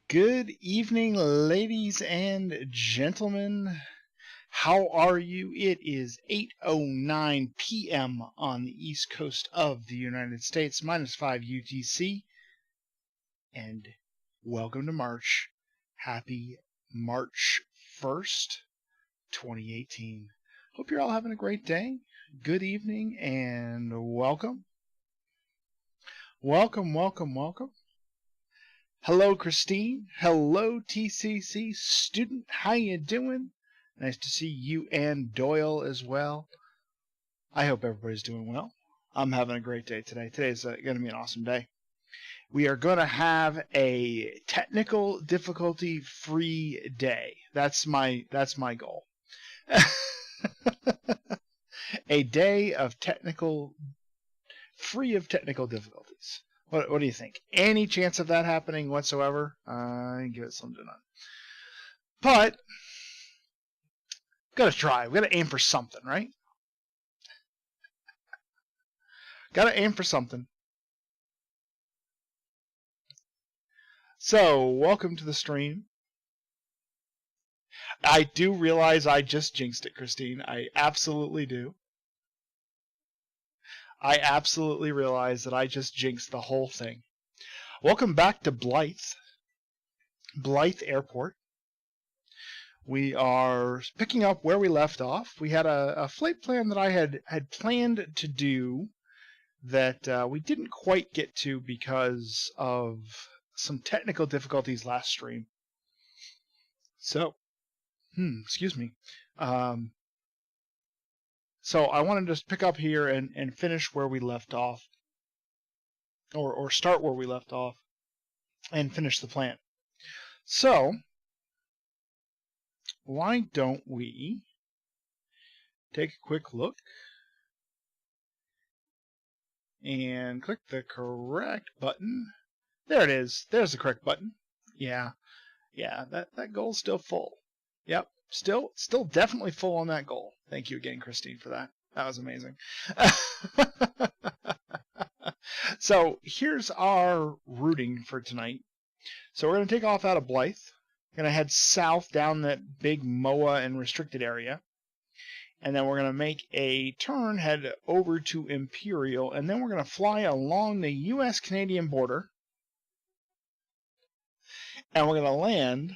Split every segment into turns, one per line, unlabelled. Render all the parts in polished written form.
Good evening, ladies and gentlemen. How are you? It is 8:09 p.m. on the east coast of the United States, -5 UTC, and welcome to March. Happy March 1st, 2018. Hope you're all having a great day. Good evening and welcome. Welcome. Hello, Christine. Hello, TCC student. How you doing? Nice to see you and Doyle as well. I hope everybody's doing well. I'm having a great day today. Today's going to be an awesome day. We are going to have a technical difficulty-free day. That's my goal. A day of free of technical difficulties. What do you think? Any chance of that happening whatsoever? I give it some to none. But gotta try. We gotta aim for something, right? Gotta aim for something. So, welcome to the stream. I do realize I just jinxed it, Christine. I absolutely do. I absolutely realize that I just jinxed the whole thing. Welcome back to Blythe Airport. We are picking up where we left off. We had a flight plan that I had planned to do that we didn't quite get to because of some technical difficulties last stream. So, excuse me. So I want to just pick up here and finish where we left off, or start where we left off, and finish the plan. So why don't we take a quick look and click the correct button. There it is. There's the correct button. Yeah, that goal's still full. Yep. Still definitely full on that goal. Thank you again, Christine, for that. That was amazing. So here's our routing for tonight. So we're going to take off out of Blythe. We're going to head south down that big MOA and restricted area. And then we're going to make a turn, head over to Imperial, and then we're going to fly along the U.S.-Canadian border. And we're going to land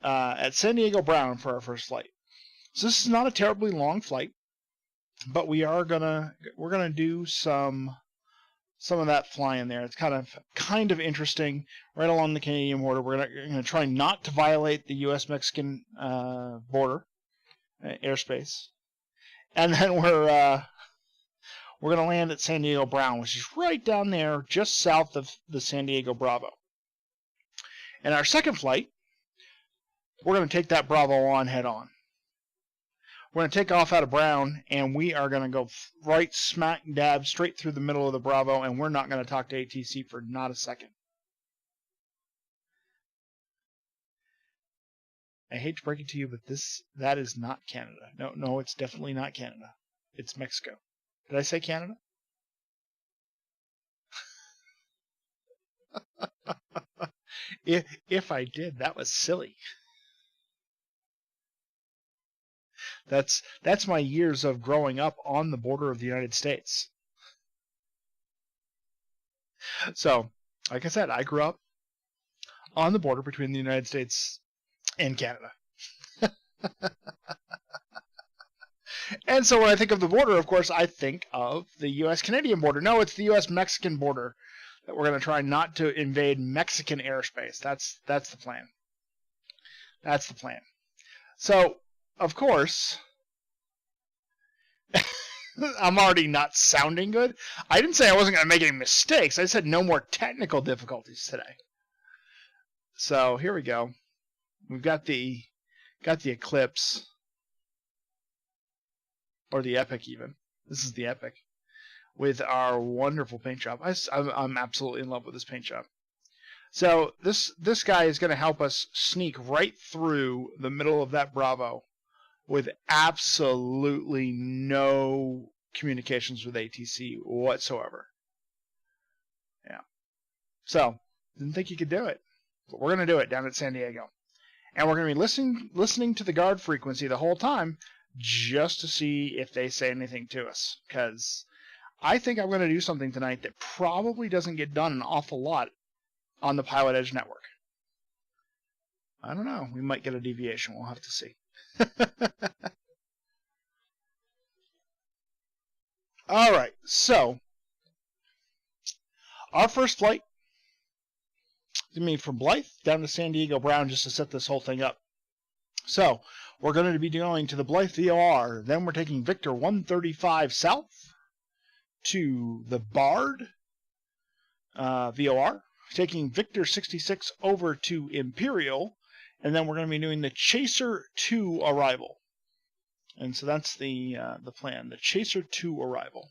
at San Diego Brown for our first flight. So this is not a terribly long flight, but we're gonna do some of that flying there. It's kind of interesting. Right along the Canadian border, we're gonna try not to violate the U.S.-Mexican border airspace, and then we're gonna land at San Diego Brown, which is right down there, just south of the San Diego Bravo. And our second flight, we're going to take that Bravo on head on. We're going to take off out of Brown, and we are going to go right smack dab straight through the middle of the Bravo, and we're not going to talk to ATC for not a second. I hate to break it to you, but that is not Canada. No, it's definitely not Canada. It's Mexico. Did I say Canada? If I did, that was silly. That's my years of growing up on the border of the United States. So, like I said, I grew up on the border between the United States and Canada. And so when I think of the border, of course, I think of the U.S.-Canadian border. No, it's the U.S.-Mexican border that we're going to try not to invade Mexican airspace. That's the plan. That's the plan. So, of course, I'm already not sounding good. I didn't say I wasn't going to make any mistakes. I said no more technical difficulties today. So here we go. We've got the Eclipse, or the Epic even. This is the Epic with our wonderful paint job. I'm absolutely in love with this paint job. So this guy is going to help us sneak right through the middle of that Bravo with absolutely no communications with ATC whatsoever. Yeah. So Didn't think you could do it. But we're going to do it down at San Diego. And we're going to be listening to the guard frequency the whole time just to see if they say anything to us. Because I think I'm going to do something tonight that probably doesn't get done an awful lot on the PilotEdge network. I don't know. We might get a deviation. We'll have to see. All right. So, our first flight, from Blythe down to San Diego Brown just to set this whole thing up. So, we're going to be going to the Blythe VFR. Then we're taking Victor 135 south to the Bard VOR. Taking Victor 66 over to Imperial. And then we're going to be doing the Chaser 2 arrival. And so that's the plan, the Chaser 2 arrival.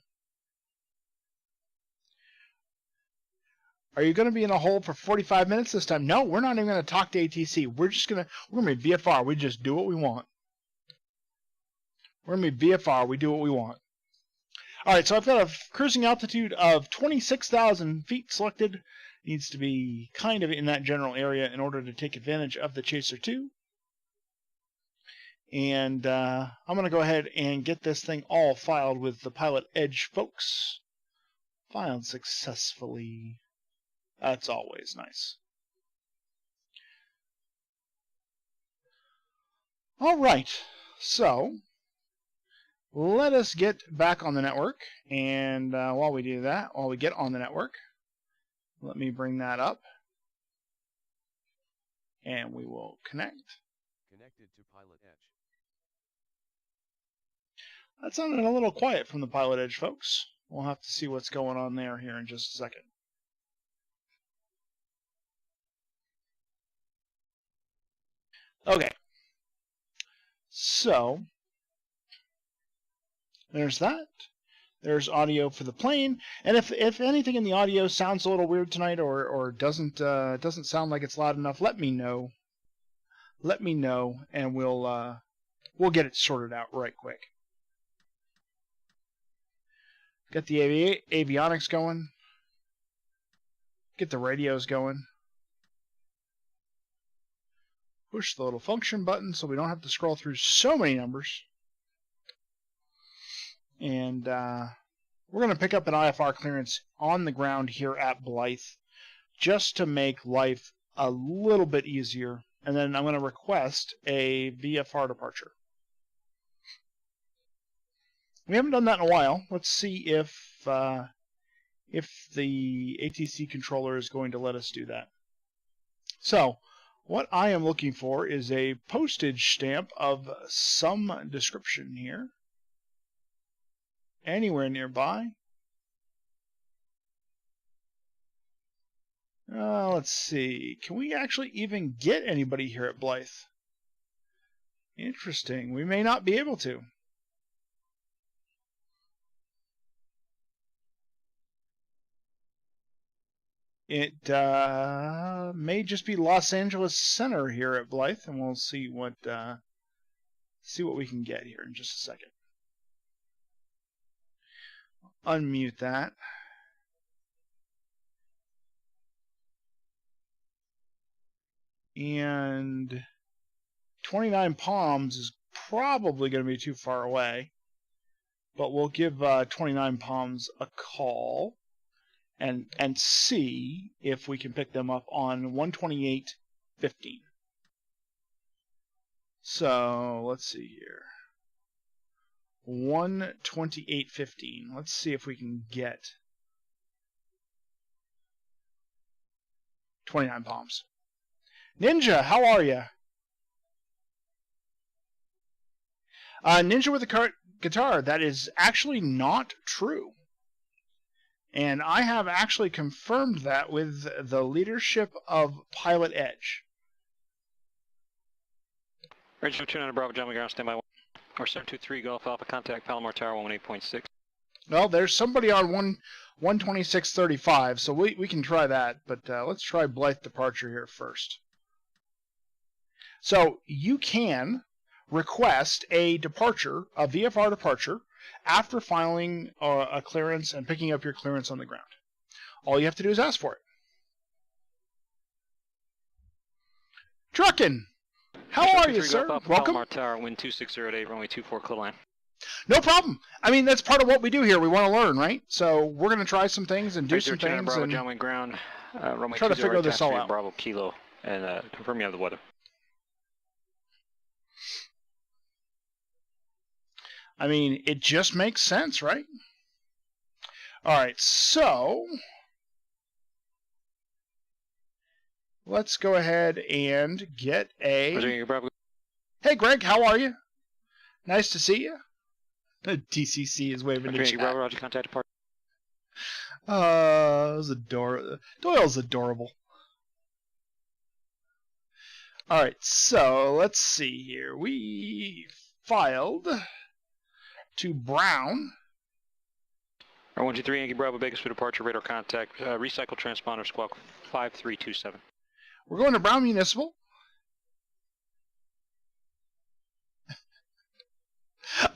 Are you going to be in a hole for 45 minutes this time? No, we're not even going to talk to ATC. We're going to be VFR. We just do what we want. We're going to be VFR. We do what we want. All right, so I've got a cruising altitude of 26,000 feet selected. Needs to be kind of in that general area in order to take advantage of the Chaser 2. And I'm going to go ahead and get this thing all filed with the PilotEdge folks. Filed successfully. That's always nice. All right, so let us get back on the network. And while we do that, while we get on the network, let me bring that up, and we will connect.
Connected to PilotEdge.
That sounded a little quiet from the PilotEdge folks. We'll have to see what's going on there here in just a second. Okay. So, there's that. There's audio for the plane, and if anything in the audio sounds a little weird tonight or doesn't sound like it's loud enough, let me know. Let me know, and we'll get it sorted out right quick. Get the avionics going. Get the radios going. Push the little function button so we don't have to scroll through so many numbers. And we're going to pick up an IFR clearance on the ground here at Blythe just to make life a little bit easier. And then I'm going to request a VFR departure. We haven't done that in a while. Let's see if the ATC controller is going to let us do that. So, what I am looking for is a postage stamp of some description here. Anywhere nearby. Let's see. Can we actually even get anybody here at Blythe? Interesting. We may not be able to. It may just be Los Angeles Center here at Blythe, and we'll see what we can get here in just a second. Unmute that. And 29 Palms is probably going to be too far away, but we'll give 29 Palms a call and see if we can pick them up on 128.15. So let's see here. 128.15. Let's see if we can get 29 Palms. Ninja, how are you? Ninja with a guitar. That is actually not true. And I have actually confirmed that with the leadership of PilotEdge.
Regional 200 Bravo, John McGraw, standby. Or 723 Golf Alpha, contact Palomar Tower 118.6.
Well, there's somebody on 126.35, so we can try that, but let's try Blythe departure here first. So you can request a departure, a VFR departure, after filing a clearance and picking up your clearance on the ground. All you have to do is ask for it. Truckin'! How are you,
2-3
sir?
Golf Alpha,
Welcome.
Palomar Tower, wind 2608, runway 24, clear line.
No problem. I mean, that's part of what we do here. We want to learn, right? So we're going to try some things and do some
3029
things
Bravo,
and
John Wayne ground, runway
try to
20
figure
right,
this all
taxi
out.
Bravo Kilo, and confirm you have the weather.
I mean, it just makes sense, right? All right, so let's go ahead and get a...
Virginia Bravo.
Hey, Greg, how are you? Nice to see you. TCC is waving to
Virginia
chat.
Bravo, Roger, contact departure.
That was adorable. Doyle's adorable. All right, so let's see here. We filed to Brown.
R123 Yankee Bravo, Vegas for departure, radar contact, recycle transponder, squawk 5327.
We're going to Brown Municipal.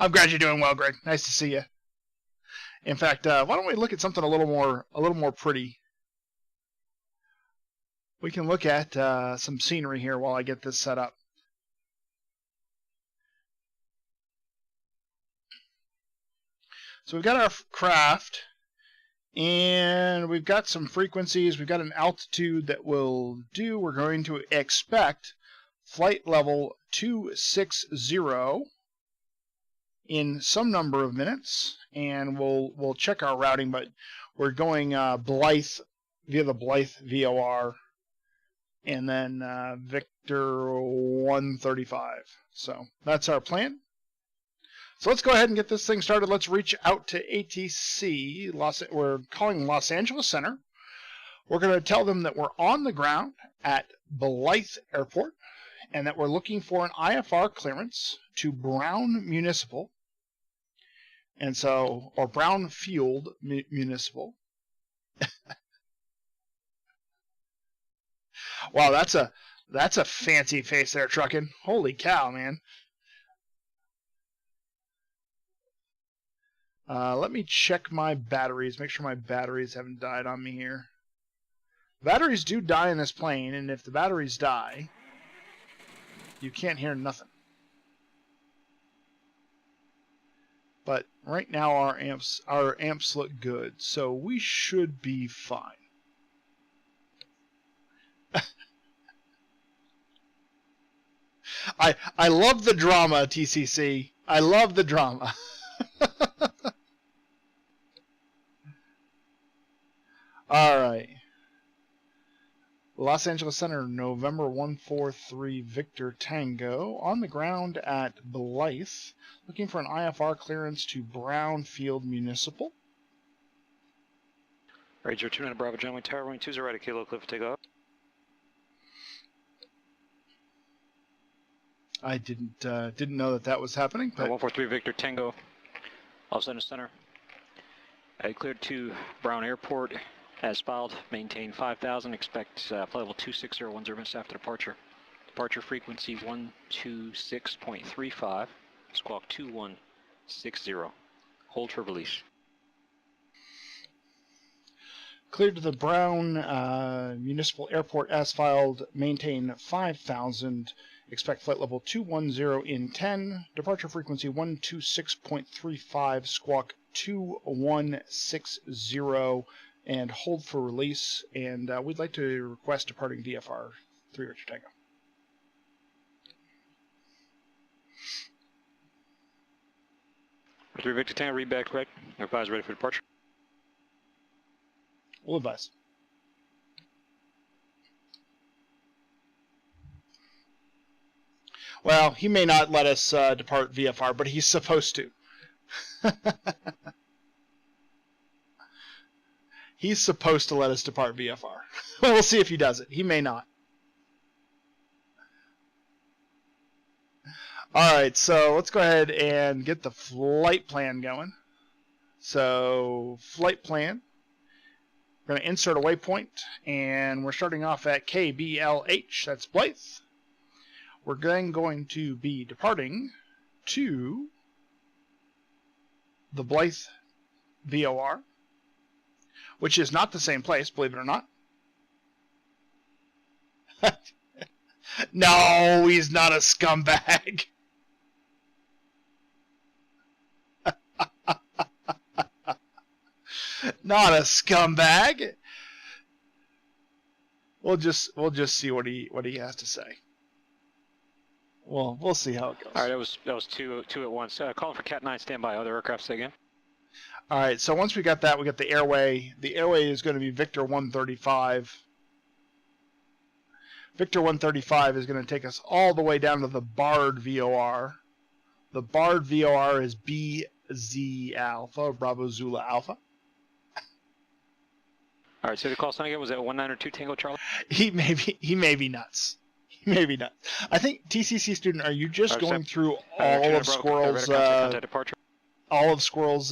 I'm glad you're doing well, Greg. Nice to see you. In fact, why don't we look at something a little more pretty? We can look at some scenery here while I get this set up. So we've got our craft, and we've got some frequencies. We've got an altitude that we'll do. We're going to expect flight level 260 in some number of minutes, and we'll check our routing, but we're going Blythe via the Blythe VOR, and then Victor 135. So that's our plan. So let's go ahead and get this thing started. Let's reach out to ATC. We're calling Los Angeles Center. We're going to tell them that we're on the ground at Blythe Airport and that we're looking for an IFR clearance to Brown Municipal. And so, or Brown Field Municipal. Wow, that's a fancy face there, Truckin'. Holy cow, man. Let me check my batteries, make sure my batteries haven't died on me here. Batteries do die in this plane, and if the batteries die, you can't hear nothing. But right now our amps look good, so we should be fine. I love the drama, TCC. I love the drama. All right. Los Angeles Center, November 143 Victor Tango, on the ground at Blythe, looking for an IFR clearance to Brown Field Municipal.
Ranger 29 Bravo, John Wayne Tower, runway 20 right at Kilo Cliff, take off.
I didn't know that was happening. But
143 Victor Tango, Los Angeles Center. Cleared to Brown Airport. As filed, maintain 5,000, expect flight level 260 10 minutes after departure. Departure frequency 126.35, squawk 2160. Hold for release.
cleared to the Brown Municipal Airport as filed, maintain 5,000, expect flight level 210 in 10, departure frequency 126.35, squawk 2160, and hold for release, and we'd like to request departing VFR 3 Richard Tango.
Victor Victor Tango, read back correct. Advise ready for departure.
We'll advise. Well, he may not let us depart VFR, but he's supposed to. He's supposed to let us depart VFR. We'll see if he does it. He may not. Alright, so let's go ahead and get the flight plan going. So, flight plan. We're going to insert a waypoint, and we're starting off at KBLH, that's Blythe. We're then going to be departing to the Blythe VOR, which is not the same place, believe it or not. No, he's not a scumbag. Not a scumbag. We'll just see what he has to say. Well, we'll see how it goes.
All right, that was two at once. Calling for Cat 9 standby. Other aircraft, say again.
All right, so once we got that, we got the airway. The airway is going to be Victor 135. Victor 135 is going to take us all the way down to the Bard VOR. The Bard VOR is BZ Alpha, Bravo Zulu Alpha.
All right, so the call sign again was that 192 Tango Charlie?
He may be nuts. He may be nuts. I think TCC student, are you just going through all of Squirrel's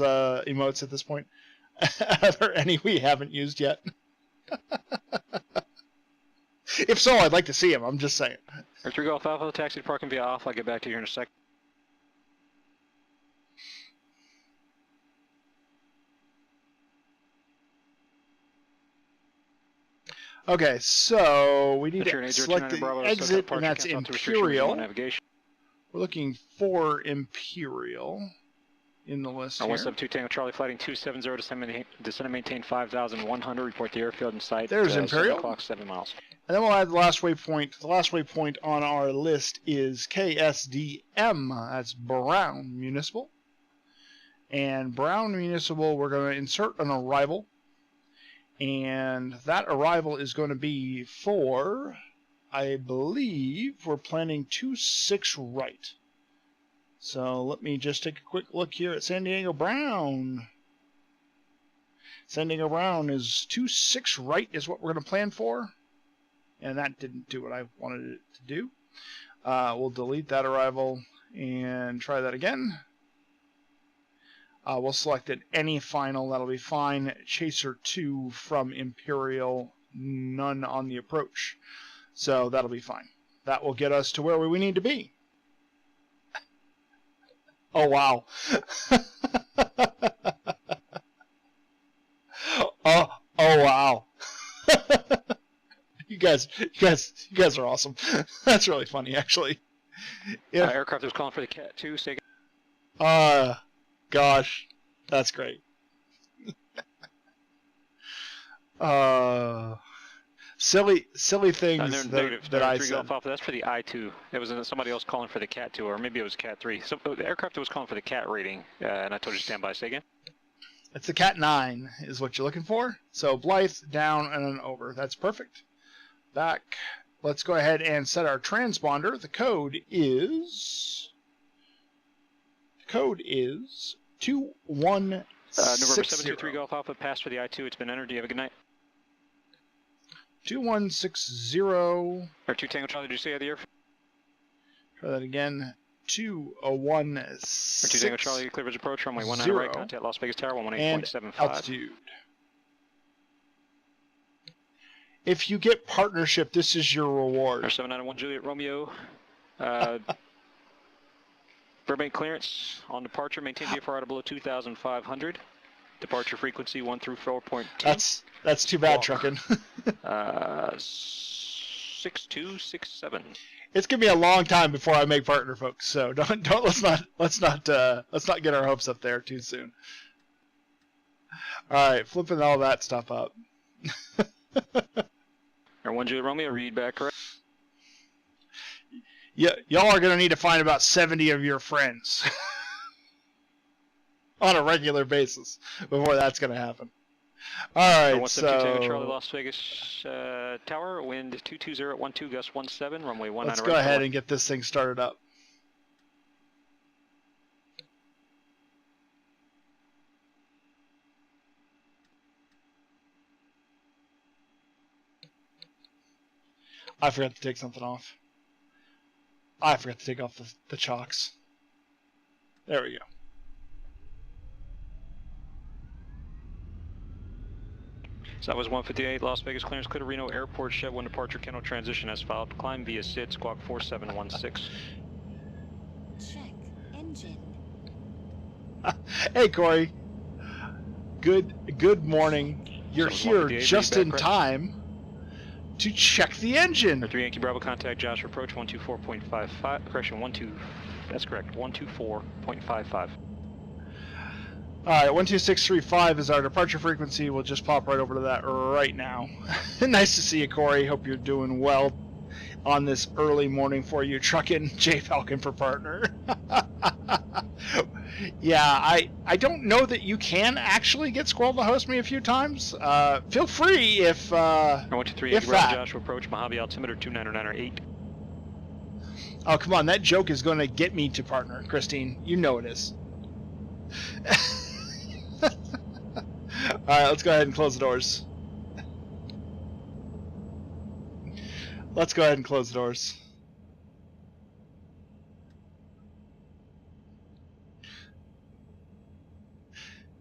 emotes at this point? Are there any we haven't used yet? If so, I'd like to see him. I'm just saying.
Air 3 Golf Alpha, taxi to parking via Alpha. I'll get back to you here in a sec.
Okay, so we need to select the exit, and that's Imperial. We're looking for Imperial in the list here.
172 Tango Charlie, flighting 270, descend and maintain 5,100, report the airfield in sight.
There's Imperial.
7 o'clock, 7 miles.
And then we'll add the last waypoint. The last waypoint on our list is KSDM. That's Brown Municipal. And Brown Municipal, we're going to insert an arrival. And that arrival is going to be for, I believe, we're planning 26 right. So let me just take a quick look here at San Diego Brown. San Diego Brown is 26 right is what we're going to plan for. And that didn't do what I wanted it to do. We'll delete that arrival and try that again. We'll select it any final, that'll be fine. Chaser 2 from Imperial, none on the approach. So that'll be fine. That will get us to where we need to be. Oh, wow. Oh, wow. You guys are awesome. That's really funny, actually. Yeah.
Aircraft is calling for the Cat 2, say
gosh, that's great. Silly things that I said.
That's for the I-2. It was somebody else calling for the Cat 2, or maybe it was Cat 3. So the aircraft was calling for the Cat rating, and I told you to stand by. Say again.
It's the Cat 9 is what you're looking for. So Blythe, down, and then over. That's perfect. Back. Let's go ahead and set our transponder. The code is 2160.
November 723 Golf Alpha, pass for the I-2. It's been entered. Do you have a good night?
2160.
Or 2 Tango Charlie, did you say at the airfield?
Try that again. 2160.
2 Tango Charlie, clear bridge approach, runway 19 right, contact Las Vegas Tower, 118.75.
Altitude. If you get partnership, this is your reward.
791 Juliet Romeo. Burbank clearance on departure. Maintain VFR out of below 2,500. Departure frequency 1 through 4.2.
That's too bad, trucking.
6267.
It's gonna be a long time before I make partner, folks. So let's not get our hopes up there too soon. All right, flipping all that stuff up.
Air 1 Juliet Romeo, read back correct.
Yeah, y'all are gonna need to find about 70 of your friends on a regular basis before that's gonna happen. All right, so
Charlie, Las Vegas Tower, wind 220 at 12, gust 17, runway 19.
Let's go ahead and get this thing started up. I forgot to take something off. I forgot to take off the chocks. There we go.
So that was 158, Las Vegas clearance, clear to Reno Airport, Shed 1 departure, Kennel transition as filed, climb via SID, squawk 4716.
Check engine.
Hey Corey, good morning. You're here just in time to check the engine.
3 Yankee Bravo, contact Josh, approach 124.55, correction, 12, that's correct, 124.55.
Alright, 12635 is our departure frequency. We'll just pop right over to that right now. Nice to see you, Corey. Hope you're doing well on this early morning for you, trucking J Falcon for partner. Yeah, I don't know that you can actually get Squirrel to host me a few times. Feel free if
123
if
Yankee Bravo,
that.
Josh, approach Mojave altimeter 2998.
Oh, come on, that joke is going to get me to partner, Christine. You know it is. Alright, let's go ahead and close the doors. Let's go ahead and close the doors.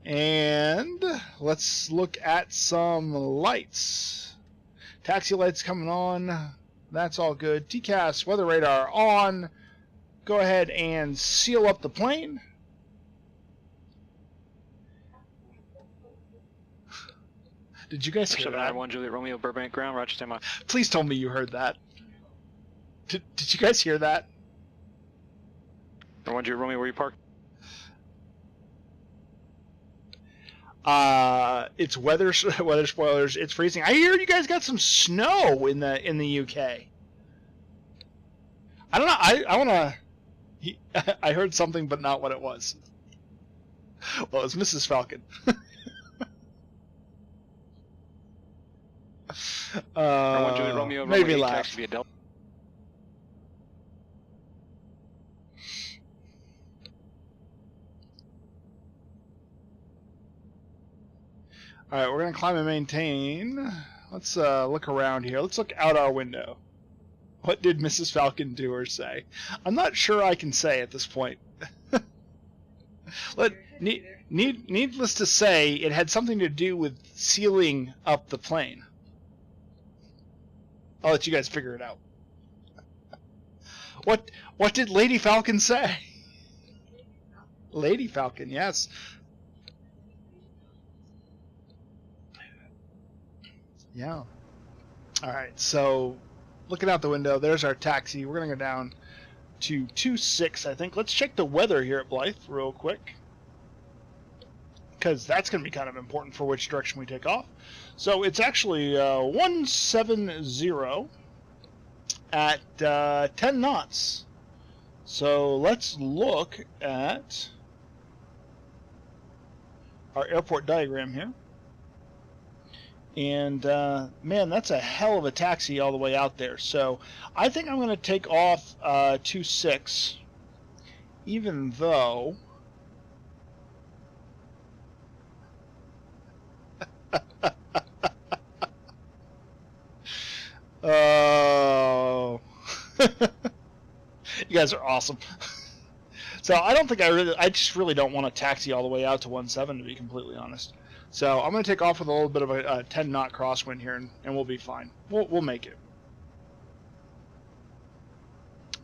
And let's look at some lights. Taxi lights coming on. That's all good. TCAS weather radar on. Go ahead and seal up the plane. Did you guys hear that?
791 Juliet Romeo, Burbank ground, Roger, stand by.
Please tell me you heard that. Did you guys hear that?
1 Juliet Romeo, where you parked?
It's weather spoilers. It's freezing. I hear you guys got some snow in the UK. I don't know. I want to. I heard something, but not what it was. Well, it's Mrs. Falcon. Maybe laugh. Alright, we're going to climb and maintain. Let's look around here. Let's look out our window. What did Mrs. Falcon do or say? I'm not sure I can say at this point. Needless to say, it had something to do with sealing up the plane. I'll let you guys figure it out. What did Lady Falcon say? Lady Falcon, yes. Yeah. Alright, so looking out the window, there's our taxi. We're going to go down to 26, I think. Let's check the weather here at Blythe real quick, because that's going to be kind of important for which direction we take off. So it's actually 170 at 10 knots. So let's look at our airport diagram here. And man, that's a hell of a taxi all the way out there. So I think I'm going to take off 26, even though oh, you guys are awesome. So I don't think I just really don't want to taxi all the way out to 17, to be completely honest. So I'm going to take off with a little bit of a 10-knot crosswind here, and we'll be fine. We'll make it.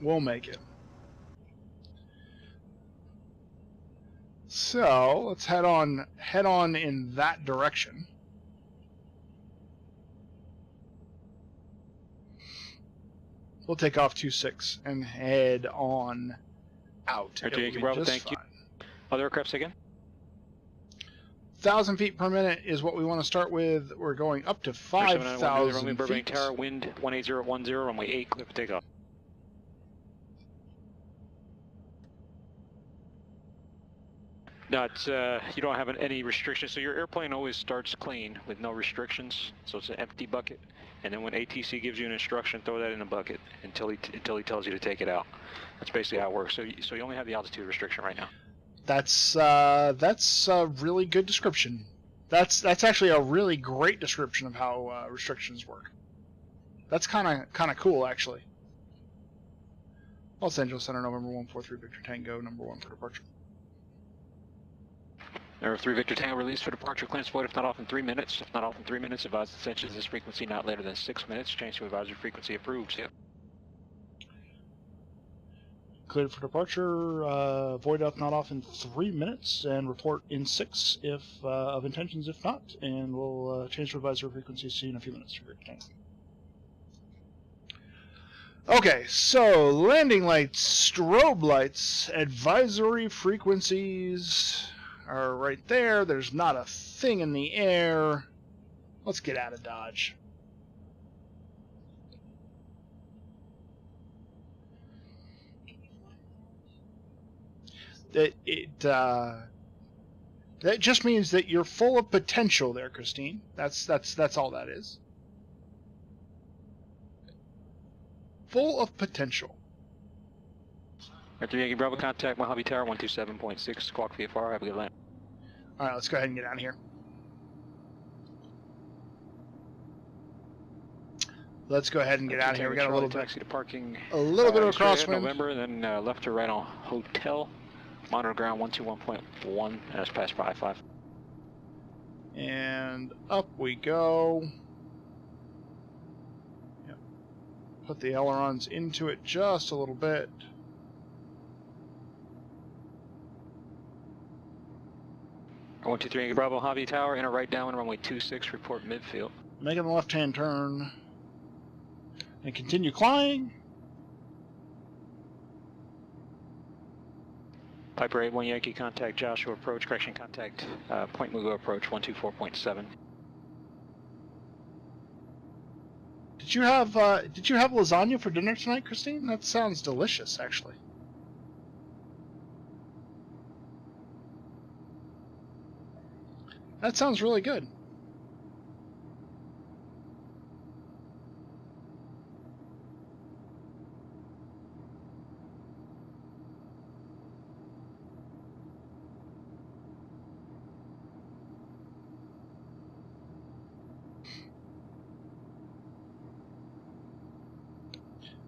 We'll make it. So let's head on in that direction. We'll take off 26 and head on out.
Right, Yankee Bravo, thank you. Other aircraft again?
1,000 feet per minute is what we want to start with. We're going up to 5,000 feet.
Burbank Tower, wind 18010, runway 8, clear for takeoff. No, it's, you don't have any restrictions, so your airplane always starts clean with no restrictions, so it's an empty bucket. And then when ATC gives you an instruction, throw that in a bucket until he tells you to take it out. That's basically how it works. So you only have the altitude restriction right now. That's
a really good description. That's actually a really great description of how restrictions work. That's kind of cool, actually. Los Angeles Center, November 143 Victor Tango, number 1 for departure.
Number 3 Victor Tango, release for departure. Clearance void if not off in 3 minutes. If not off in 3 minutes, advise ascension to this frequency not later than 6 minutes. Change to advisory frequency approved. See ya. Cleared for departure, void up not off in 3 minutes, and report in 6 if of intentions if not, and we'll change to advisory frequency. See you in a few minutes.
Okay, so landing lights, strobe lights, advisory frequencies are right there. There's not a thing in the air. Let's get out of Dodge. That just means that you're full of potential there, Christine. That's all that is. Full of potential.
Arthur Yankee Bravo, contact Mojave Tower 127.6, squawk VFR, have a good land.
Alright, let's go ahead and get out of here. Let's go ahead and get out of here. We got a little bit,
taxi to parking.
a little bit of a crosswind.
November, then left to right on hotel. Monitor ground 121.1 as past 55.
And up we go. Yep. Put the ailerons into it just a little bit.
Or 123 Yankee Bravo, Mojave Tower, enter right down runway 26, report midfield.
Making the left-hand turn. And continue climbing.
Piper 81 Yankee, contact Joshua approach, correction, contact Point Mugo approach 124.7.
Did you have lasagna for dinner tonight, Christine? That sounds delicious, actually. That sounds really good.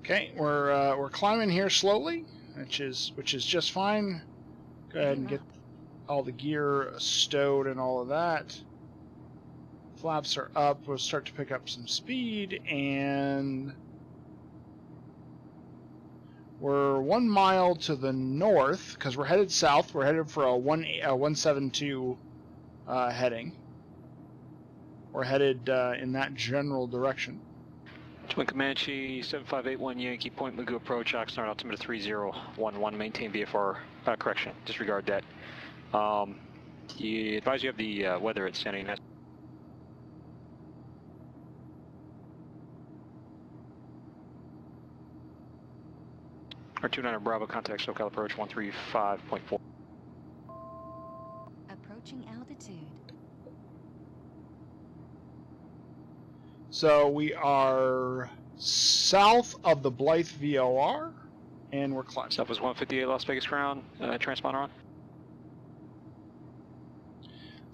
Okay, we're climbing here slowly, which is just fine. Go ahead and get all the gear stowed and all of that. Flaps are up. We'll start to pick up some speed, and we're 1 mile to the north because we're headed south. We're headed for a 172 heading. We're headed in that general direction.
Twin Comanche 7581 Yankee Point Mugu approach, Oxnard altimeter 3011, maintain VFR, correction, disregard that. You advise you have the weather at San Ynez. R29 Bravo, contact SoCal approach 135.4.
Approaching altitude.
So we are south of the Blythe VOR, and we're climbing.
Southwest 158 Las Vegas ground, transponder on.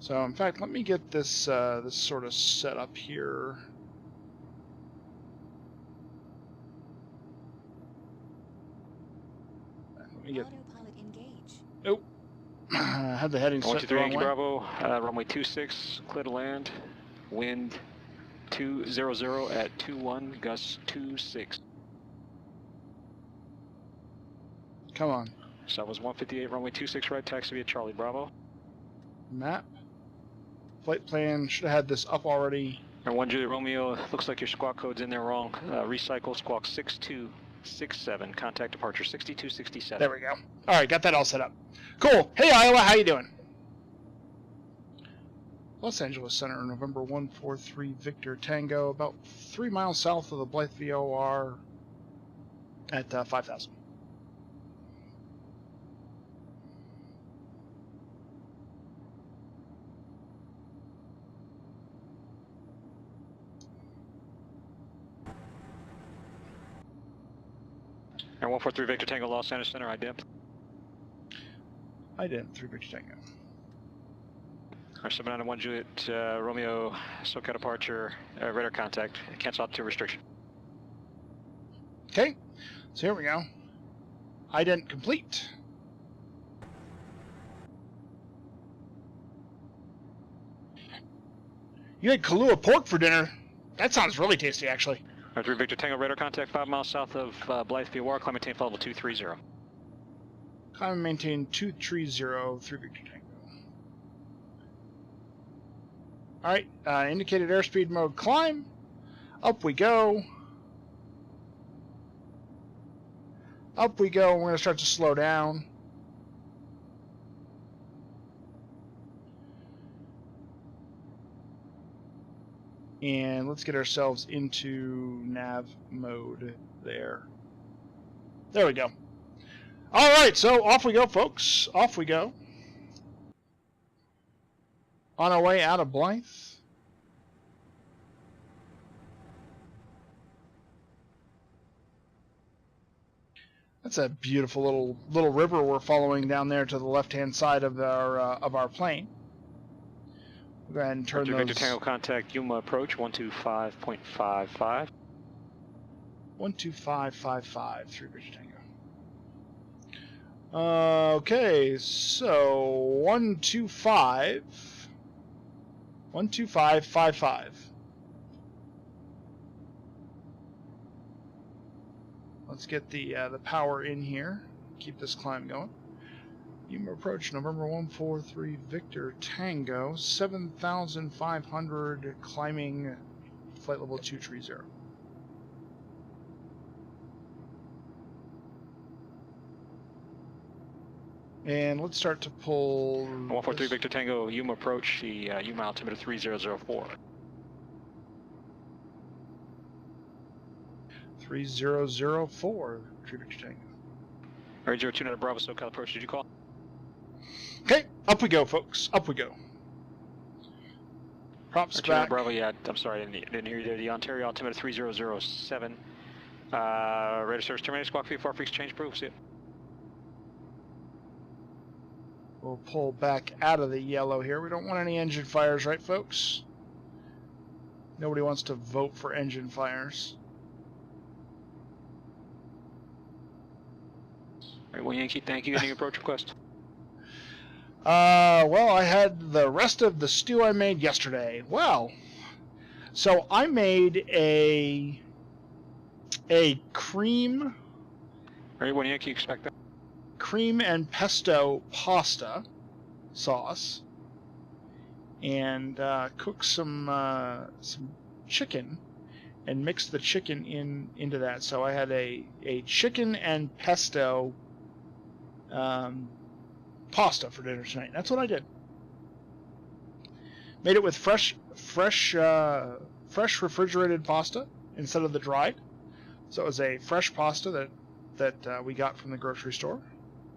So in fact, let me get this this sort of set up here. Let me get.
Autopilot engage.
Nope. I had the heading set the
123
wrong
Yankee
way.
Bravo, runway 26, clear to land, wind 200 at 21, gust 26.
Come on.
Southwest 158, runway 26 right, taxi via Charlie Bravo.
Map. Flight plan should have had this up already.
And 1 Juliet Romeo, looks like your squawk code's in there wrong. Recycle squawk 6267, contact departure 6267.
There we go. All right, got that all set up. Cool. Hey Iowa, how you doing? Los Angeles Center, November 143 Victor Tango, about 3 miles south of the Blythe VOR at 5,000.
And 143 Victor Tango, Los Angeles Center, IDEP.
I didn't. 3 Victor Tango.
R791 Juliet Romeo, SoCal departure, radar contact, cancel altitude restriction.
Okay, so here we go. Ident complete. You had Kahlua pork for dinner. That sounds really tasty, actually.
R3 Victor Tango, radar contact 5 miles south of Blythe VOR, climb maintain level 230.
Climb and maintain 230, 3 Victor Tango. Alright, indicated airspeed mode climb. Up we go. Up we go, and we're going to start to slow down. And let's get ourselves into nav mode there. There we go. All right, so off we go, folks. Off we go. On our way out of Blythe. That's a beautiful little river we're following down there to the left-hand side of our plane. We'll go ahead and turn those.
Victor Tango contact Yuma approach 125.55.
12555 through Victor Tango. Okay, so 12555. Let's get the power in here. Keep this climb going. Yuma approach November 143 Victor Tango 7,500 climbing flight level 230. And let's start to pull.
143 Victor Tango Yuma approach the Yuma altimeter 3004.
3004 Victor Tango.
Radio 29 Bravo SoCal approach. Did you call?
Okay, up we go, folks. Up we go. Props back.
Bravo, yeah, I'm sorry, I didn't hear you there. The Ontario altimeter 3007. Radar service terminated. Squawk VFR for exchange proof. See it.
We'll pull back out of the yellow here. We don't want any engine fires, right, folks? Nobody wants to vote for engine fires.
All right, well, Yankee, thank you. Any approach request?
Well, I had the rest of the stew I made yesterday. Well, so I made a cream.
All right, what Yankee expect that?
Cream and pesto pasta sauce, and cooked some chicken, and mixed the chicken into that. So I had a chicken and pesto pasta for dinner tonight. That's what I did. Made it with fresh refrigerated pasta instead of the dried. So it was a fresh pasta that we got from the grocery store.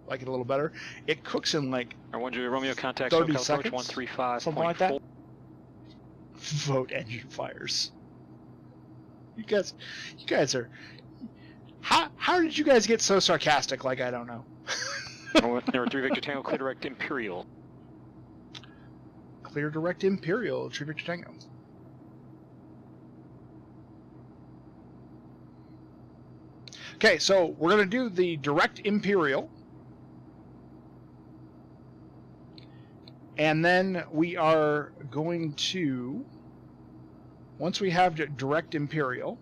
Like it a little better. It cooks in like
Romeo contact
30
SoCal
seconds,
approach 135.
something like that. Vote engine fires. You guys are. How did you guys get so sarcastic? Like I don't know.
Number 3 Victor Tango, clear direct Imperial.
Clear direct Imperial, True Victor Tango. Okay, so we're going to do the direct Imperial. And then we are going to, once we have direct Imperial,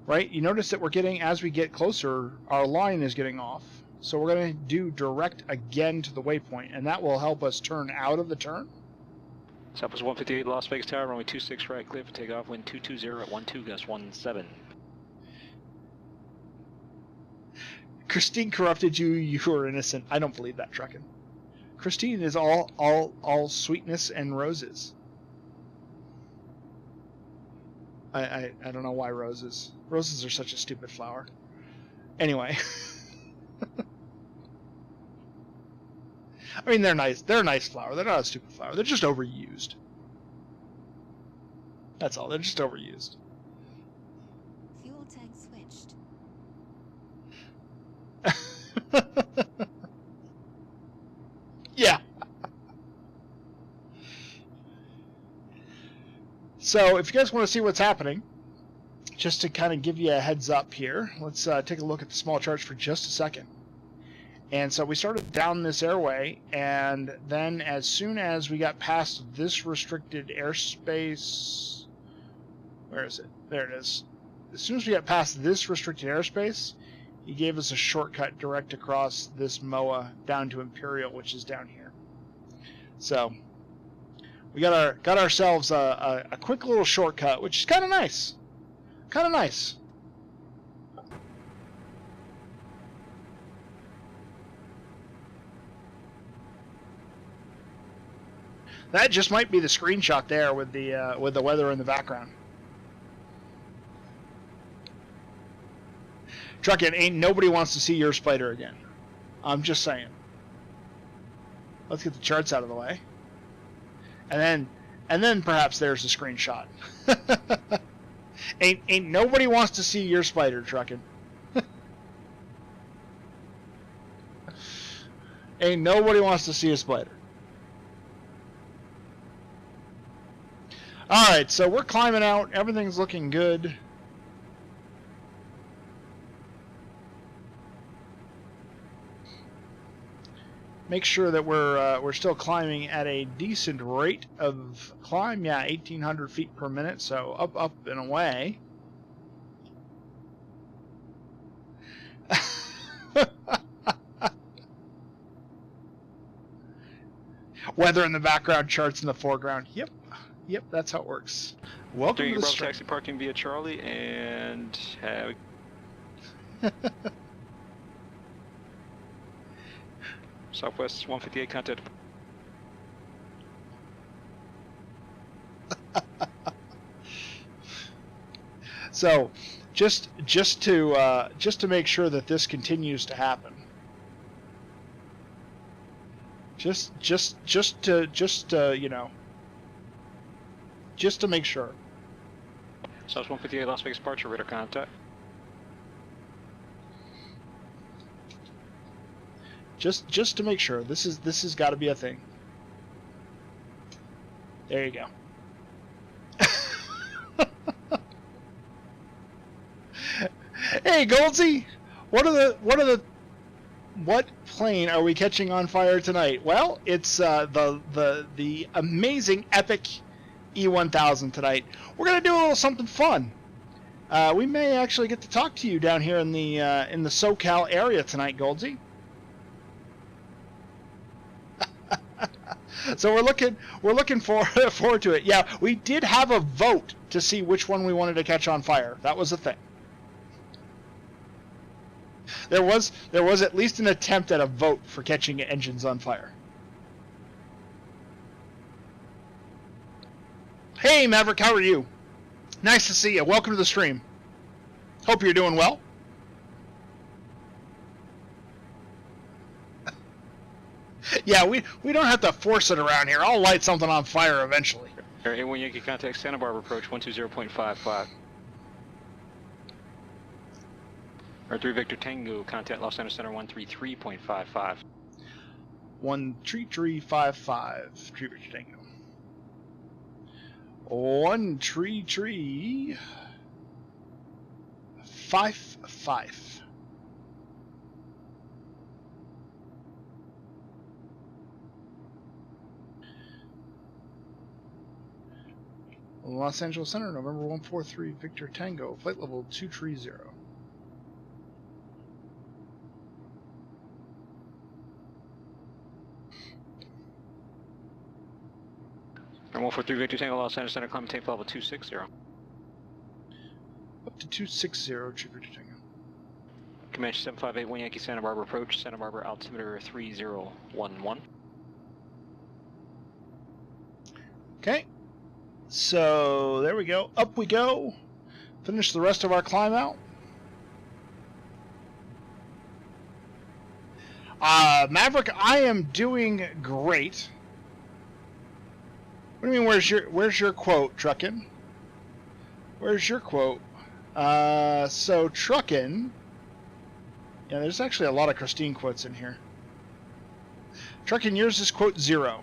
right, you notice that we're getting, as we get closer, our line is getting off. So we're going to do direct again to the waypoint, and that will help us turn out of the turn.
Southwest 158 Las Vegas Tower, runway 26 right, clear for takeoff, wind 220 at 12, gust 17.
Christine corrupted you, you were innocent. I don't believe that, Truckin'. Christine is all sweetness and roses. I don't know why roses. Roses are such a stupid flower. Anyway. I mean, they're nice. They're a nice flower. They're not a stupid flower. They're just overused. That's all. They're just overused.
Fuel tank switched.
Yeah. So, if you guys want to see what's happening, just to kind of give you a heads up here, let's take a look at the small charts for just a second. And so we started down this airway, and then as soon as we got past this restricted airspace, where is it? There it is. As soon as we got past this restricted airspace, he gave us a shortcut direct across this MOA down to Imperial, which is down here. So we got ourselves a quick little shortcut, which is kind of nice. Kind of nice. That just might be the screenshot there with the weather in the background. Truckin', ain't nobody wants to see your spider again. I'm just saying. Let's get the charts out of the way. And then perhaps there's the screenshot. ain't nobody wants to see your spider, Truckin'. Ain't nobody wants to see a spider. Alright, so we're climbing out. Everything's looking good. Make sure that we're still climbing at a decent rate of climb. Yeah, 1,800 feet per minute, so up and away. Weather in the background, charts in the foreground. Yep, that's how it works. Welcome to the stream.
Taxi parking via Charlie and have. Southwest 158 contact.
So, just to make sure that this continues to happen. Just to you know. Just to make sure.
South 158 Las Vegas departure, radar contact.
Just to make sure. This has got to be a thing. There you go. Hey Goldsy, what plane are we catching on fire tonight? Well, it's the amazing epic E1000 tonight. We're gonna do a little something fun. We may actually get to talk to you down here in the SoCal area tonight, Goldsy. So we're looking forward to it. Yeah, we did have a vote to see which one we wanted to catch on fire. That was the thing. There was at least an attempt at a vote for catching engines on fire. Hey Maverick, how are you? Nice to see you. Welcome to the stream. Hope you're doing well. Yeah, we don't have to force it around here. I'll light something on fire eventually.
A1 Yankee contact Santa Barbara approach 120.55. R3 Victor Tango contact Los Angeles Center 133.55.
13355 Tree Victor Tango. 13355. Los Angeles Center, November 143 Victor Tango, flight level 230.
And 143 Victor Tango, Los Angeles Center, climb tape level 260.
Up to 260, Tree Victor Tango.
Comanche 7581 Yankee Santa Barbara approach, Santa Barbara altimeter 3011.
Okay. So, there we go. Up we go. Finish the rest of our climb out. Maverick, I am doing great. What do you mean, where's your quote, Truckin'? Where's your quote? So, Truckin'... Yeah, there's actually a lot of Christine quotes in here. Truckin', yours is quote 0.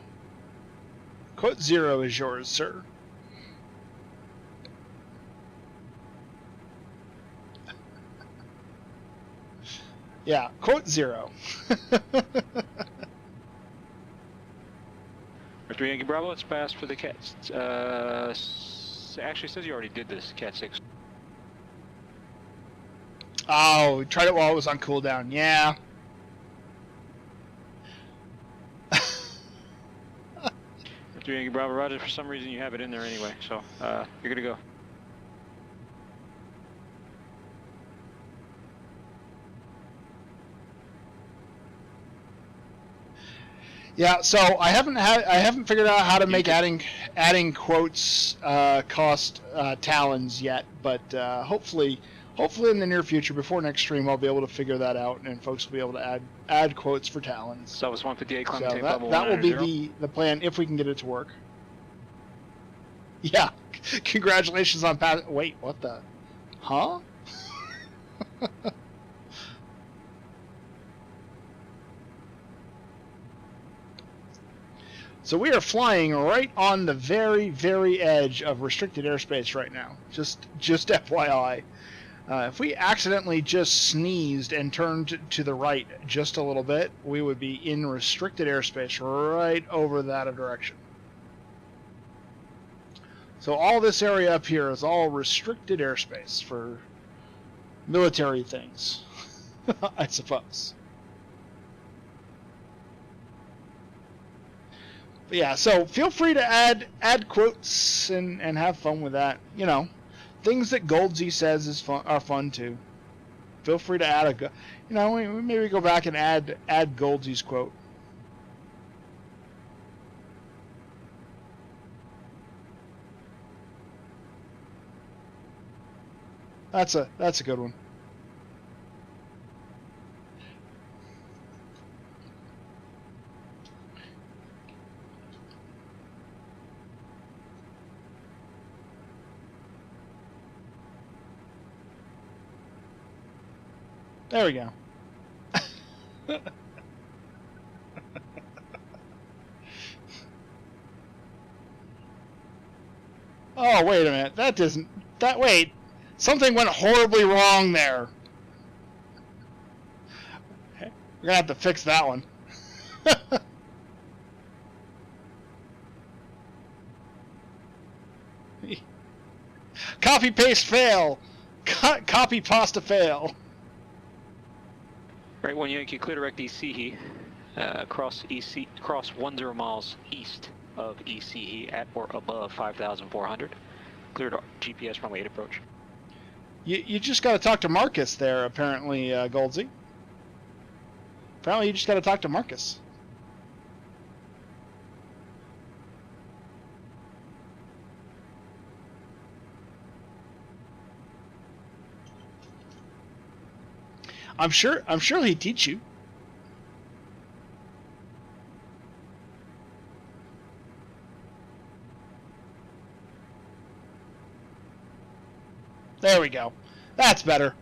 Quote 0 is yours, sir. Yeah, quote 0.
Victor Yankee Bravo, it's fast for the Cats. Actually, it says you already did this, Cat 6.
Oh, we tried it while it was on cooldown. Yeah.
Victor Yankee Bravo, Roger. For some reason, you have it in there anyway, so you're good to go.
Yeah, so I haven't figured out how to make adding quotes cost talons yet, but hopefully in the near future, before next stream, I'll be able to figure that out, and folks will be able to add quotes for talons.
Southwest 158, climb
So
maintain level
that will
190.
be the plan if we can get it to work. Yeah, congratulations on pass. Wait, what the? Huh? So we are flying right on the very, very edge of restricted airspace right now. Just FYI. If we accidentally just sneezed and turned to the right just a little bit, we would be in restricted airspace right over that direction. So all this area up here is all restricted airspace for military things, I suppose. But yeah, so feel free to add quotes and have fun with that. You know, things that Goldsy says are fun too. Feel free to add maybe go back and add Goldsy's quote. That's a good one. There we go. Oh, wait a minute. Wait. Something went horribly wrong there. We're going to have to fix that one. Copy paste fail. Copy pasta fail.
Right 1 Yankee, clear direct ECE, cross 10 miles east of ECE at or above 5,400. Cleared GPS runway 8 approach.
You just got to talk to Marcus there, apparently, Goldsy. Apparently, you just got to talk to Marcus. I'm sure he'd teach you. There we go. That's better.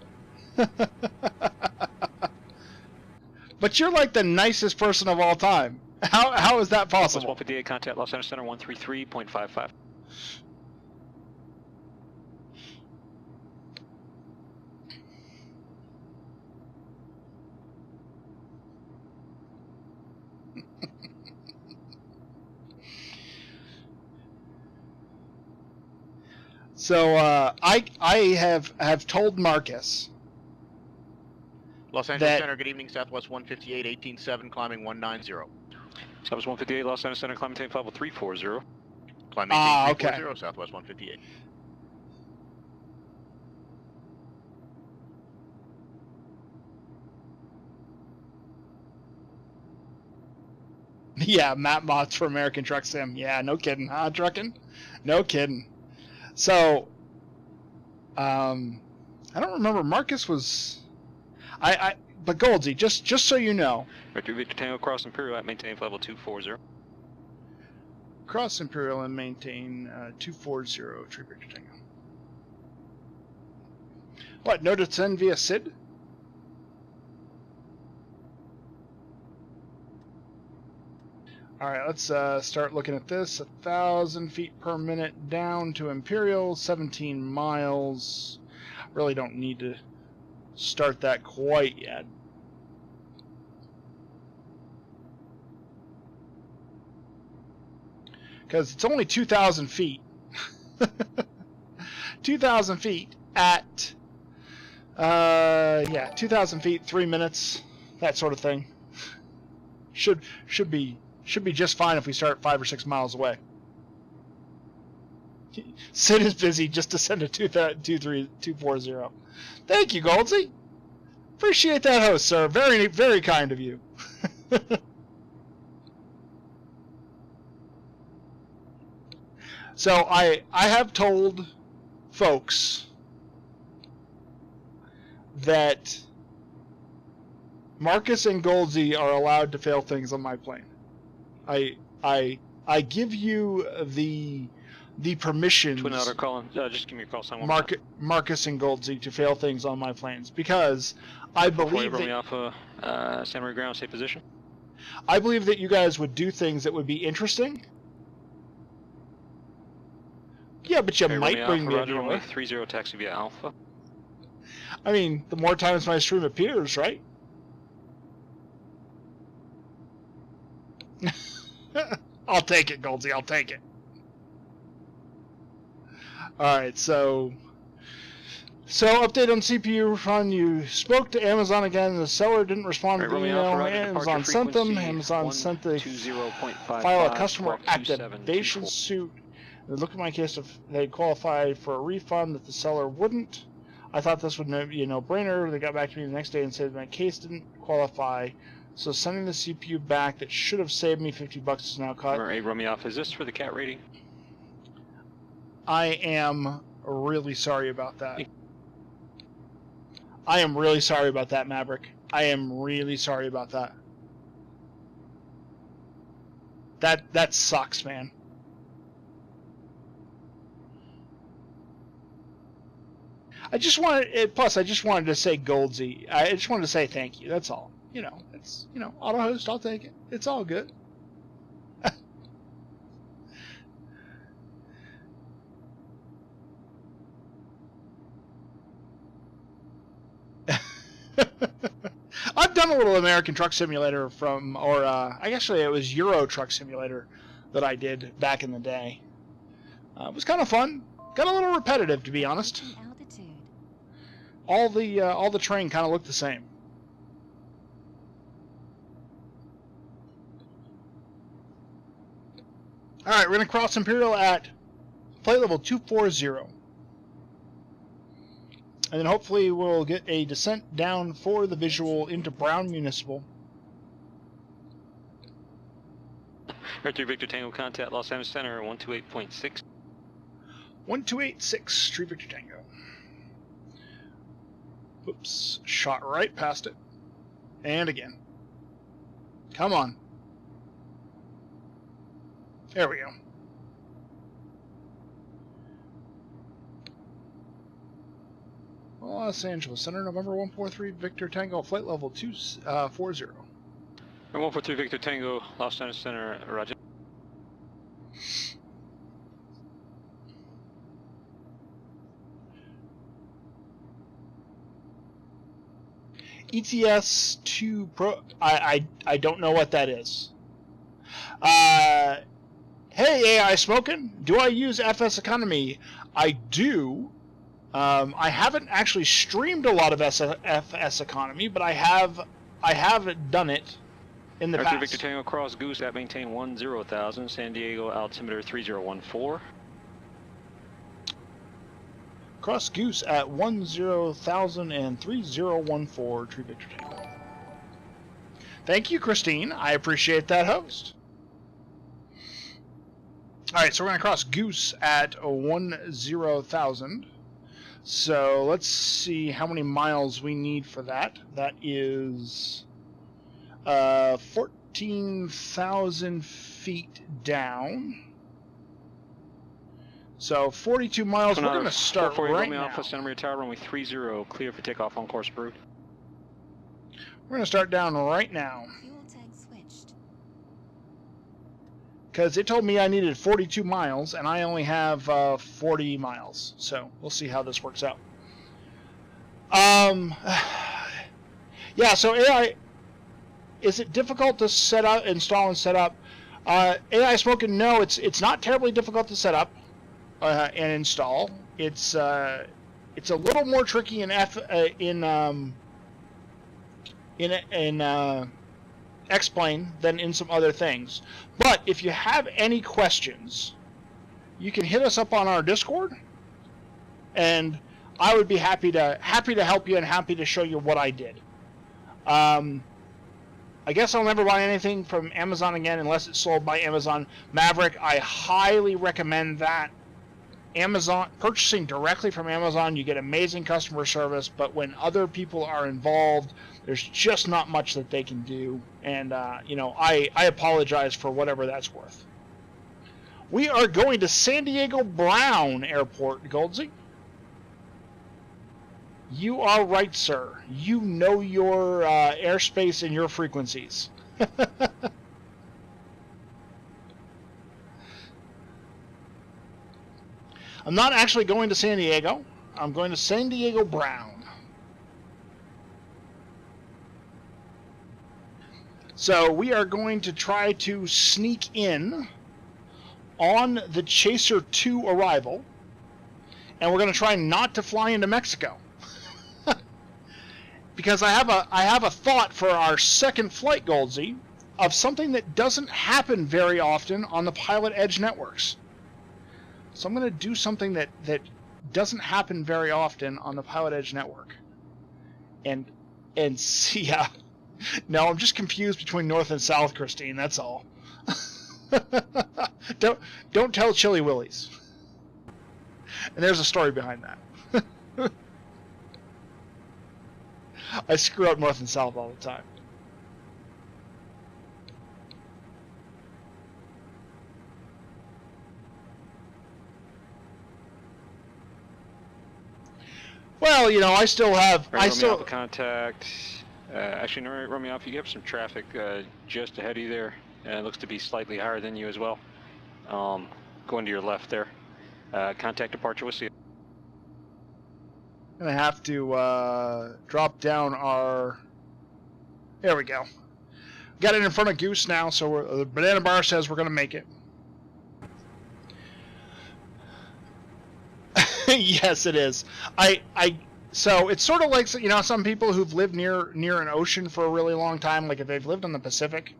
But you're like the nicest person of all time. How is that possible?
158, contact Los Angeles Center 133.55.
So I have told Marcus.
Los Angeles Center, good evening, Southwest 158, 18.7, climbing 190.
Southwest 158, Los Angeles Center, climb maintain level 340.
Climb maintain 340,
okay.
Southwest 158.
Yeah, Matt Motts for American Truck Sim. Yeah, no kidding, huh, Truckin'? No kidding. So, I don't remember. Marcus was, but Goldsy, just so you know.
Victor Tango, cross Imperial at maintain level 240.
Cross Imperial and maintain 240, Tree Victor Tango. What? No descend via SID? All right, let's start looking at this. 1,000 feet per minute down to Imperial, 17 miles. Really don't need to start that quite yet. Because it's only 2,000 feet. 2,000 feet at, 2,000 feet, 3 minutes, that sort of thing. Should be just fine if we start 5 or 6 miles away. Sid is busy. Just descend to 240. Thank you, Goldsy. Appreciate that host, sir. Very, very kind of you. So I have told folks that Marcus and Goldsy are allowed to fail things on my plane. I give you the permissions.
Twin Otter calling. Just give me a call.
Marcus and Goldsy to fail things on my planes because I believe
Before you
that.
run me off Santa Maria ground, safe position.
I believe that you guys would do things that would be interesting. Yeah, but you might bring me
Roger,
everywhere.
30 taxi via Alpha.
I mean, the more times my stream appears, right? I'll take it, Goldsy. I'll take it. Alright, so update on CPU run. You spoke to Amazon again. The seller didn't respond to the email. Amazon sent them. Amazon sent the file a customer activation suit. They looked at my case if they qualified for a refund, that the seller wouldn't. I thought this would be a no-brainer. They got back to me the next day and said my case didn't qualify. So sending the CPU back that should have saved me $50 is now cut.
Hey, run me off. Is this for the cat rating?
I am really sorry about that. I am really sorry about that, Maverick. I am really sorry about that. That sucks, man. I just wanted to say Goldsy. I just wanted to say thank you. That's all. It's auto host. I'll take it. It's all good. I've done a little American Truck Simulator actually it was Euro Truck Simulator that I did back in the day. It was kind of fun. Got a little repetitive, to be honest. All the terrain kind of looked the same. All right, we're gonna cross Imperial at flight level 240. And then hopefully we'll get a descent down for the visual into Brown Municipal.
Air 3 Victor Tango, contact Los Angeles Center 128.6.
1286, Tree Victor Tango. Oops, shot right past it. And again. Come on. There we go. Los Angeles Center, November 143, Victor Tango, flight level 240.
143 Victor Tango, Los Angeles Center, roger.
ETS 2 Pro. I don't know what that is. Hey, AI Smoking, do I use FS Economy? I do. I haven't actually streamed a lot of FS Economy, but I have done it in the past.
Victor Tango, cross Goose at maintain 10,000, San Diego altimeter 3014.
Cross Goose at 10,000 and 3014, Tree Victor Tango. Thank you, Christine. I appreciate that, host. Alright, so we're going to cross Goose at 10,000. So let's see how many miles we need for that. That is 14,000 feet down. So 42 miles. We're going to start right now.
Alpha, Santa Maria Tower, runway 30, clear for takeoff on course approved.
We're going to start down right now.
Fuel tank switched.
Because it told me I needed 42 miles, and I only have 40 miles. So we'll see how this works out. Yeah, so AI, is it difficult to set up, install and set up? AI Smoking, no, it's not terribly difficult to set up and install. It's a little more tricky in X-Plane than in some other things. But if you have any questions, you can hit us up on our Discord, and I would be happy to help you and happy to show you what I did. I guess I'll never buy anything from Amazon again unless it's sold by Amazon. Maverick, I highly recommend that. Amazon, purchasing directly from Amazon, you get amazing customer service, but when other people are involved, there's just not much that they can do. And, you know, I apologize for whatever that's worth. We are going to San Diego Brown Airport, Goldsy. You are right, sir. You know your airspace and your frequencies. I'm not actually going to San Diego. I'm going to San Diego Brown. So we are going to try to sneak in on the Chaser 2 arrival, and we're going to try not to fly into Mexico. Because I have a thought for our second flight, Goldsy, of something that doesn't happen very often on the PilotEdge networks. So I'm going to do something that doesn't happen very often on the PilotEdge network. And see, no, I'm just confused between North and South, Christine, that's all. Don't tell Chili Willies. And there's a story behind that. I screw up North and South all the time. Well, you know, I still have.
Right, Alpha contact. Actually, no, Romeo Alpha, you have some traffic just ahead of you there. It looks to be slightly higher than you as well. Going to your left there. Contact departure. We'll see you.
I'm gonna have to drop down our. There we go. Got it in front of Goose now, so the banana bar says we're gonna make it. Yes, it is. So it's sort of like, you know, some people who've lived near an ocean for a really long time. Like if they've lived on the Pacific,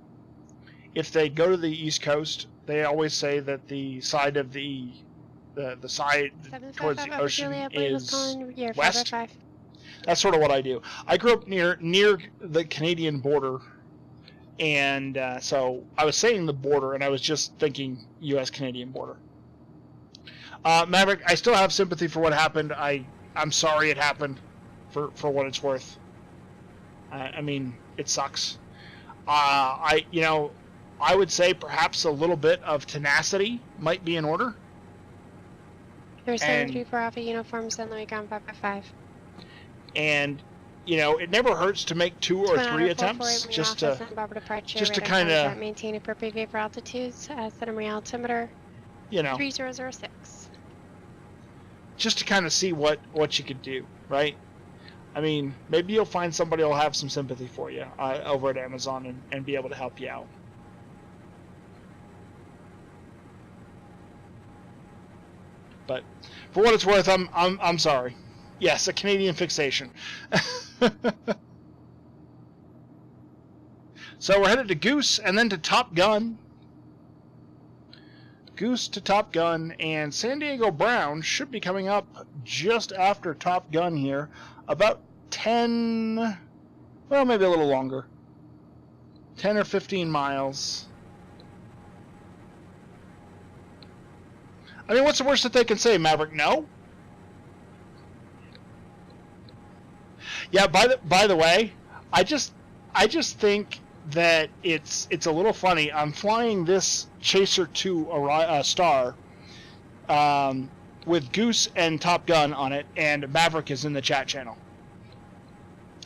if they go to the East Coast, they always say that the side of the side towards the ocean is west. That's sort of what I do. I grew up near the Canadian border, and so I was saying the border, and I was just thinking U.S.-Canadian border. Maverick, I still have sympathy for what happened. I'm sorry it happened, for what it's worth. I mean, it sucks. I would say perhaps a little bit of tenacity might be in order.
There's 734 Alpha uniform, San Luis Ground 555.
And, you know, it never hurts to make 2 or 3 attempts just to kind of
maintain appropriate VFR altitudes. Set a marine altimeter.
You know,
3006.
Just to kind of see what you could do, right? I mean, maybe you'll find somebody who'll have some sympathy for you over at Amazon and be able to help you out. But for what it's worth, I'm sorry. Yes, a Canadian fixation. So we're headed to Goose and then to Top Gun. Goose to Top Gun, and San Diego Brown should be coming up just after Top Gun here. About 10, well, maybe a little longer. 10 or 15 miles. I mean, what's the worst that they can say, Maverick? No? Yeah, by the way, I just think that it's a little funny. I'm flying this Chaser 2 Star with Goose and Top Gun on it, and Maverick is in the chat channel.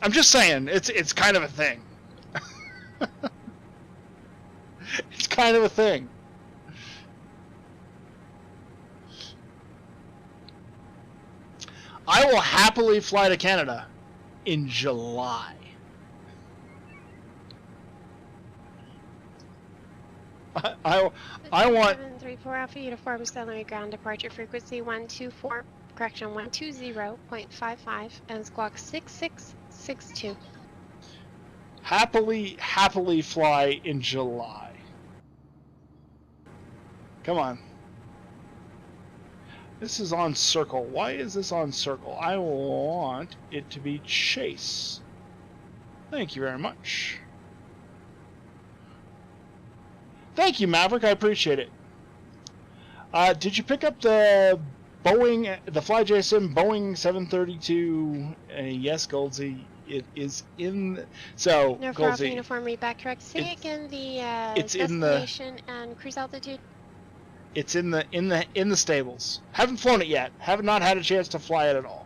I'm just saying, it's kind of a thing. It's kind of a thing. I will happily fly to Canada in July. I want
734 Alpha uniform, San Luis Ground departure frequency 120.55 and squawk 6662.
Happily fly in July. Come on. This is on circle. Why is this on circle? I want it to be chase. Thank you very much. Thank you, Maverick. I appreciate it. Did you pick up the Boeing, the FlyJSM Boeing 732? Yes, Goldsy. It is in. So,
No, for Alpha
Goldsy.
Uniform, read back correct. Say again the
It's in the.
destination and cruise altitude.
It's in the stables. Haven't flown it yet. Have not had a chance to fly it at all.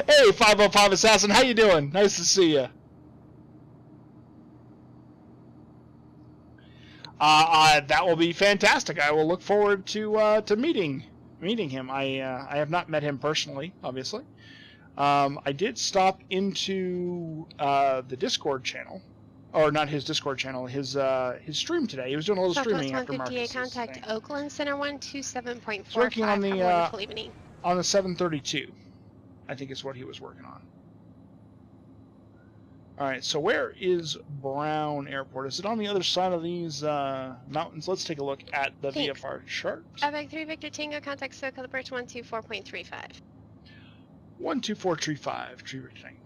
Hey, 505 Assassin, how you doing? Nice to see you. That will be fantastic. I will look forward to meeting him. I have not met him personally, obviously. I did stop into the Discord channel, or not his Discord channel, his stream today. He was doing a little streaming after Marcus.
Contact
thing.
Oakland Center 127.45.
Working on the
Have a wonderful evening.
on the 732, I think is what he was working on. All right, so where is Brown Airport? Is it on the other side of these mountains? Let's take a look at the
Thanks.
VFR chart.
Outback 3 Victor Tango, contact SoCal approach 124.35.
12435, tree rectangle.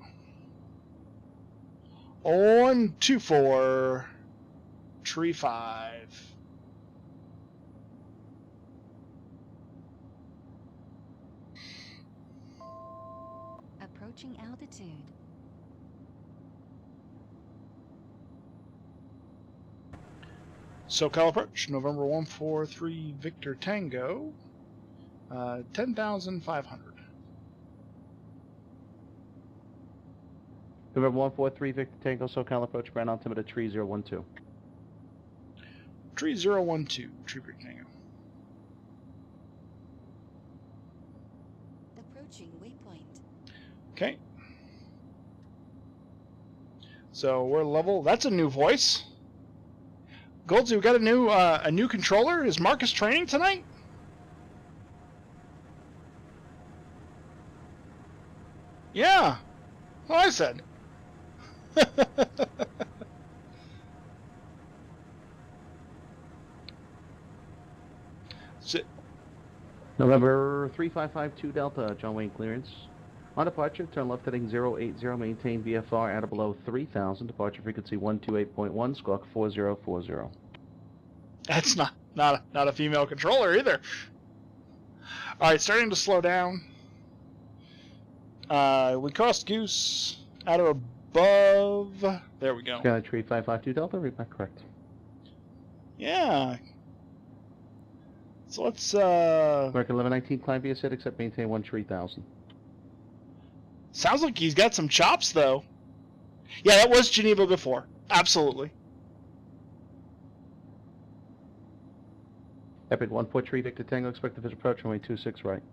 12435.
Approaching altitude.
SoCal approach, November 143 Victor Tango, 10,500.
November 143 Victor Tango, SoCal approach, ground altimeter 3012.
3012, tree rectangle.
Approaching waypoint.
Okay. So we're level. That's a new voice. Goldsy, we got a new controller. Is Marcus training tonight? Yeah. Well, I said.
November 3552 Delta, John Wayne clearance. On departure, turn left heading 080, maintain VFR at or below 3000, departure frequency 128.1, squawk 4040.
That's not a female controller either. All right, starting to slow down. We crossed Goose out of above. There we go.
Skyline Tree 552 Delta, read back correct.
Yeah. So let's
American 1119, climb via set, except maintain 13000.
Sounds like he's got some chops, though. Yeah, that was Geneva before. Absolutely.
Epic 143 Victor Tango, expect the fish approach, runway 26 right.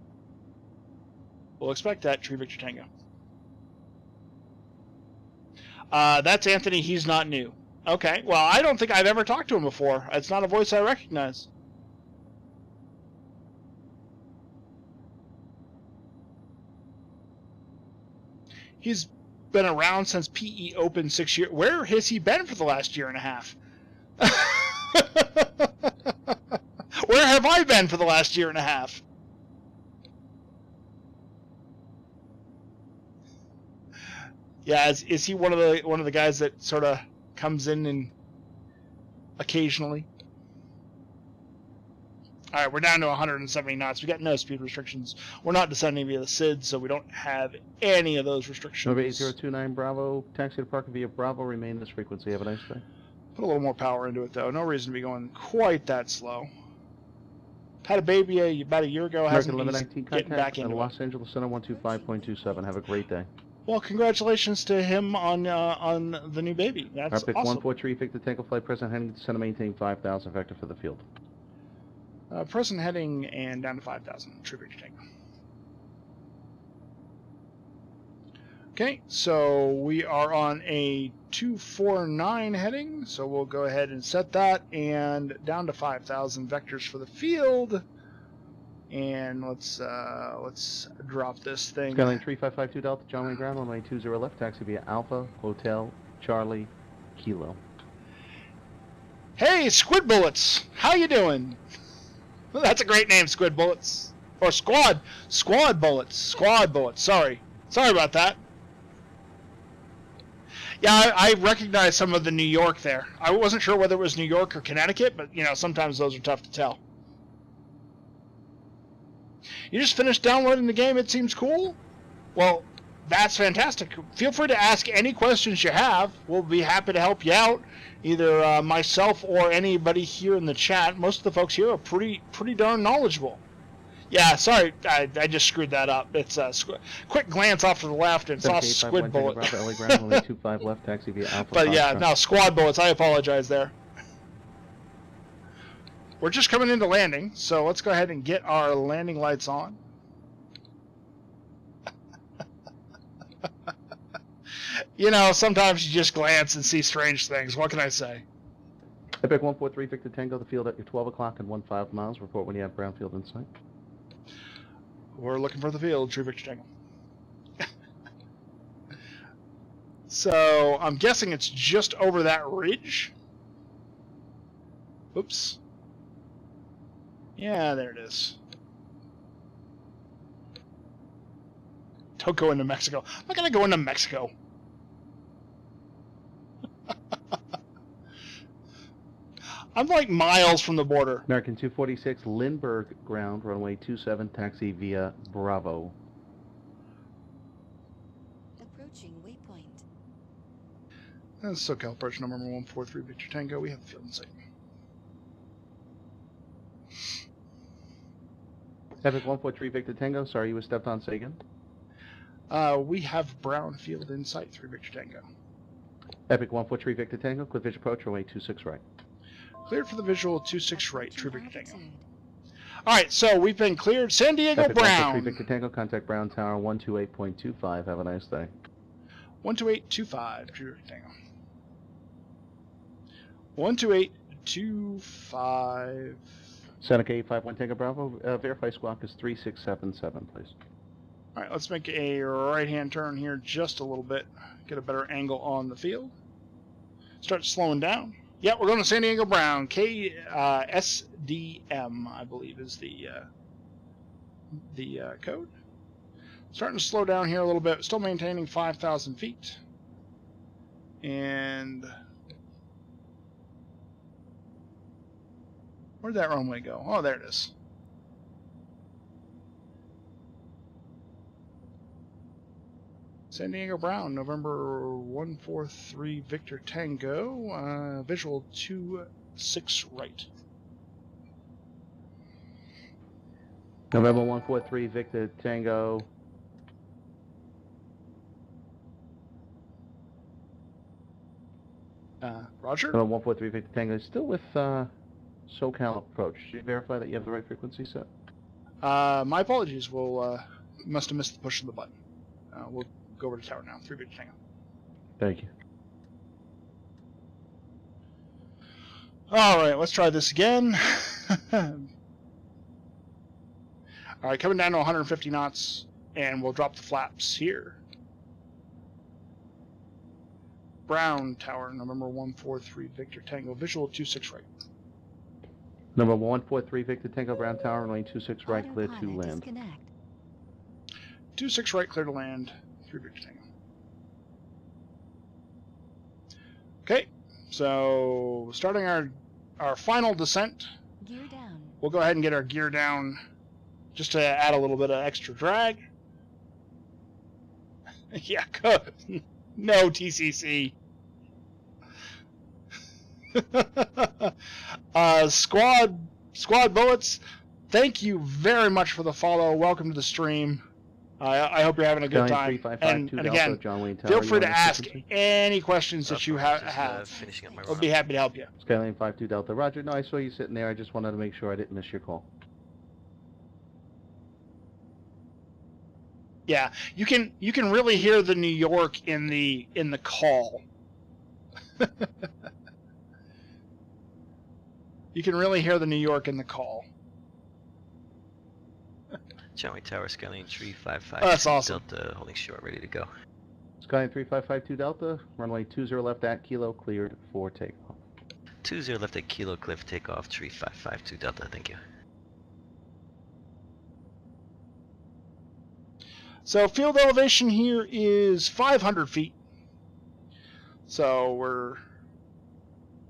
We'll expect that, Tree Victor Tango. That's Anthony. He's not new. Okay. Well, I don't think I've ever talked to him before. It's not a voice I recognize. He's been around since PE opened 6 years. Where has he been for the last year and a half? Where have I been for the last year and a half? Yeah, is he one of the guys that sort of comes in and occasionally? All right, we're down to 170 knots. We got no speed restrictions. We're not descending via the SID, so we don't have any of those restrictions.
November 8029 Bravo, taxi to park via Bravo, remain this frequency. Have a nice day.
Put a little more power into it, though. No reason to be going quite that slow. Had a baby about a year ago.
American
Hasn't been
1119
getting back
contact
into
Los
it.
Angeles Center 125.27. Have a great day.
Well, congratulations to him on the new baby. That's
Epic
awesome.
143 Victor Tango flight present heading to center, maintain 5000 vector for the field.
Present heading and down to 5,000. True Victor Tango. Okay, so we are on a 249 heading, so we'll go ahead and set that, and down to 5,000 vectors for the field. And let's drop this thing.
Skyline 3552 Delta, John Wayne ground, runway 20 left, taxi via Alpha, Hotel, Charlie, Kilo.
Hey, Squid Bullets! How you doing? That's a great name, Squid Bullets. Or squad bullets. Squad bullets. Sorry about that. Yeah, I recognize some of the New York there. I wasn't sure whether it was New York or Connecticut, but you know, sometimes those are tough to tell. You just finished downloading the game, it seems cool? Well, that's fantastic. Feel free to ask any questions you have. We'll be happy to help you out. Either myself or anybody here in the chat. Most of the folks here are pretty darn knowledgeable. Yeah, sorry, I just screwed that up. It's a quick glance off to the left and saw squid bullet.
Only 25 left, taxi via Alpha.
But yeah, no, squad bullets. I apologize there. We're just coming into landing, so let's go ahead and get our landing lights on. You know, sometimes you just glance and see strange things. What can I say?
Epic 143 Victor Tango, the field at your 12 o'clock and 15 miles. Report when you have brownfield in sight.
We're looking for the field, True Victor Tango. So, I'm guessing it's just over that ridge. Oops. Yeah, there it is. Don't go into Mexico. I'm not going to go into Mexico. I'm like miles from the border.
American 246, Lindbergh ground, runway 27, taxi via Bravo.
Approaching waypoint.
That's SoCal approach number 143 Victor Tango. We have the field in sight.
Epic 143 Victor Tango, sorry you were stepped on, say again.
We have brown field in sight, 3 Victor Tango.
Epic 143 Victor Tango, clear visual approach, runway 26 right.
Cleared for the visual 26 right, True Victor Tango. Alright, so we've been cleared. San Diego
Epic
Brown.
143 Victor Tango, contact Brown Tower 128.25. Have a nice day.
12825, True Victor Tango. 12825.
Seneca 851 Tango Bravo, verify squawk is 3677, please.
Alright, let's make a right-hand turn here just a little bit. Get a better angle on the field. Start slowing down. Yeah, we're going to San Diego Brown. SDM, I believe, is the code. Starting to slow down here a little bit. Still maintaining 5,000 feet. And where'd that runway go? Oh, there it is. San Diego Brown, November 143 Victor Tango, visual 26 right.
November 143 Victor Tango.
Roger.
November 143 Victor Tango, still with SoCal approach. Did you verify that you have the right frequency set?
My apologies. We'll must have missed the push of the button. We'll go over to tower now. 3 Victor Tango.
Thank you.
All right, let's try this again. All right, coming down to 150 knots, and we'll drop the flaps here. Brown Tower, November 143 Victor Tango, visual 26 right.
Number 143 Victor Tango Brown Tower, runway 26 right, clear to
Autopilot
land.
disconnect.
26 right, clear to land. 3 Victor Tango. Okay, so starting our final descent.
Gear down.
We'll go ahead and get our gear down just to add a little bit of extra drag. Yeah, good. No TCC. Squad bullets, thank you very much for the follow. Welcome to the stream. I hope you're having a good time. And again, feel free to ask any questions that you have. We'll be happy to help you.
Skyline 52 Delta. Roger, no, I saw you sitting there. I just wanted to make sure I didn't miss your call.
Yeah, you can really hear the New York in the call. You can really hear the New York in the call.
Joey Tower, Skyline 355.
That's awesome.
Delta, holding short, ready to go.
Skyline 3552 Delta, runway 20 left at Kilo, cleared for takeoff.
20 left at Kilo, clear for takeoff, 3552 Delta, thank you.
So field elevation here is 500 feet. So we're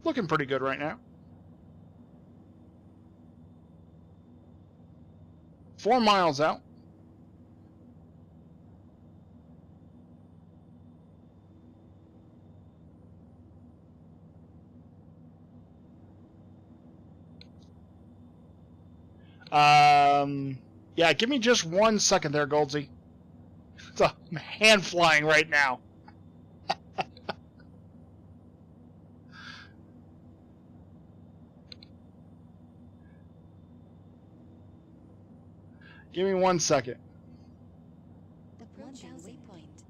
looking pretty good right now. 4 miles out. Yeah, give me just 1 second there, Goldsy. It's a hand flying right now. Give me 1 second.
Approaching waypoint.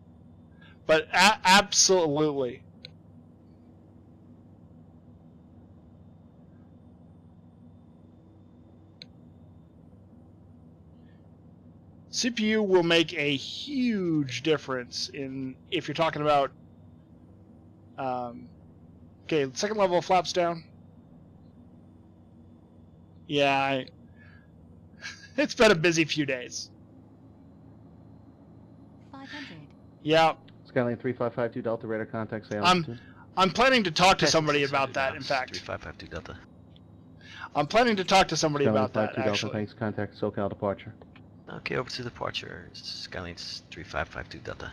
But absolutely. CPU will make a huge difference in if you're talking about. Okay, second level of flaps down. Yeah, it's been a busy few days.
500.
Yeah,
Skyline 3552 Delta, radar contact, say
I'm
altitude.
I'm planning to talk to
Texas
somebody
600
about that. In
knots,
fact,
3552 Delta.
I'm planning to talk to somebody
Skyline
about that.
52 Delta,
Actually,
thanks, contact SoCal departure.
Okay, over to departure. Skyline 3552 Delta.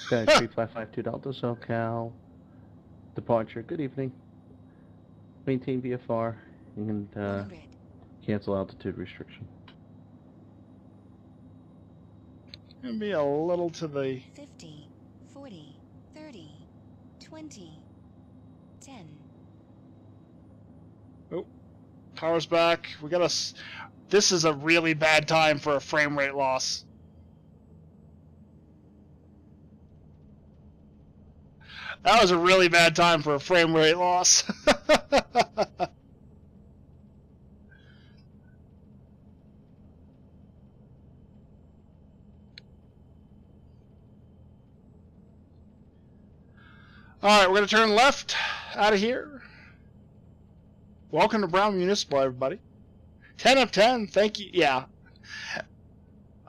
Skyline 3552 Delta, SoCal departure. Good evening. Maintain VFR and
100.
cancel altitude restriction.
gonna be a little to the
50, 40, 30, 20, 10.
power's back. We got us. This is a really bad time for a frame rate loss. That was a really bad time for a frame rate loss. Alright, we're going to turn left out of here. Welcome to Brown Municipal, everybody. 10 of 10, thank you. Yeah.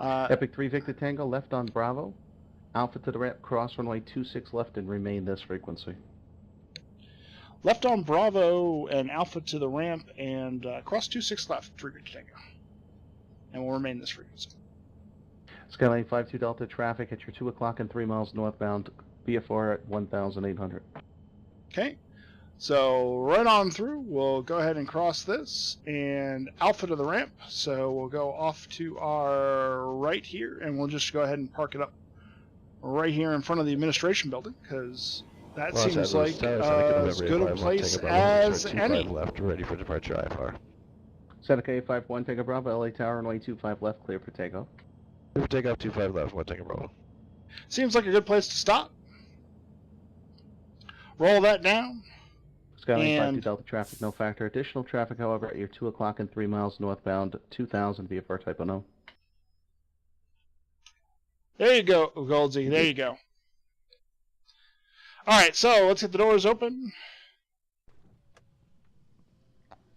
Epic 3 Victor Tango, left on Bravo. Alpha to the ramp, cross runway 26 left and remain this frequency.
Left on Bravo and Alpha to the ramp and cross 26 left, 3 Victor Tango. And we'll remain this frequency.
Skyline 52 Delta, traffic at your 2 o'clock and 3 miles northbound, VFR at 1,800.
Okay, so right on through, we'll go ahead and cross this, and Alpha to the ramp, so we'll go off to our right here, and we'll just go ahead and park it up right here in front of the administration building, because that seems like as good a place as any.
Left, ready for departure IFR.
Seneca 851, take a Bravo, LA Tower, runway 25 left, clear for takeoff.
Clear for takeoff, 25 left, 1 Tango Bravo.
Seems like a good place to stop. Roll that down.
Skyline
And
52 Delta traffic, no factor. Additional traffic, however, at your 2 o'clock and 3 miles northbound, 2000 VFR type 0.
There you go, Goldsy. There you go. All right, so let's get the doors open.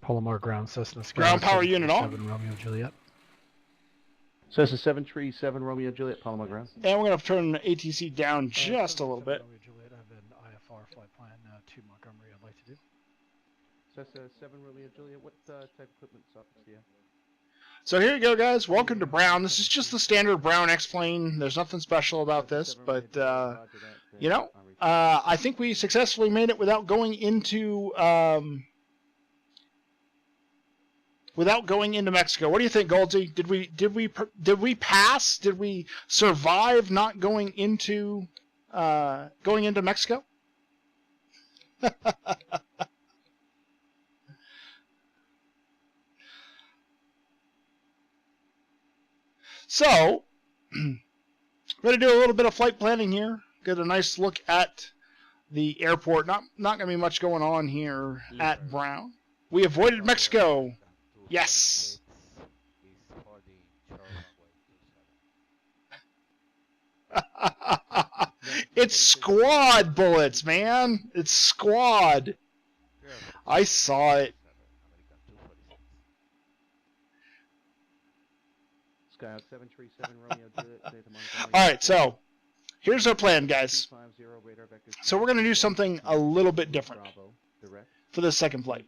Palomar ground, Cessna
Ground power unit on.
7 Romeo Juliet.
Cessna 737 Romeo Juliet, Palomar ground.
And we're going to turn the ATC down just a little bit.
Romeo Juliet, I have an IFR flight plan to Montgomery I'd like to do.
Cessna 7 Romeo Juliet, what type of equipment sockets do you have?
So here you go, guys. Welcome to Brown. This is just the standard Brown X-plane. There's nothing special about this, but, you know, I think we successfully made it without going into Mexico. What do you think, Goldsy? Did we pass? Did we survive not going into Mexico? So, I'm going to do a little bit of flight planning here. Get a nice look at the airport. Not going to be much going on here at Brown. We avoided Mexico. Yes. It's squad bullets, man. It's squad. I saw it.
Skyhawk 737 Romeo Juliet, Zeta Montgomery.
All right, so here's our plan, guys. So we're going to do something a little bit different for this second flight.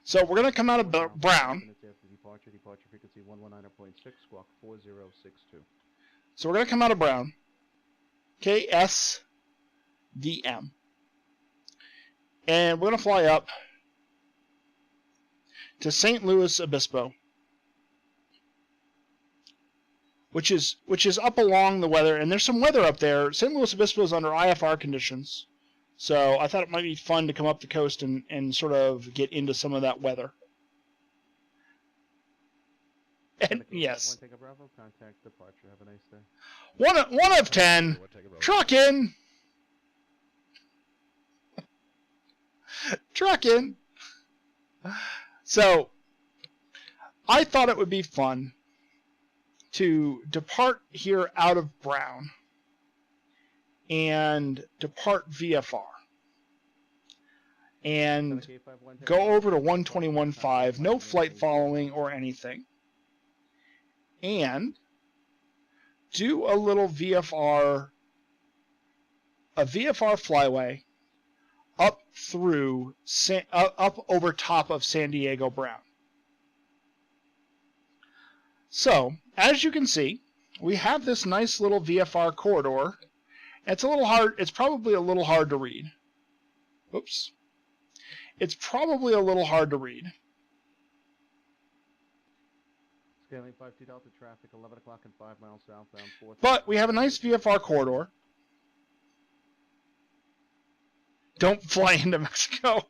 So we're going to come out of Brown. So we're going to come out of Brown. KSDM. And we're going to fly up to St. Louis Obispo, which is up along the weather, and there's some weather up there. St. Louis Obispo is under IFR conditions, so I thought it might be fun to come up the coast and sort of get into some of that weather. And yes,
Contact departure. Have a nice day.
one of 10. Truckin'. Truckin'. So I thought it would be fun to depart here out of Brown and depart VFR and go over to 121.5, no flight following or anything, and do a little VFR flyway up through up over top of San Diego Brown. So, as you can see, we have this nice little VFR corridor. It's a little hard. It's probably a little hard to read. Oops. It's probably a little hard to read.
Scaling 52 Delta traffic, 11 o'clock and 5 miles southbound.
But we have a nice VFR corridor. Don't fly into Mexico.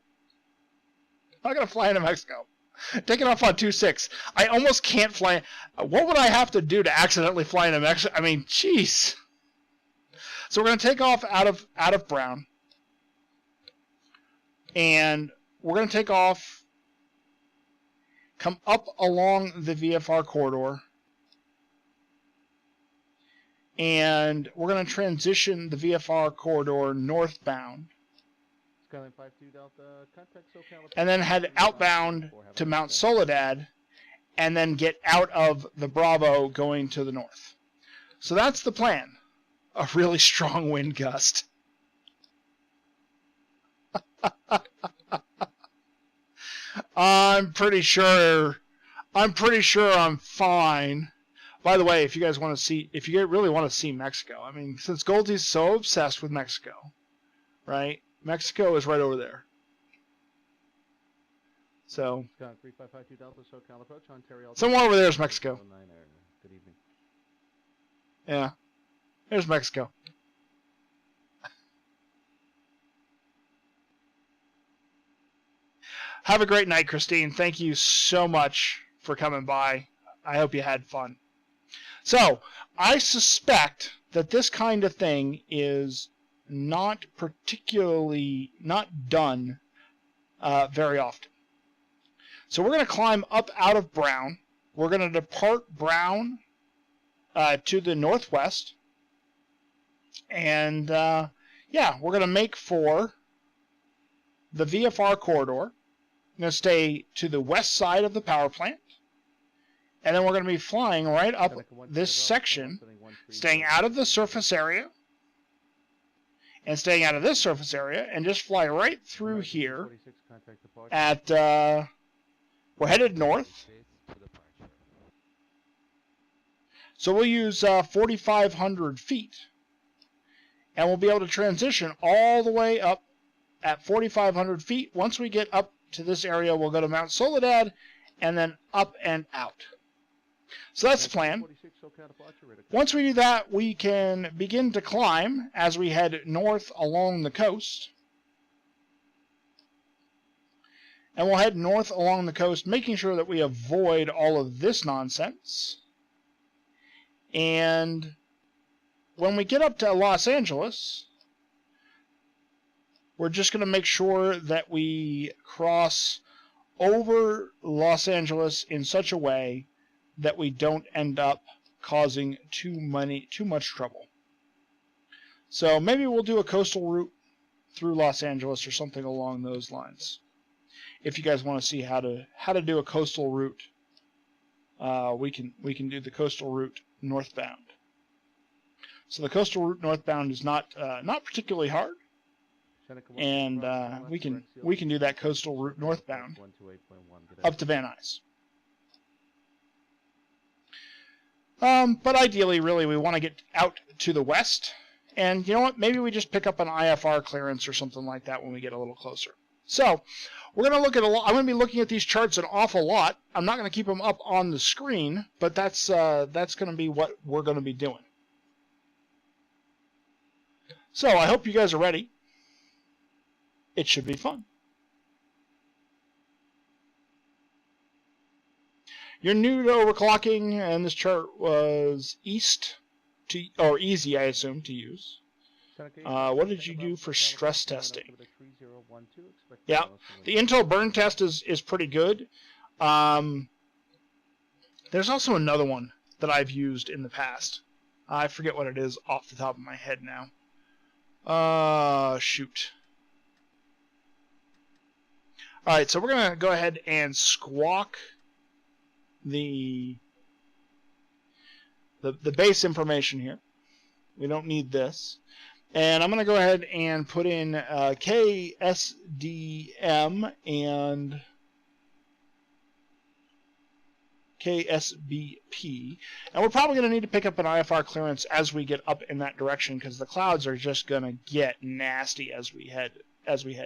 I'm not going to fly into Mexico. Taking off on 26. I almost can't fly. What would I have to do to accidentally fly into Mexico? I mean, jeez. So we're going to take off out of Brown. And we're going to take off, come up along the VFR corridor, and we're going to transition the VFR corridor northbound, and then head outbound to Mount Soledad, and then get out of the Bravo going to the north. So that's the plan. A really strong wind gust. I'm pretty sure I'm fine. By the way, if you guys want to see, if you really want to see Mexico, I mean, since Goldie's so obsessed with Mexico, right? Mexico is right over there. So, somewhere over there is Mexico.
Good evening.
Yeah, there's Mexico. Have a great night, Christine. Thank you so much for coming by. I hope you had fun. So, I suspect that this kind of thing is not done very often. So we're going to climb up out of Brown. We're going to depart Brown to the northwest. And, yeah, we're going to make for the VFR corridor. We're going to stay to the west side of the power plant. And then we're going to be flying right up this section, staying out of the surface area, and staying out of this surface area, and just fly right through here at, we're headed north. So we'll use 4,500 feet, and we'll be able to transition all the way up at 4,500 feet. Once we get up to this area, we'll go to Mount Soledad, and then up and out. So that's the plan. Once we do that, we can begin to climb as we head north along the coast. And we'll head north along the coast, making sure that we avoid all of this nonsense. And when we get up to Los Angeles, we're just going to make sure that we cross over Los Angeles in such a way that we don't end up causing too much trouble. So maybe we'll do a coastal route through Los Angeles or something along those lines. If you guys want to see how to do a coastal route, we can do the coastal route northbound. So the coastal route northbound is not particularly hard, and we can do that coastal route northbound up to Van Nuys. But ideally, really, we want to get out to the west. And you know what? Maybe we just pick up an IFR clearance or something like that when we get a little closer. So we're going to look at I'm going to be looking at these charts an awful lot. I'm not going to keep them up on the screen, but that's going to be what we're going to be doing. So I hope you guys are ready. It should be fun. You're new to overclocking, and this chart was easy, I assume, to use. What did you do for stress testing? Yeah, the Intel burn test is pretty good. There's also another one that I've used in the past. I forget what it is off the top of my head now. Shoot. All right, so we're going to go ahead and squawk the base information here. We don't need this. And I'm going to go ahead and put in KSDM and KSBP. And we're probably going to need to pick up an IFR clearance as we get up in that direction, because the clouds are just going to get nasty as we head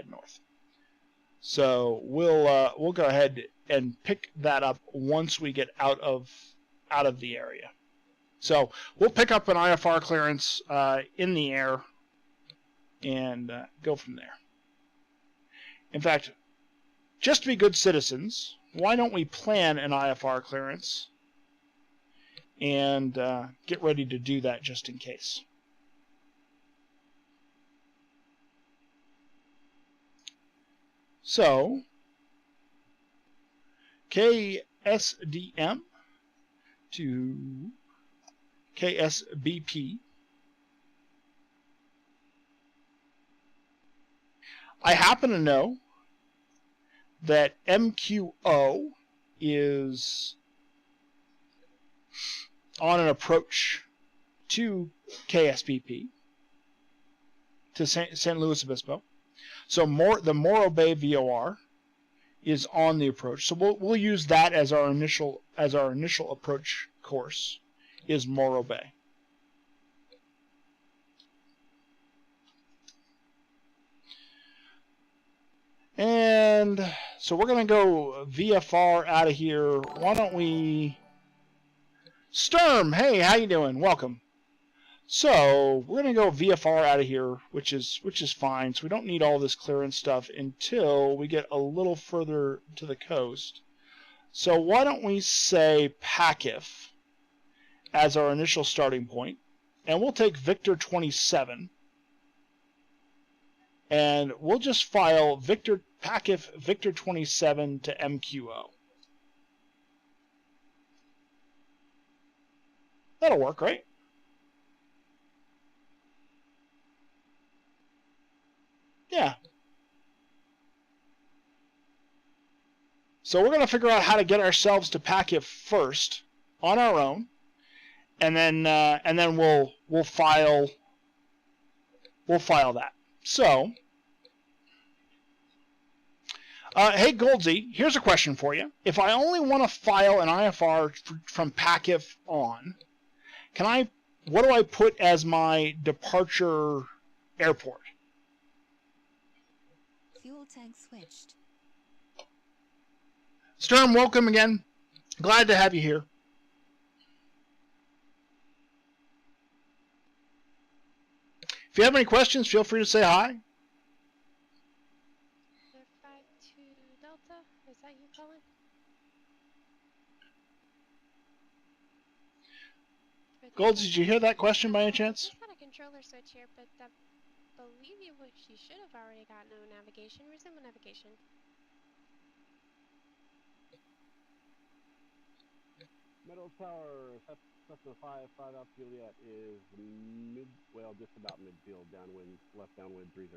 north. So we'll go ahead and pick that up once we get out of the area. So we'll pick up an IFR clearance in the air and go from there. In fact, just to be good citizens, why don't we plan an IFR clearance and get ready to do that just in case. So, KSDM to KSBP. I happen to know that MQO is on an approach to KSBP, to San Luis Obispo. So the Morro Bay VOR is on the approach. So we'll use that as our initial approach course, is Morro Bay. And so we're going to go VFR out of here. Why don't we... Sturm, hey, how you doing? Welcome. So we're going to go VFR out of here, which is fine. So we don't need all this clearance stuff until we get a little further to the coast. So why don't we say PACIF as our initial starting point, and we'll take Victor 27. And we'll just file PACIF Victor 27 to MQO. That'll work, right? Yeah. So we're going to figure out how to get ourselves to PACIF first on our own, and then we'll file that. So, hey Goldsy, here's a question for you. If I only want to file an IFR from PACIF on, what do I put as my departure airport?
Fuel tank switched.
Sturm, welcome again. Glad to have you here. If you have any questions, feel free to say hi.
52 Delta, is that you calling?
Gold, did you hear that question by any chance?
I've got a controller switch here, but believe you should have already got no navigation. Resume navigation.
Middle tower, Cessna 5 Alpha Juliet is just about midfield, downwind, left downwind 30.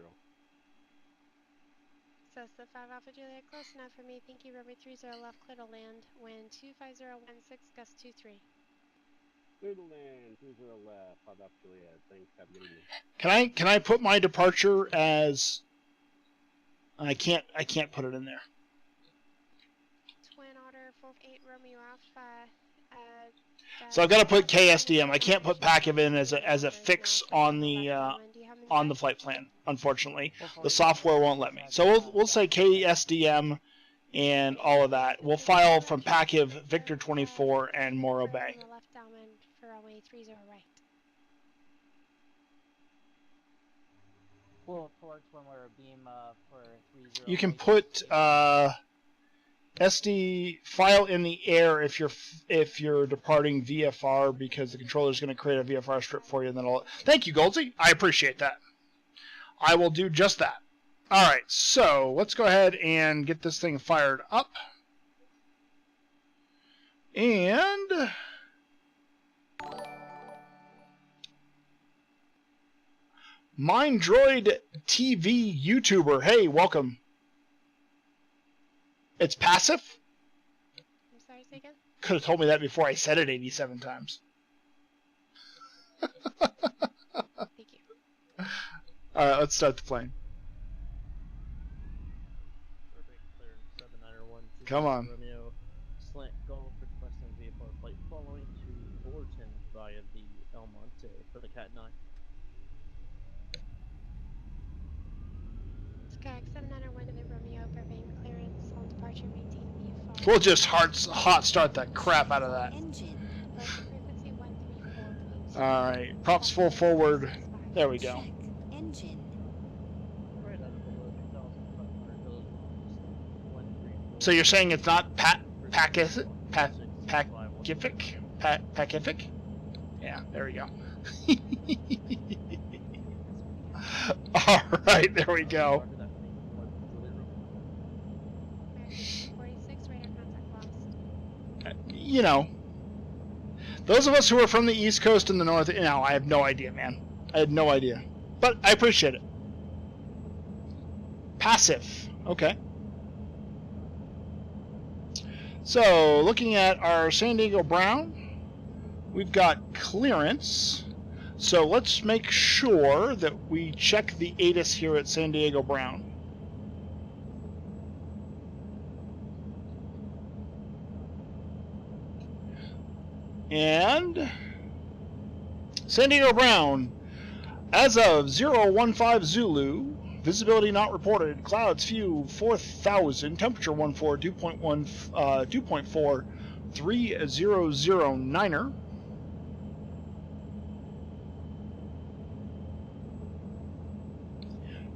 Cessna 5 Alpha Juliet, close enough for me. Thank you, River 30 left, clear to land. Wind 25016, gust 23.
Clear to land, 30 left, 5 Alpha Juliet. Thanks, have a good evening.
Can I put my departure as? I can't put it in there.
Twin Otter 48 Romeo Alpha.
So I've got to put KSDM. I can't put PACIV in as a fix on the flight plan. Unfortunately, the software won't let me. So we'll say KSDM and all of that. We'll file from PACIV Victor 24 and Morro Bay.
Left downwind for runway 30 right.
We'll torch when we're beam for 30.
You can put SD file in the air if you're departing VFR, because the controller is going to create a VFR strip for you, and then thank you, Goldsy. I appreciate that. I will do just that. All right, so let's go ahead and get this thing fired up. And MindDroid TV YouTuber, hey, welcome. It's passive?
I'm sorry, say again?
Could have told me that before I said it 87 times.
Thank you.
Alright, let's start the plane.
Perfect, clear. 7901.
Come on.
Romeo, slant Gulf, requesting VFR flight following to Fullerton via the El Monte for the Cat 9.
Sky 7901 to the Romeo, Burbank clearance, on departure, maintain VFR.
We'll just hot start the crap out of that.
Frequency 134.
Alright, props full forward. There we go.
Check. Engine.
Right out of below 2,500
So you're saying it's not Pacific? Pacific? Yeah, there we go. Alright, there we go.
46, radar contact lost.
You know, those of us who are from the East Coast and the North, I have no idea, man. I had no idea. But I appreciate it. Passive. Okay. So, looking at our San Diego Brown, we've got clearance. So let's make sure that we check the ATIS here at San Diego Brown. And San Diego Brown, as of 015 Zulu, visibility not reported, clouds few 4,000, temperature 14, 2.4, 3009er.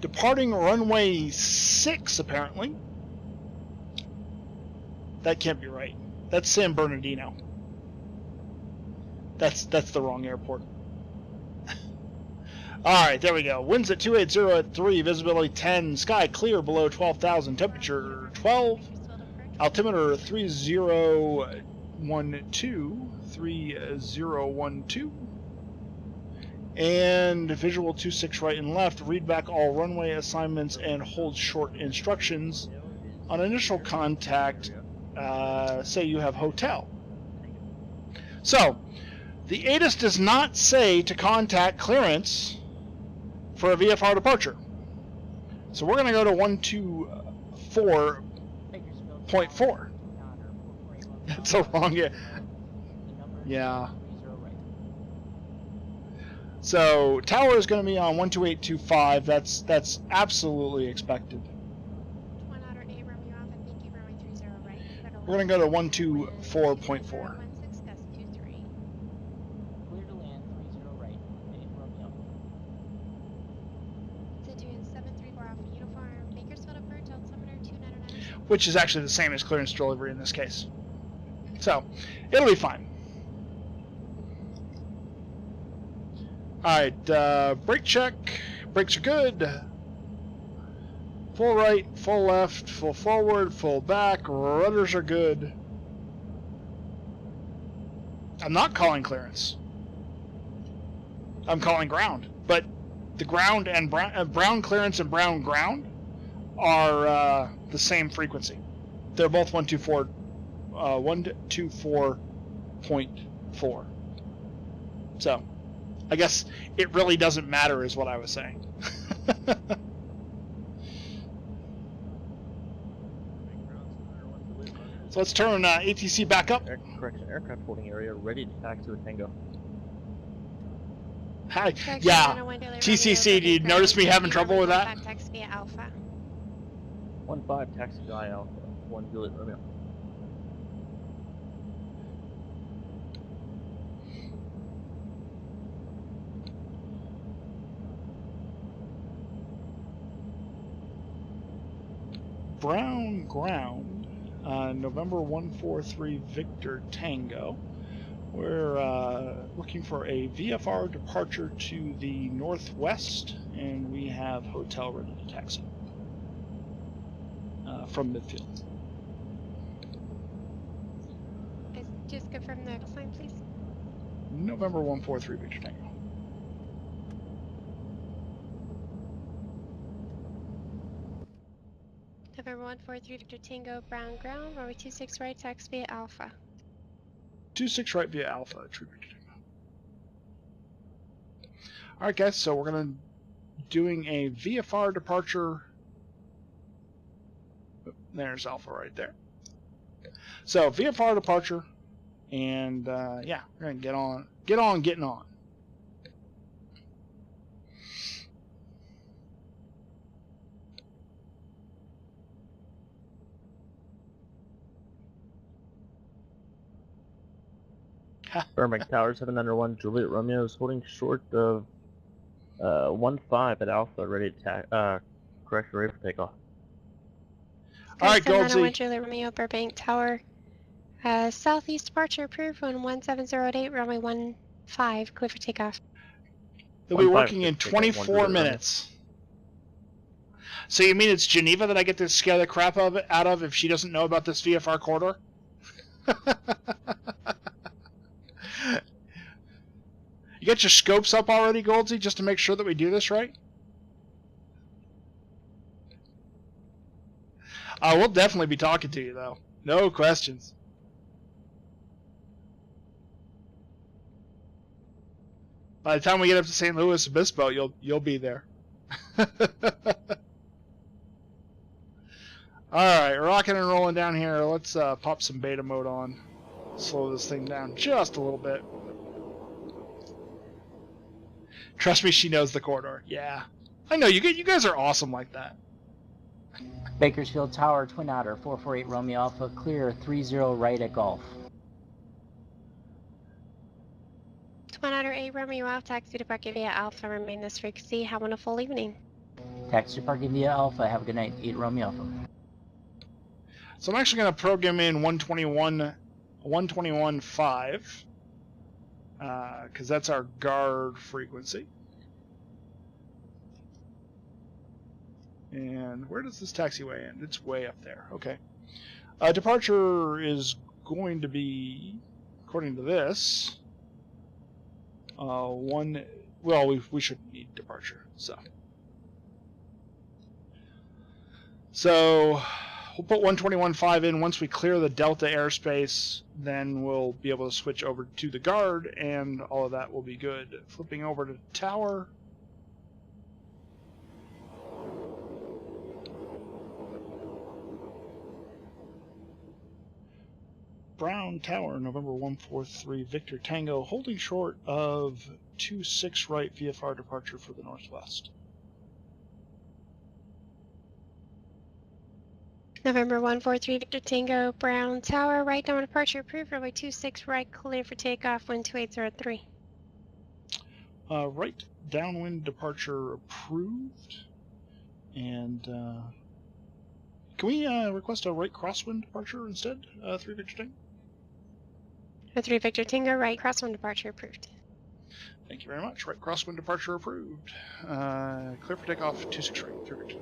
Departing runway 6, apparently. That can't be right. That's San Bernardino. That's the wrong airport. Alright, there we go. Winds at 280 at 3, visibility 10, sky clear below 12,000, temperature 12, altimeter 3012, and visual 26 right and left. Read back all runway assignments and hold short instructions. On initial contact, say you have hotel. So, the ATIS does not say to contact clearance for a VFR departure. So we're going to go to 124.4. That's a wrong... Yeah. So, tower is going to be on 12825. That's absolutely expected. We're going to go to 124.4. Which is actually the same as clearance delivery in this case. So, it'll be fine. Alright, brake check, Brakes are good. Full right, full left, full forward, full back. Rudders are good. I'm not calling clearance. I'm calling ground. But the ground and brown clearance and brown ground are the same frequency. They're both 124.4. So, I guess it really doesn't matter is what I was saying. So let's turn ATC back up.
Correction, aircraft holding area ready to taxi with Tango.
Hi. Yeah. TCC, do you notice me having trouble with that?
Taxi via Alpha.
1-5, taxi via Alpha. 1 Juliet Romeo.
Brown ground, November 143 Victor Tango. We're looking for a VFR departure to the northwest, and we have hotel ready to taxi from midfield.
Just confirm the sign, please.
November 143 Victor Tango.
November 143 Victor Tango, Brown ground, runway 26 right, taxi via Alpha.
26 right via Alpha, true Victor Tango. Alright guys, so we're going to doing a VFR departure. There's Alpha right there. So VFR departure, and yeah, we're going to getting on.
Burbank Tower 7 under 1 Juliet Romeo is holding short of 1-5 at Alpha, ready to correction, ready for takeoff.
Alright, Goldsy.
Juliet Romeo, Burbank Tower. Southeast departure approved on 1708, runway 15, clear for takeoff.
They'll be working in 24 minutes. So you mean it's Geneva that I get to scare the crap out of if she doesn't know about this VFR corridor? You got your scopes up already, Goldsy, just to make sure that we do this right? We'll definitely be talking to you, though. No questions. By the time we get up to St. Louis Obispo, you'll be there. Alright, rocking and rolling down here. Let's pop some beta mode on. Slow this thing down just a little bit. Trust me, she knows the corridor. Yeah. I know, you guys are awesome like that.
Bakersfield Tower, Twin Otter, 448 Romeo Alpha, clear 30 right at Golf.
Twin Otter 8 Romeo Alpha, taxi to park via Alpha, remain this frequency. Have a wonderful evening.
Taxi to park via Alpha, have a good night. 8 Romeo Alpha.
So I'm actually going to program in 121.5, because that's our guard frequency. And where does this taxiway end? It's way up there. Okay. Departure is going to be, according to this, one. Well, we shouldn't need departure. So we'll put 121.5 in. Once we clear the Delta airspace, then we'll be able to switch over to the guard, and all of that will be good. Flipping over to tower. Brown Tower, November 143 Victor Tango, holding short of 26 right VFR departure for the northwest.
November 143 Victor Tango, Brown Tower, right downwind departure approved, runway 26 right, clear for takeoff, wind 2803.
Right downwind departure approved. And can we request a right crosswind departure instead? 3 Victor Tango?
3 Victor Tango, right crosswind departure approved.
Thank you very much. Right crosswind departure approved. Clear for takeoff, 26 right. Perfect.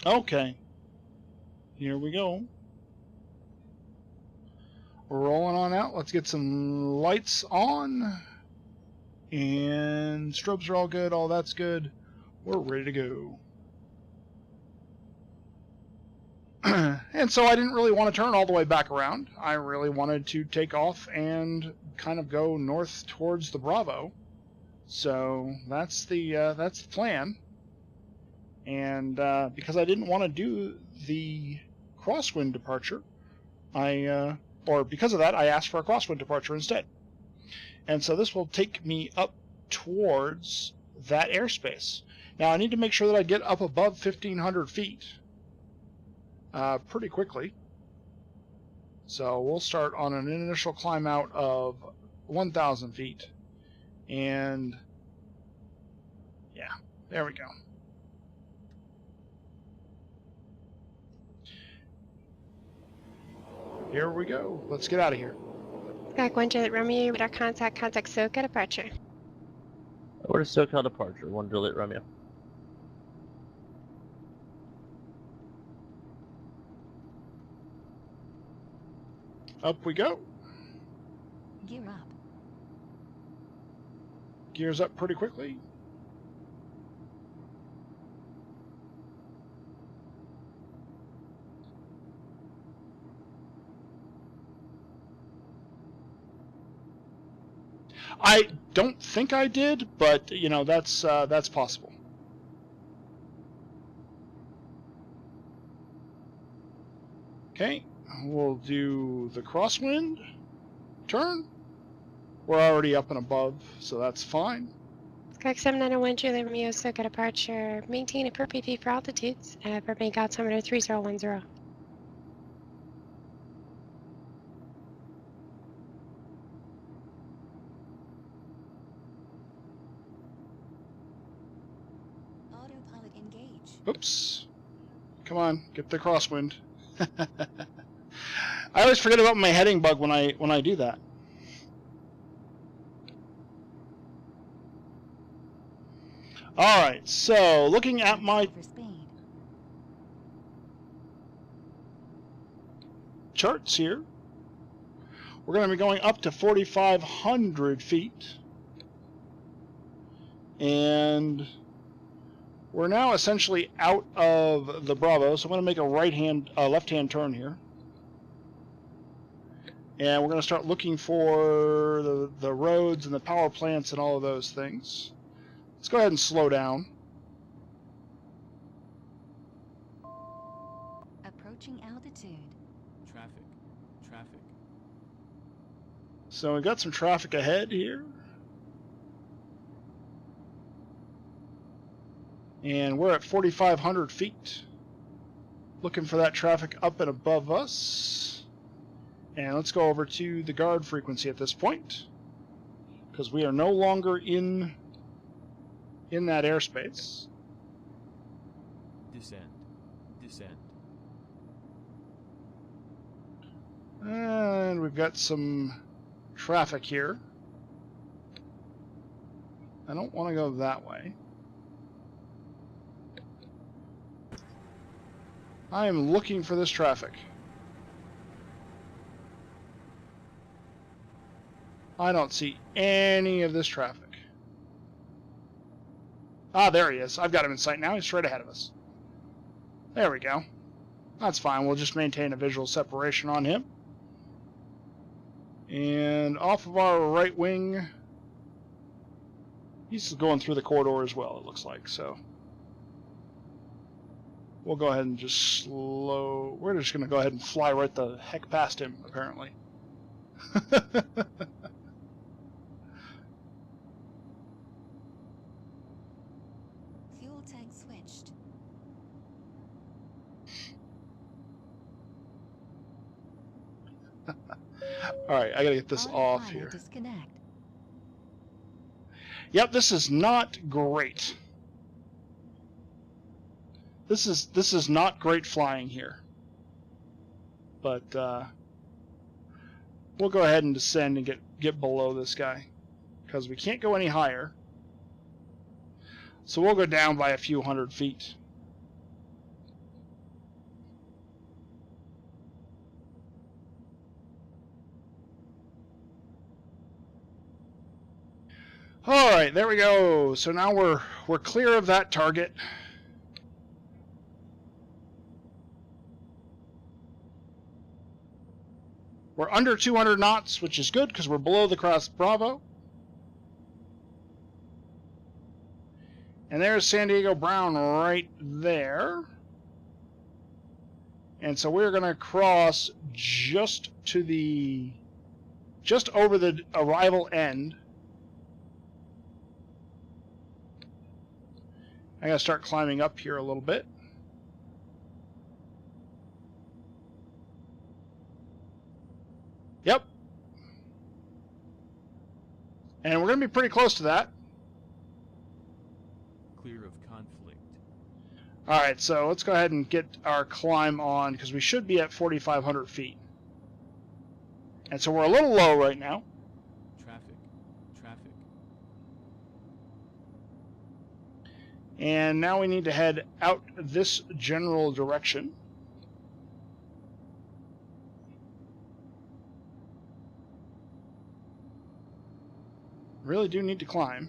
Okay. Here we go. Rolling on out. Let's get some lights on. And strobes are all good. All that's good. We're ready to go. And so I didn't really want to turn all the way back around. I really wanted to take off and kind of go north towards the Bravo. So that's the plan. And because I didn't want to do the crosswind departure, or because of that, I asked for a crosswind departure instead. And so this will take me up towards that airspace. Now I need to make sure that I get up above 1,500 feet pretty quickly. So we'll start on an initial climb out of 1,000 feet. And yeah, there we go. Here we go. Let's get out of here.
Back 1 Juliet Romeo, radar contact SoCal departure.
Order SoCal departure, 1 Juliet Romeo.
Up we go.
Gear up.
Gears up pretty quickly. I don't think I did, but you know, that's possible. Okay, we'll do the crosswind turn. We're already up and above, so that's fine.
Skype 7901 Juliet Romeo, SoCal departure. Maintain appropriate V for altitudes. Burbank altimeter 3010.
Autopilot engage.
Oops. Come on, get the crosswind. I always forget about my heading bug when I do that. Alright, so looking at my charts here, we're going to be going up to 4,500 feet. And we're now essentially out of the Bravo, so I'm going to make a left-hand turn here. And we're going to start looking for the roads and the power plants and all of those things. Let's go ahead and slow down.
Approaching altitude.
Traffic.
So we've got some traffic ahead here. And we're at 4,500 feet. Looking for that traffic up and above us. And let's go over to the guard frequency at this point, because we are no longer in that airspace.
Descend.
And we've got some traffic here. I don't want to go that way. I am looking for this traffic. I don't see any of this traffic. Ah, there he is. I've got him in sight now. He's straight ahead of us. There we go. That's fine. We'll just maintain a visual separation on him. And off of our right wing, he's going through the corridor as well, it looks like. So we'll go ahead and just slow. We're just going to go ahead and fly right the heck past him, apparently.
Fuel tank switched.
Alright, I gotta get this off here.
Disconnect.
Yep, this is not great. This is not great flying here. But we'll go ahead and descend and get below this guy, because we can't go any higher. So we'll go down by a few hundred feet. All right, there we go. So now we're clear of that target. We're under 200 knots, which is good because we're below the crest Bravo. And there's San Diego Brown right there. And so we're going to cross just over the arrival end. I gotta start climbing up here a little bit. Yep. And we're gonna be pretty close to that.
Clear of conflict.
Alright, so let's go ahead and get our climb on, because we should be at 4,500 feet. And so we're a little low right now.
Traffic.
And now we need to head out this general direction. Really do need to climb.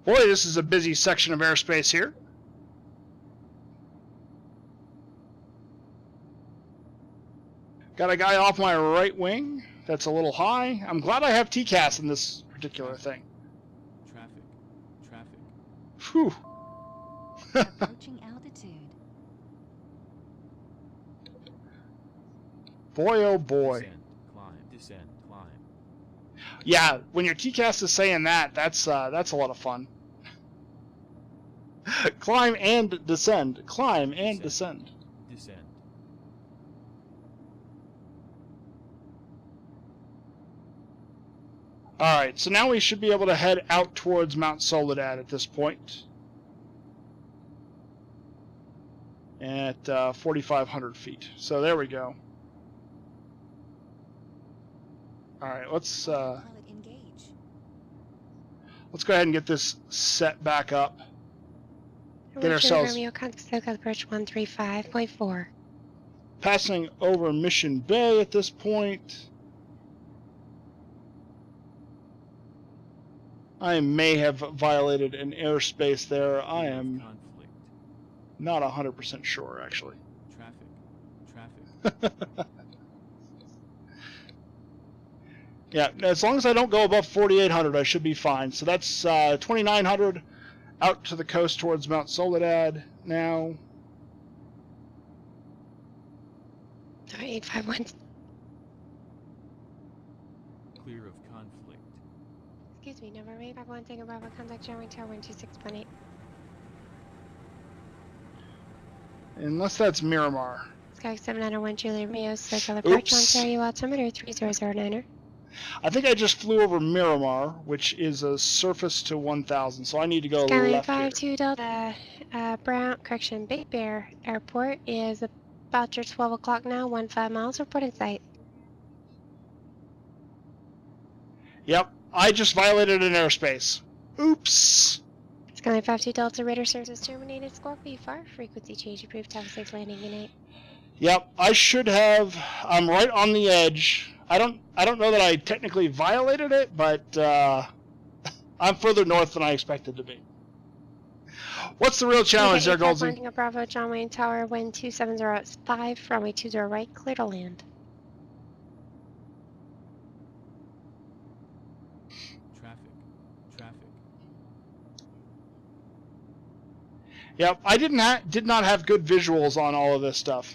Boy, this is a busy section of airspace here. Got a guy off my right wing that's a little high. I'm glad I have TCAS in this particular thing.
Traffic.
Phew.
Approaching altitude.
Boy, oh boy.
Descend, climb.
Yeah, when your TCAS is saying that, that's a lot of fun. Climb and descend. Climb and descend.
Descend.
Alright, so now we should be able to head out towards Mount Soledad at this point. At 4,500 feet. So there we go. Alright, let's go ahead and get this set back up. Get ourselves
Romeo, contact local approach 135.4.
passing over Mission Bay at this point. I may have violated an airspace there. I am not 100% sure, actually.
Traffic.
Yeah, as long as I don't go above 4,800, I should be fine. So that's 2,900 out to the coast towards Mount Soledad now.
851.
Clear of conflict.
Excuse me, November 851, Tango Bravo, contact John Wayne Tower 126.8.
Unless that's Miramar.
Sky 791 Julia Romeo, circle approach Ontario altimeter 3009er.
I think I just flew over Miramar, which is a surface to 1,000, so I need to go
Skyline
left
52
here.
Delta, Big Bear Airport is about your 12 o'clock now, 15 miles, report in sight.
Yep, I just violated an airspace. Oops!
Skyline 52 Delta, radar services terminated, squawk VFR, frequency change approved, Tower 6 landing unit.
Yep, I should have. I'm right on the edge. I don't know that I technically violated it, but I'm further north than I expected to be. What's the real challenge there, Goldsy?
Landing at Bravo, John Wayne Tower, wind 270.5, runway 20 right, clear to land.
Traffic.
Yep, I did not have good visuals on all of this stuff.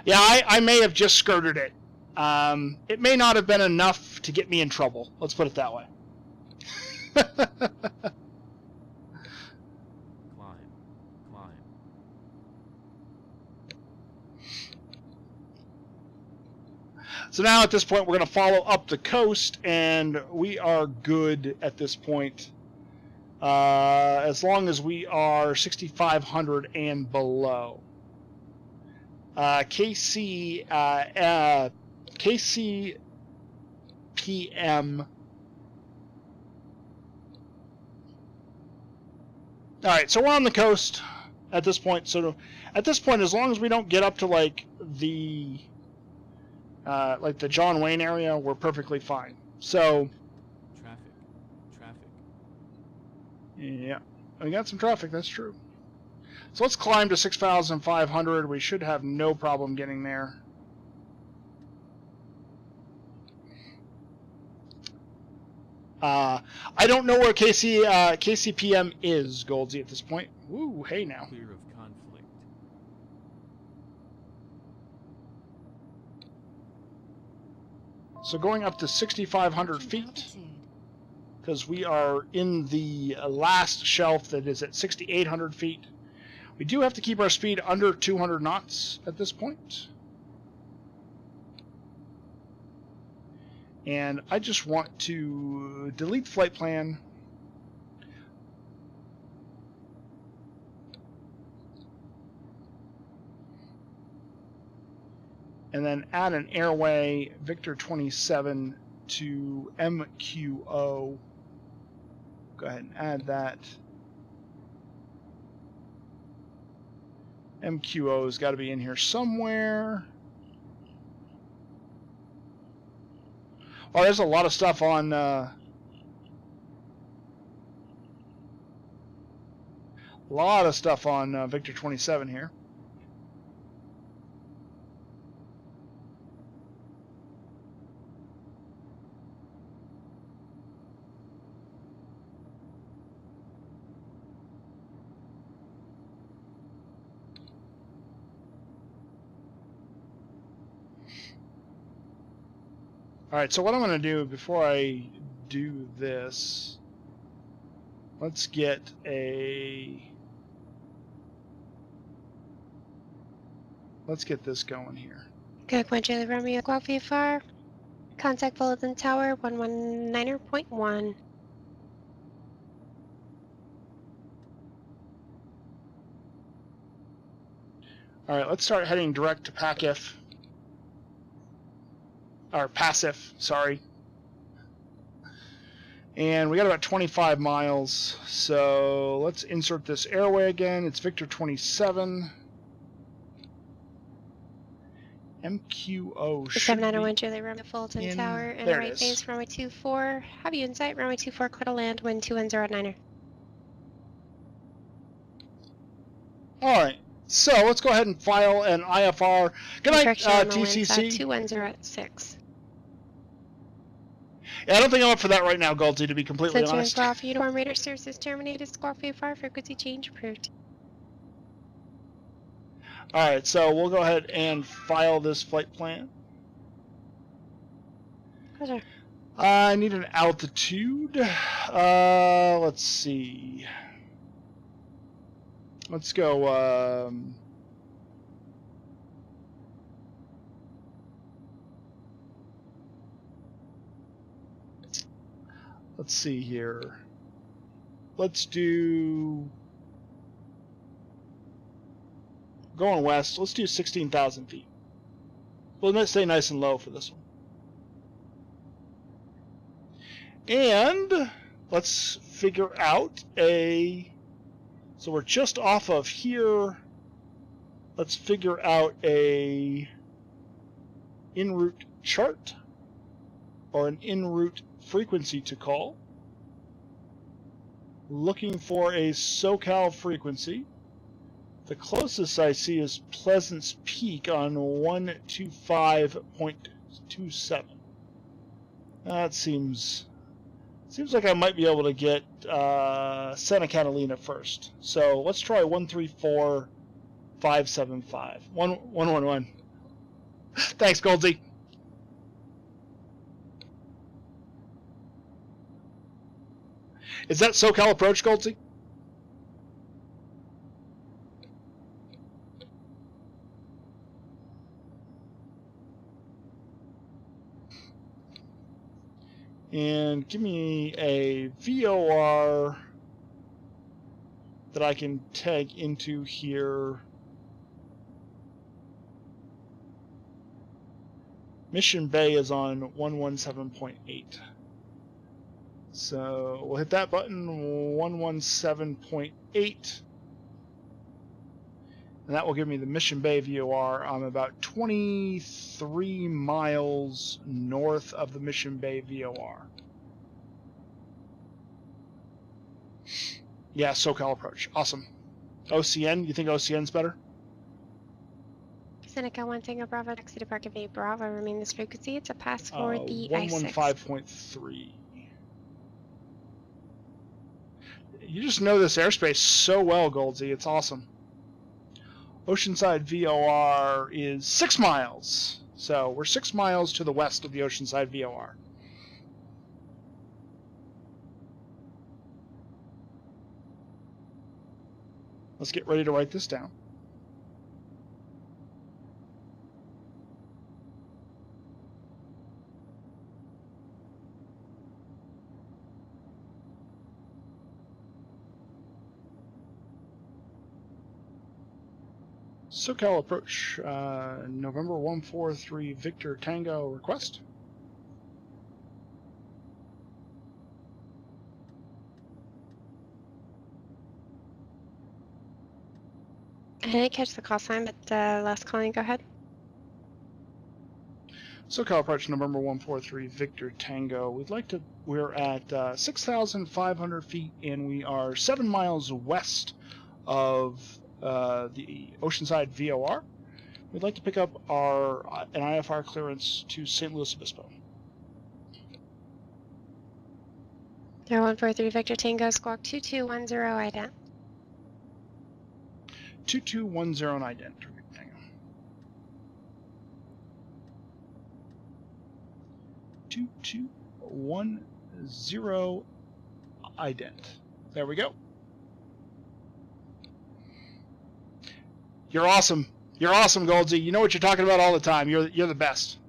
Yeah, I may have just skirted it. It may not have been enough to get me in trouble. Let's put it that way. So now at this point, we're going to follow up the coast, and we are good at this point. As long as we are 6,500 and below. KCPM. All right, so we're on the coast at this point. So at this point, as long as we don't get up to like the John Wayne area, we're perfectly fine. So
Traffic.
yeah, we got some traffic. That's true. So let's climb to 6,500. We should have no problem getting there. I don't know where KCPM is, Goldsy, at this point. Woo, hey now.
Clear of conflict.
So going up to 6,500 feet, because we are in the last shelf that is at 6,800 feet. We do have to keep our speed under 200 knots at this point. And I just want to delete the flight plan. And then add an airway Victor 27 to MQO. Go ahead and add that. MQO's got to be in here somewhere. Oh, there's a lot of stuff on Victor 27 here. Alright, so what I'm going to do before I do this, let's get this going here.
Good, 1 Charlie Romeo, Squawk VFR. Contact Bulletin Tower 119.1.
Alright, let's start heading direct to PACIF. Or PASIF, sorry. And we got about 25 miles, so let's insert this airway again. It's Victor 27. MQO should
791 Charlie Romeo, Fulton Tower, and
there
right
it is.
base, runway 24. Have you in sight, runway 24, clear to land, wind 210.9er.
Alright, so let's go ahead and file an IFR. Good night, TCC.
210.6.
Yeah, I don't think I'm up for that right now, Goldsy, to be completely
Center
honest.
Golf Uniform Radar Services terminated. Squawk VFR frequency change approved.
Alright, so we'll go ahead and file this flight plan.
Pleasure.
I need an altitude. Let's see. Let's go, let's see here. Let's do... Going west, let's do 16,000 feet. Well, let's stay nice and low for this one. And let's figure out a... So we're just off of here. Let's figure out a en route chart or an en route frequency to call. Looking for a SoCal frequency. The closest I see is Pleasant's Peak on 125.27. That seems like I might be able to get Santa Catalina first. So let's try 134.575. 111. Thanks, Goldsy. Is that SoCal approach, Goldsy? And give me a VOR that I can tag into here. Mission Bay is on 117.8. So we'll hit that button, 117.8. And that will give me the Mission Bay VOR. I'm about 23 miles north of the Mission Bay VOR. Yeah, SoCal approach. Awesome. OCN, you think OCN's better?
Seneca 1 Tango Bravo, taxi to Park Avenue Bravo, remain this frequency. It's a pass for the I-6.
115.3. You just know this airspace so well, Goldsy. It's awesome. Oceanside VOR is 6 miles. So we're 6 miles to the west of the Oceanside VOR. Let's get ready to write this down. SoCal approach, November 143 Victor Tango request.
I didn't catch the call sign, but last calling, go ahead.
SoCal approach, November 143 Victor Tango. We're at 6,500 feet, and we are 7 miles west of the Oceanside VOR. We'd like to pick up an IFR clearance to St. Louis Obispo.
143 Victor Tango, squawk 2210 ident.
2210 ident. Victor Tango. 2210 ident. There we go. You're awesome. You're awesome, Goldsy. You know what you're talking about all the time. You're the best.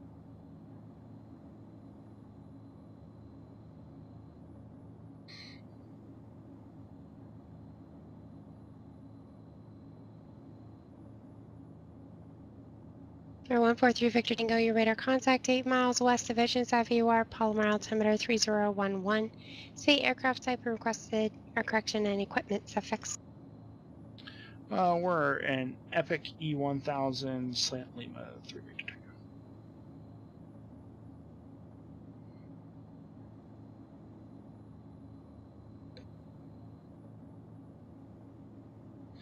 Air 143 Victor Tango, your radar contact 8 miles west of Oceanside VOR, Palomar altimeter 3011. State aircraft type requested, or correction, and equipment suffix.
We're an Epic E1000 Slant Lima 3 Victor Tango.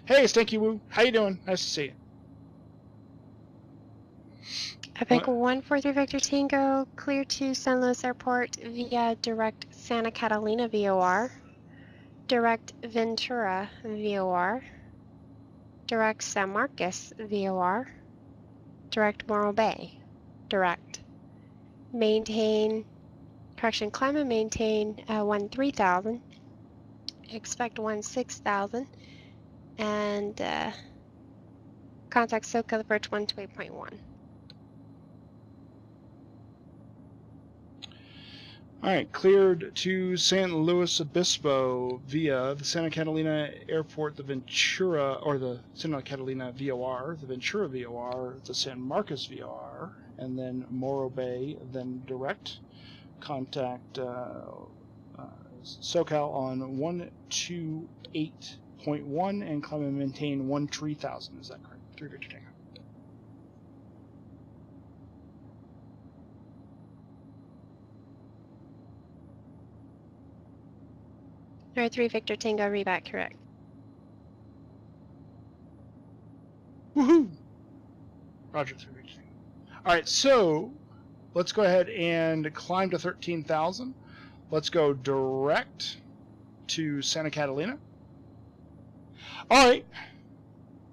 Hey, Stinky Woo. How you doing? Nice to see you.
Epic 143 Victor Tango, clear to San Luis Airport via direct Santa Catalina VOR, direct Ventura VOR, direct San Marcos VOR, direct Morro Bay, direct. Maintain, correction, climb and maintain 13,000, expect 16,000, and contact SoCal approach 128.1.
All right, cleared to San Luis Obispo via the Santa Catalina Airport, the Ventura, or the Santa Catalina VOR, the Ventura VOR, the San Marcos VOR, and then Morro Bay, then direct. Contact SoCal on 128.1 and climb and maintain 13,000. Is that correct? 3 Victor Tango.
Or 3 Victor Tango, reback correct.
Woohoo! Roger, 3 Victor Tango. All right, so let's go ahead and climb to 13,000. Let's go direct to Santa Catalina. All right.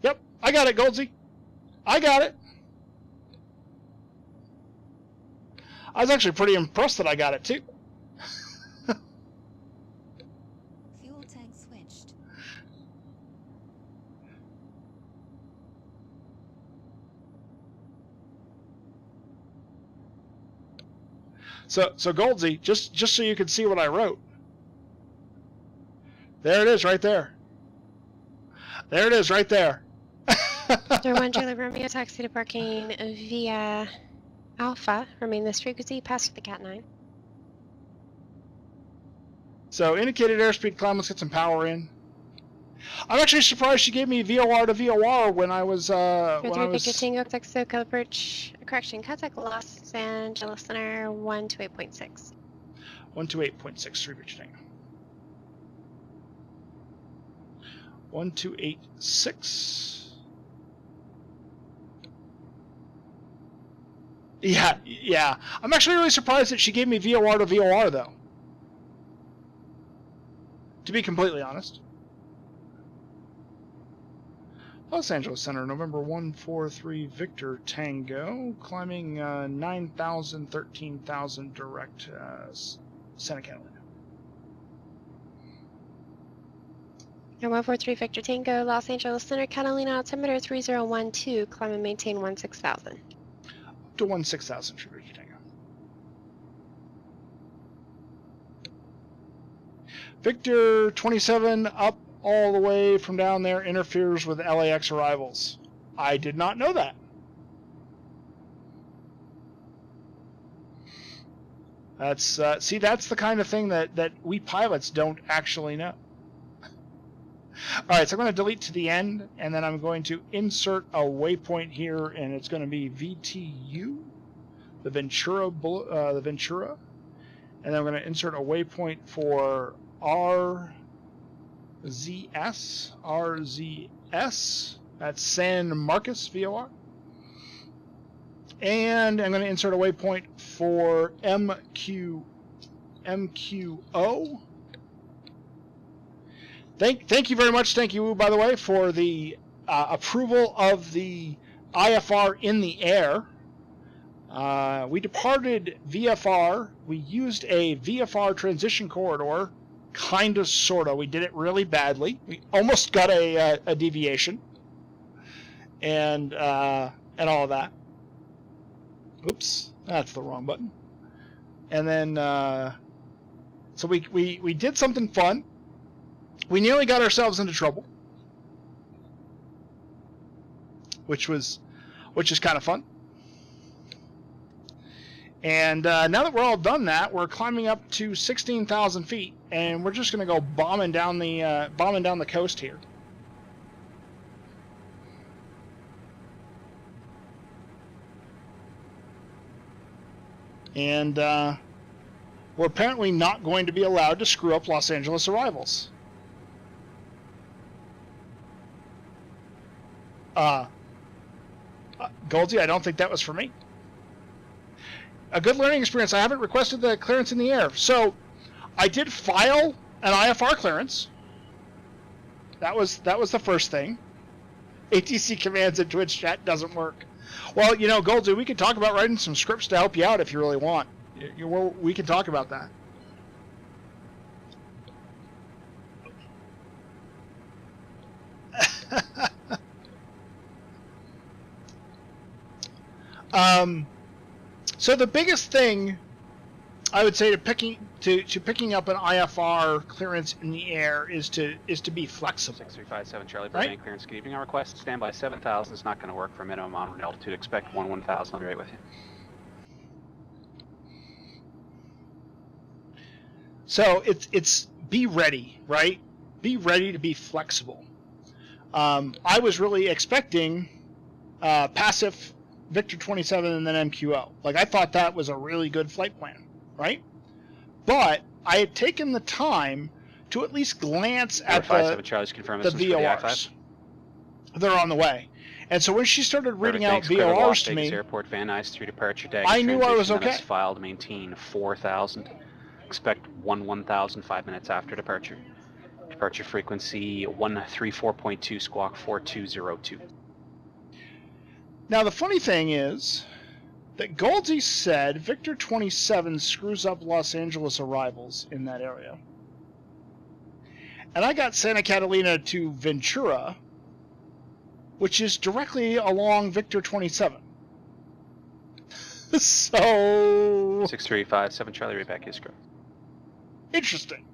Yep, I got it, Goldsy. I got it. I was actually pretty impressed that I got it, too.
Fuel tank switched.
So Goldsy, just so you can see what I wrote. There it is, right there. There it is, right there.
Victor 1 Juliet Romeo, taxi to parking via Alpha. Remain this frequency, pass the Cat 9.
So indicated airspeed climb, let's get some power in. I'm actually surprised she gave me VOR to VOR when I was
Victor Tango, contact SoCal approach, correction, contact Los Angeles Center 128.6.
128.6, 3 Victor Tango. 1286. Yeah. I'm actually really surprised that she gave me VOR to VOR though. To be completely honest. Los Angeles Center, November 143 Victor Tango, climbing 9,000, 13,000 direct Santa Catalina.
143 Victor Tango, Los Angeles Center, Catalina, altimeter 3012, climb and maintain 16,000.
Up to 16,000 for Victor Tango. Victor 27 up all the way from down there, interferes with LAX arrivals. I did not know that. That's see, that's the kind of thing that we pilots don't actually know. All right, so I'm going to delete to the end, and then I'm going to insert a waypoint here, and it's going to be VTU, the Ventura, and then I'm going to insert a waypoint for RZS, that's San Marcos VOR, and I'm going to insert a waypoint for MQO. Thank you very much. Thank you, by the way, for the approval of the IFR in the air. We departed VFR. We used a VFR transition corridor, kind of, sort of. We did it really badly. We almost got a deviation, and all of that. Oops, that's the wrong button. And then, so we did something fun. We nearly got ourselves into trouble, which is kind of fun. And now that we're all done that, we're climbing up to 16,000 feet, and we're just going to go bombing down the coast here. And we're apparently not going to be allowed to screw up Los Angeles arrivals. Goldsy, I don't think that was for me. A good learning experience. I haven't requested the clearance in the air. So, I did file an IFR clearance. That was the first thing. ATC commands in Twitch chat doesn't work. Well, you know, Goldsy, we could talk about writing some scripts to help you out if you really want. We can talk about that. So the biggest thing I would say to picking up an IFR clearance in the air is to be flexible.
6357 Charlie, right? Clearance. Good evening. Our request standby 7,000 is not going to work for minimum on altitude. Expect 1,000. I'll be right with you.
So it's be ready, right? Be ready to be flexible. I was really expecting passive Victor 27 and then MQO. Like, I thought that was a really good flight plan, right? But I had taken the time to at least glance at the VORs. They're on the way. And so when she started reading out VORs to me,
Airport, Van Nuys through departure deck.
I knew I was okay.
Filed, maintain 4,000. Expect 1,000 5 minutes after departure. Departure frequency 134.2 squawk 4202.
Now the funny thing is that Goldsy said Victor 27 screws up Los Angeles arrivals in that area. And I got Santa Catalina to Ventura, which is directly along Victor 27. So
6357 Charlie, right back Iskra.
interesting.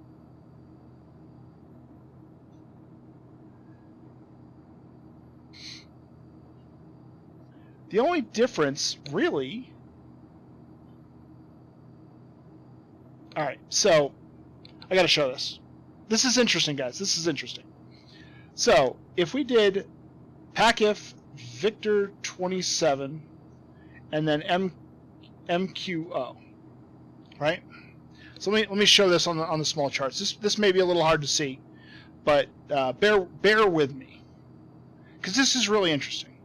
The only difference, really... Alright, so I gotta show this. This is interesting, guys. This is interesting. So, if we did PACIF Victor 27 and then MQO, right? So let me show this on the small charts. This may be a little hard to see, but bear with me, because this is really interesting.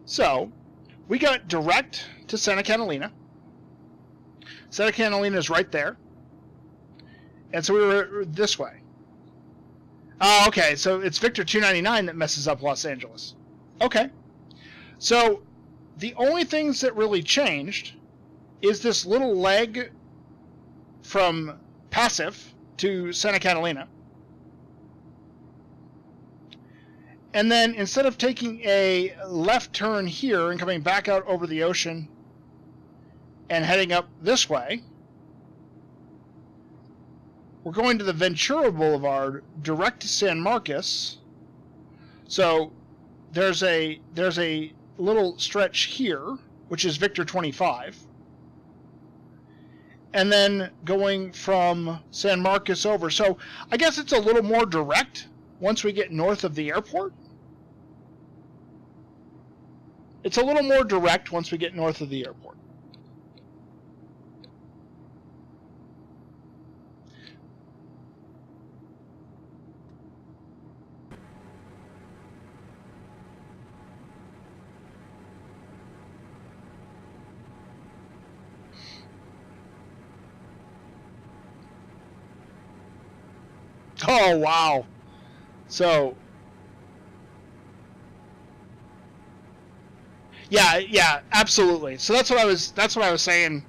So, we got direct to Santa Catalina. Santa Catalina is right there. And so we were this way. Oh, okay, so it's Victor 299 that messes up Los Angeles. Okay. So, the only things that really changed is this little leg from PACIF to Santa Catalina. And then instead of taking a left turn here and coming back out over the ocean and heading up this way, we're going to the Ventura Boulevard direct to San Marcos. So there's a little stretch here, which is Victor 25. And then going from San Marcos over. So I guess it's a little more direct once we get north of the airport. It's a little more direct once we get north of the airport. Oh, wow. So, yeah, absolutely. So that's what I was saying.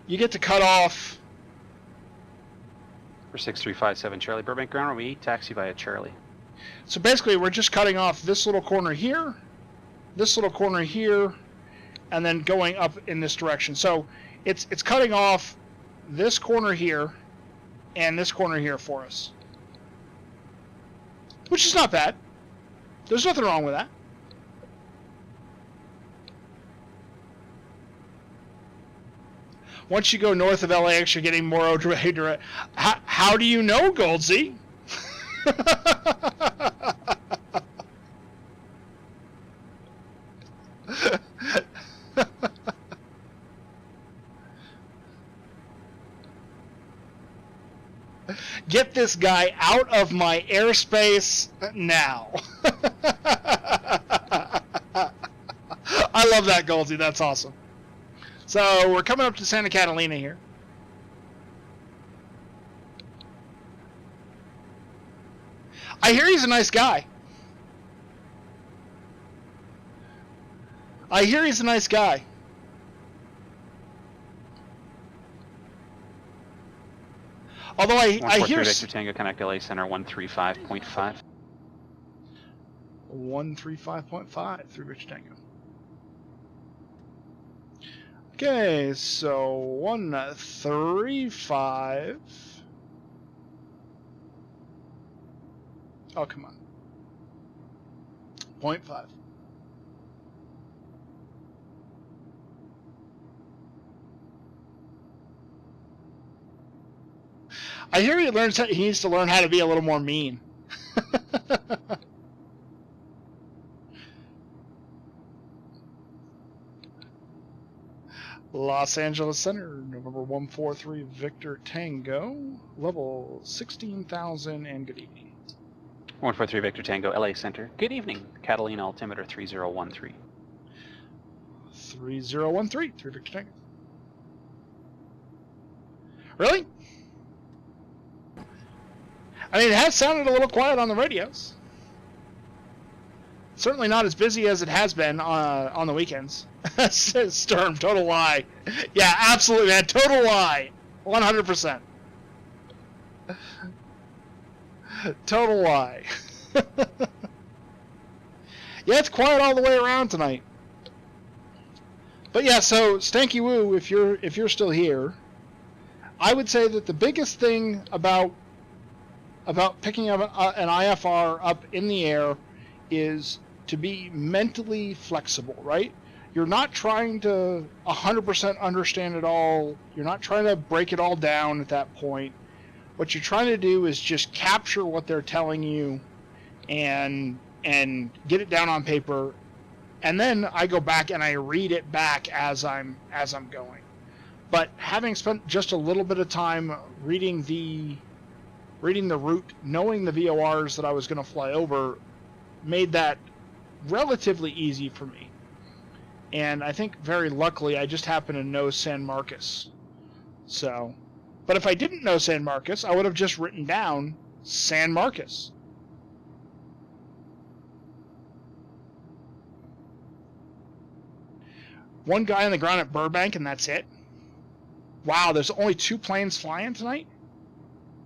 You get to cut off.
For 6357 Charlie, Burbank ground, we taxi via Charlie.
So basically, we're just cutting off this little corner here, and then going up in this direction. So it's cutting off this corner here and this corner here for us, which is not bad. There's nothing wrong with that. Once you go north of LAX, you're getting more direct. How do you know, Goldsy? Get this guy out of my airspace now. I love that, Goldsy. That's awesome. So we're coming up to Santa Catalina here. I hear he's a nice guy. Although I hear...
Victor Tango, connect LA Center 135.5.
135.5 through Victor Tango. Okay, so 135. Oh, come on. 0.5. I hear he needs to learn how to be a little more mean. Los Angeles Center, November 143, Victor Tango, level 16,000, and good evening.
143 Victor Tango, LA Center. Good evening. Catalina altimeter 3013.
3013, 3 Victor Tango. Really? I mean, it has sounded a little quiet on the radios. Certainly not as busy as it has been on the weekends. Sturm, total lie. Yeah, absolutely, man. Total lie. 100%. Total lie. Yeah, it's quiet all the way around tonight. But yeah, so Stanky Woo, if you're still here, I would say that the biggest thing about picking up an IFR up in the air is to be mentally flexible, right? You're not trying to 100% understand it all. You're not trying to break it all down at that point. What you're trying to do is just capture what they're telling you and get it down on paper, and then I go back and I read it back as I'm going. But having spent just a little bit of time reading the route, knowing the VORs that I was going to fly over, made that relatively easy for me. And I think very luckily I just happen to know San Marcos. So, but if I didn't know San Marcos, I would have just written down San Marcos. One guy on the ground at Burbank, and that's it. Wow, there's only 2 planes flying tonight?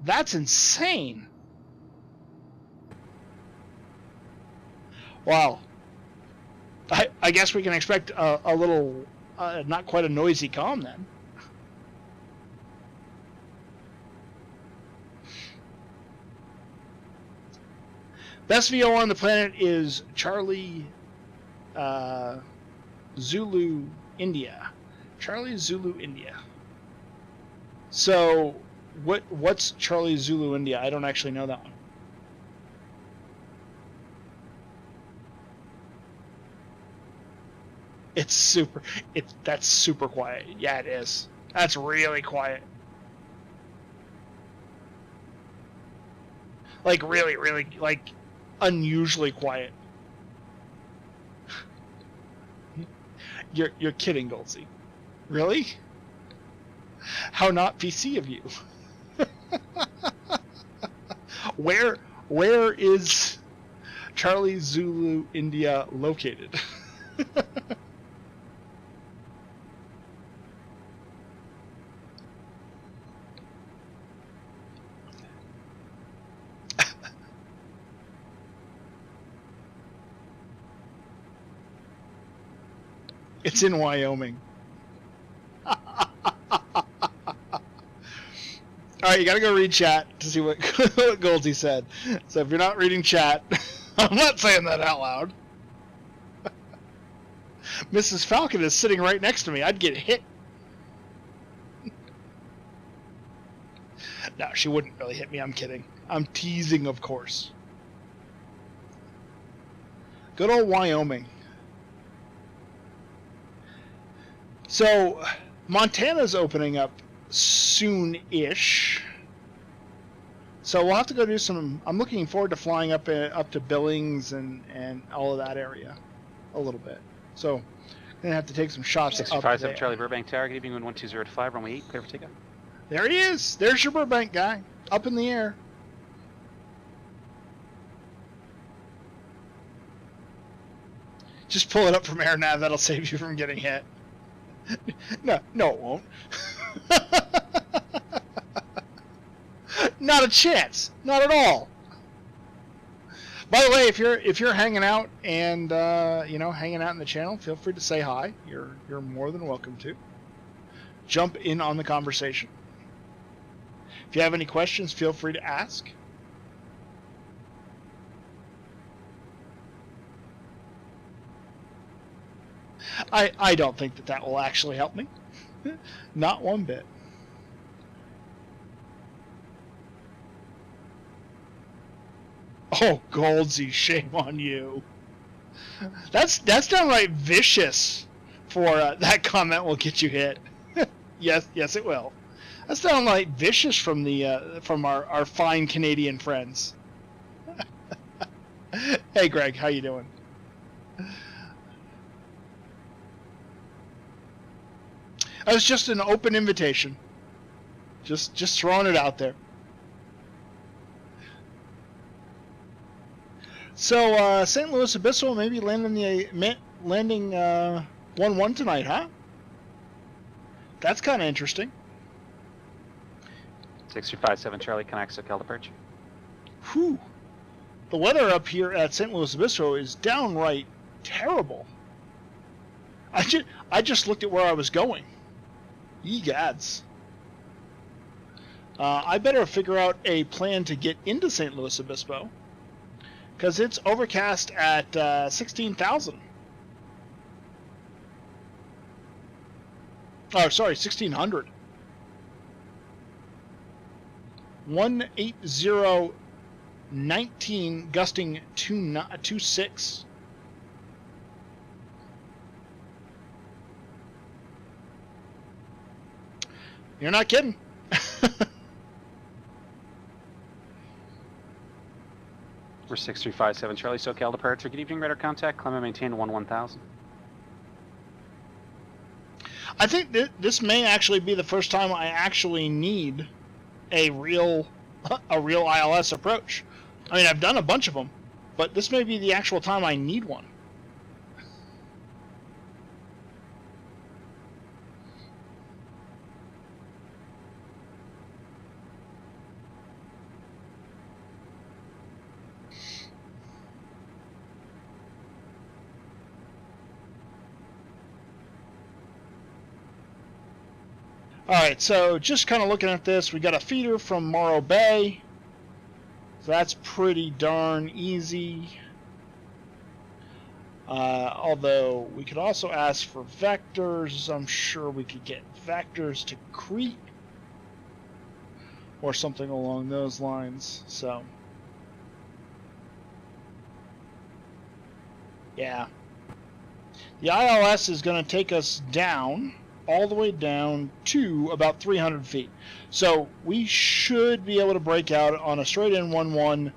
That's insane. Wow. I guess we can expect a little, not quite a noisy calm then. Best VO on the planet is Charlie Zulu India. Charlie Zulu India. So, what's Charlie Zulu India? I don't actually know that one. That's super quiet. Yeah, it is. That's really quiet. Like really, really, like unusually quiet. You're kidding, Goldsey. Really? How not PC of you. Where is Charlie Zulu India located? It's in Wyoming. Alright, you gotta go read chat to see what Goldsey said. So if you're not reading chat, I'm not saying that out loud. Mrs. Falcon is sitting right next to me. I'd get hit. No, she wouldn't really hit me. I'm kidding. I'm teasing, of course. Good old Wyoming. So, Montana's opening up soon-ish. So we'll have to go do some... I'm looking forward to flying up to Billings and all of that area a little bit. So, I'm going to have to take some shots up there.
657 Charlie Burbank Tower, good evening, 120 runway 8, clear for takeoff.
There he is. There's your Burbank guy, up in the air. Just pull it up from air nav. That'll save you from getting hit. No, it won't. Not a chance. Not at all. By the way, if you're hanging out and hanging out in the channel, feel free to say hi. You're more than welcome to. Jump in on the conversation. If you have any questions, feel free to ask. I don't think that will actually help me. Not one bit. Oh, Goldsey, shame on you. That's downright vicious. For that comment will get you hit. Yes, it will. That's downright vicious from our fine Canadian friends. Hey, Greg, how you doing? That was just an open invitation. Just throwing it out there. So, St. Louis Abyssal maybe landing 1-1 tonight, huh? That's kind of interesting.
6357 Charlie, connects to Cal departure.
Whew. the weather up here at St. Louis Obispo is downright terrible. I just looked at where I was going. Ye gods. I better figure out a plan to get into St. Louis Obispo, because it's overcast at 16,000. Oh, sorry, 1,600. 18019, gusting 26. You're not kidding.
We're 6357 Charlie, SoCal departure. Good evening, radar contact. Climb and maintain 11,000.
I think this may actually be the first time I actually need a real ILS approach. I mean, I've done a bunch of them, but this may be the actual time I need one. Alright, so just kind of looking at this, we got a feeder from Morro Bay. So that's pretty darn easy. Although we could also ask for vectors. I'm sure we could get vectors to Crete or something along those lines. So yeah, the ILS is going to take us down, all the way down to about 300 feet. So we should be able to break out on a straight in 1-1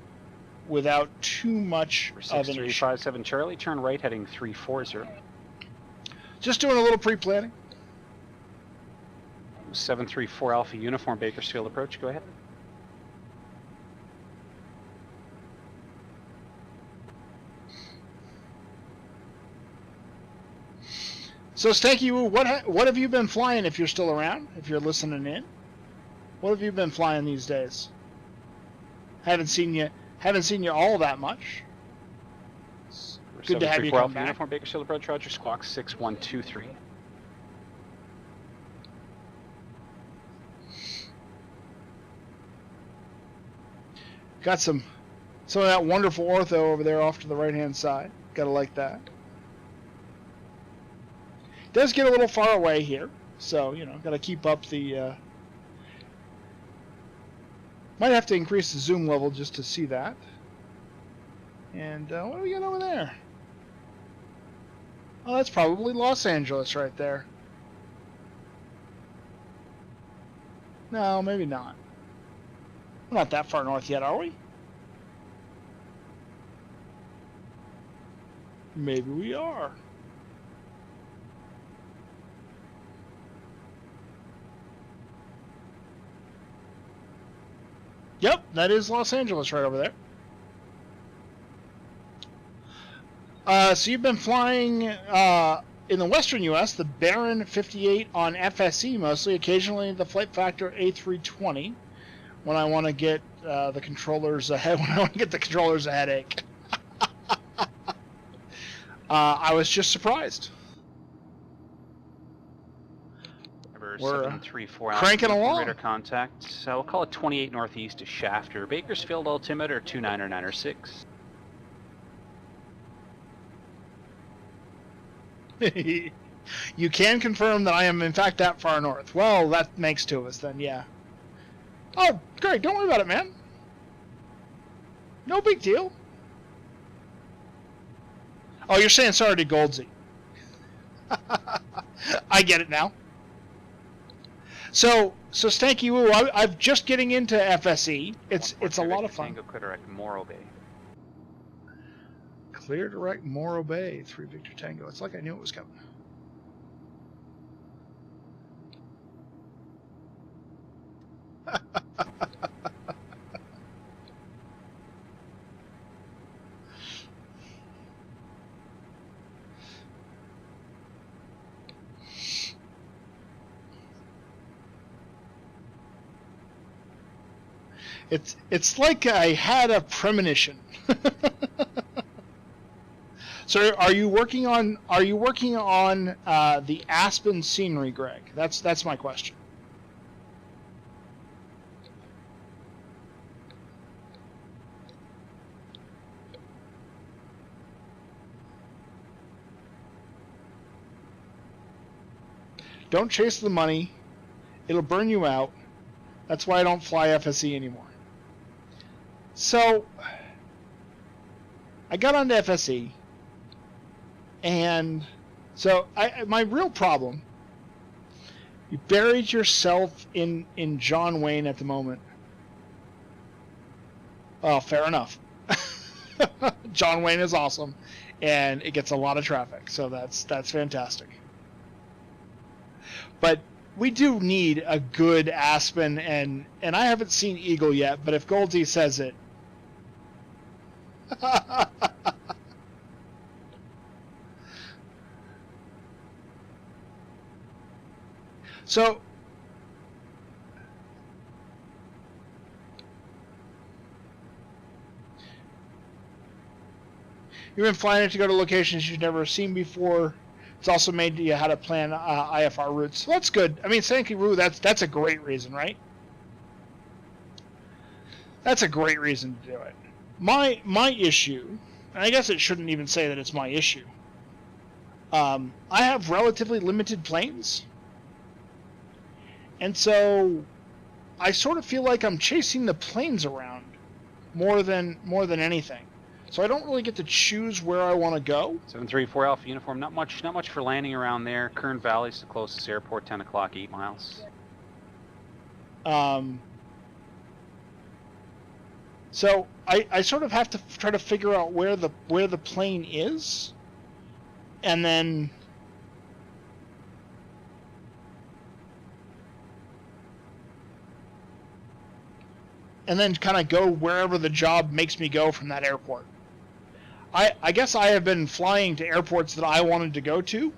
without too much of an issue.
6357 Charlie, turn right heading 340.
Just doing a little pre-planning.
734 Alpha Uniform Bakersfield approach, go ahead.
So Stanky Woo, what have you been flying if you're still around, if you're listening in? What have you been flying these days? Haven't seen you all that much. Good to have you come back.
Uniform Bakersfield approach, Roger, squawk 6123.
Got some of that wonderful ortho over there off to the right-hand side. Gotta like that. Does get a little far away here, so gotta keep up the. Might have to increase the zoom level just to see that. And what do we got over there? Oh, that's probably Los Angeles right there. No, maybe not. We're not that far north yet, are we? Maybe we are. Yep, that is Los Angeles right over there. So you've been flying in the western U.S. the Baron 58 on FSE mostly, occasionally the Flight Factor A320 when I want to get the controllers ahead. When I want to get the controllers a headache. I was just surprised. We're
734
cranking along.
Radar contact. So we'll call it 28 northeast to Shafter. Bakersfield altimeter 29996.
You can confirm that I am in fact that far north. Well, that makes two of us then, yeah. Oh, great! Don't worry about it, man. No big deal. Oh, you're saying sorry to Goldsy. I get it now. So Stanky Woo, I'm just getting into FSE. It's a lot of fun.
Tango clear direct Morro Bay.
Clear direct Morro Bay, 3 Victor Tango. It's like I knew it was coming. It's like I had a premonition. So are you working on the Aspen scenery, Greg? That's my question. Don't chase the money. It'll burn you out. That's why I don't fly FSE anymore. So I got onto FSE, and so my real problem, you buried yourself in John Wayne at the moment. Oh, fair enough. John Wayne is awesome, and it gets a lot of traffic, so that's fantastic. But we do need a good Aspen, and I haven't seen Eagle yet, but if Goldie says it. So you've been flying it to go to locations you've never seen before. It's also made you how to plan IFR routes. So that's good. I mean, Sankey Roo, that's a great reason, right? That's a great reason to do it. My issue, and I guess it shouldn't even say that it's my issue. I have relatively limited planes, and so I sort of feel like I'm chasing the planes around more than anything. So I don't really get to choose where I want to go.
734 Alpha Uniform. Not much for landing around there. Kern Valley's the closest airport. 10 o'clock, 8 miles.
So I sort of have to try to figure out where the plane is, and then kind of go wherever the job makes me go from that airport. I guess I have been flying to airports that I wanted to go to,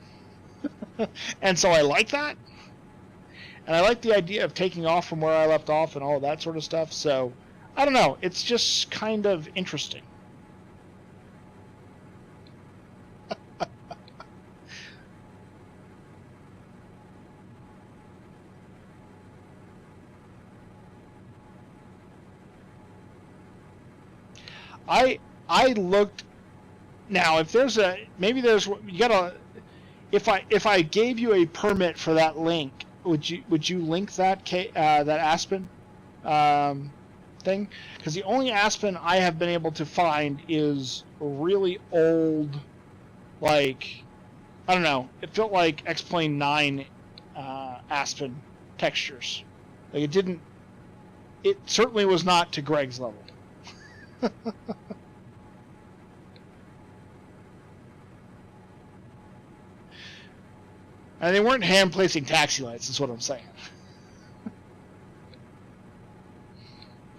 and so I like that. And I like the idea of taking off from where I left off and all of that sort of stuff. So, I don't know. It's just kind of interesting. I looked. Now, if there's if I gave you a permit for that link, would you link that that Aspen thing? Because the only Aspen I have been able to find is really old, like, I don't know. It felt like X-Plane 9 Aspen textures. Like it certainly was not to Greg's level. And they weren't hand-placing taxi lights, is what I'm saying.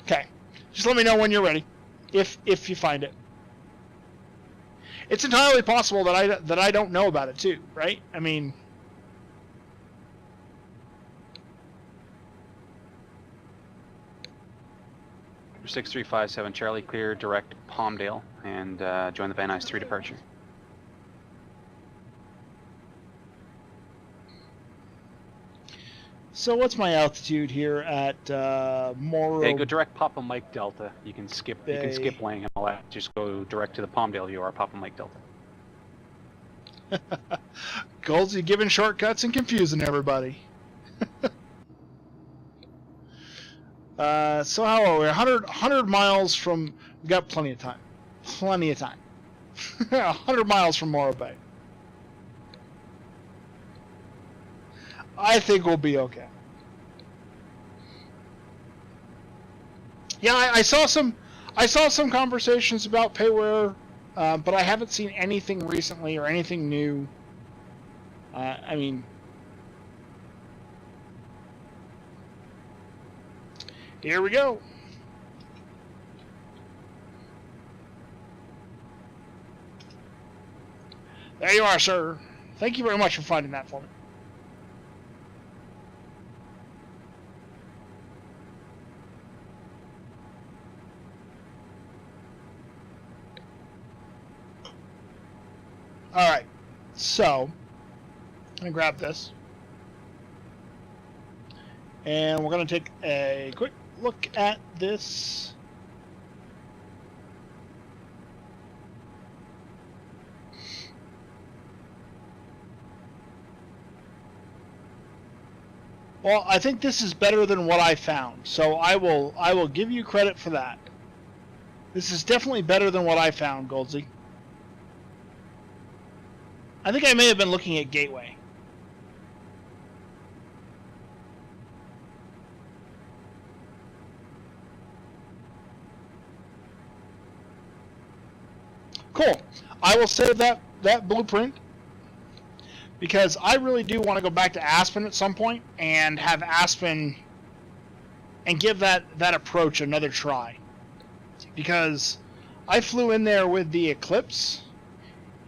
Okay. Just let me know when you're ready, if you find it. It's entirely possible that I don't know about it, too, right? I mean...
For 6357 Charlie, clear direct Palmdale, and join the Van Nuys 3 departure.
So what's my altitude here at Morro?
Hey, go direct Papa Mike Delta. You can skip Lang and all that. Just go direct to the Palmdale you are, Papa Mike Delta.
Gold's giving shortcuts and confusing everybody. So how are we? 100 miles from... We've got plenty of time. Plenty of time. 100 miles from Morro Bay. I think we'll be okay. Yeah, I saw some conversations about payware, but I haven't seen anything recently or anything new. I mean, here we go. There you are, sir. Thank you very much for finding that for me. Alright, so, I'm going to grab this. And we're going to take a quick look at this. Well, I think this is better than what I found, so I will give you credit for that. This is definitely better than what I found, Goldsy. I think I may have been looking at Gateway. Cool. I will save that blueprint because I really do want to go back to Aspen at some point and have Aspen and give that approach another try. Because I flew in there with the Eclipse,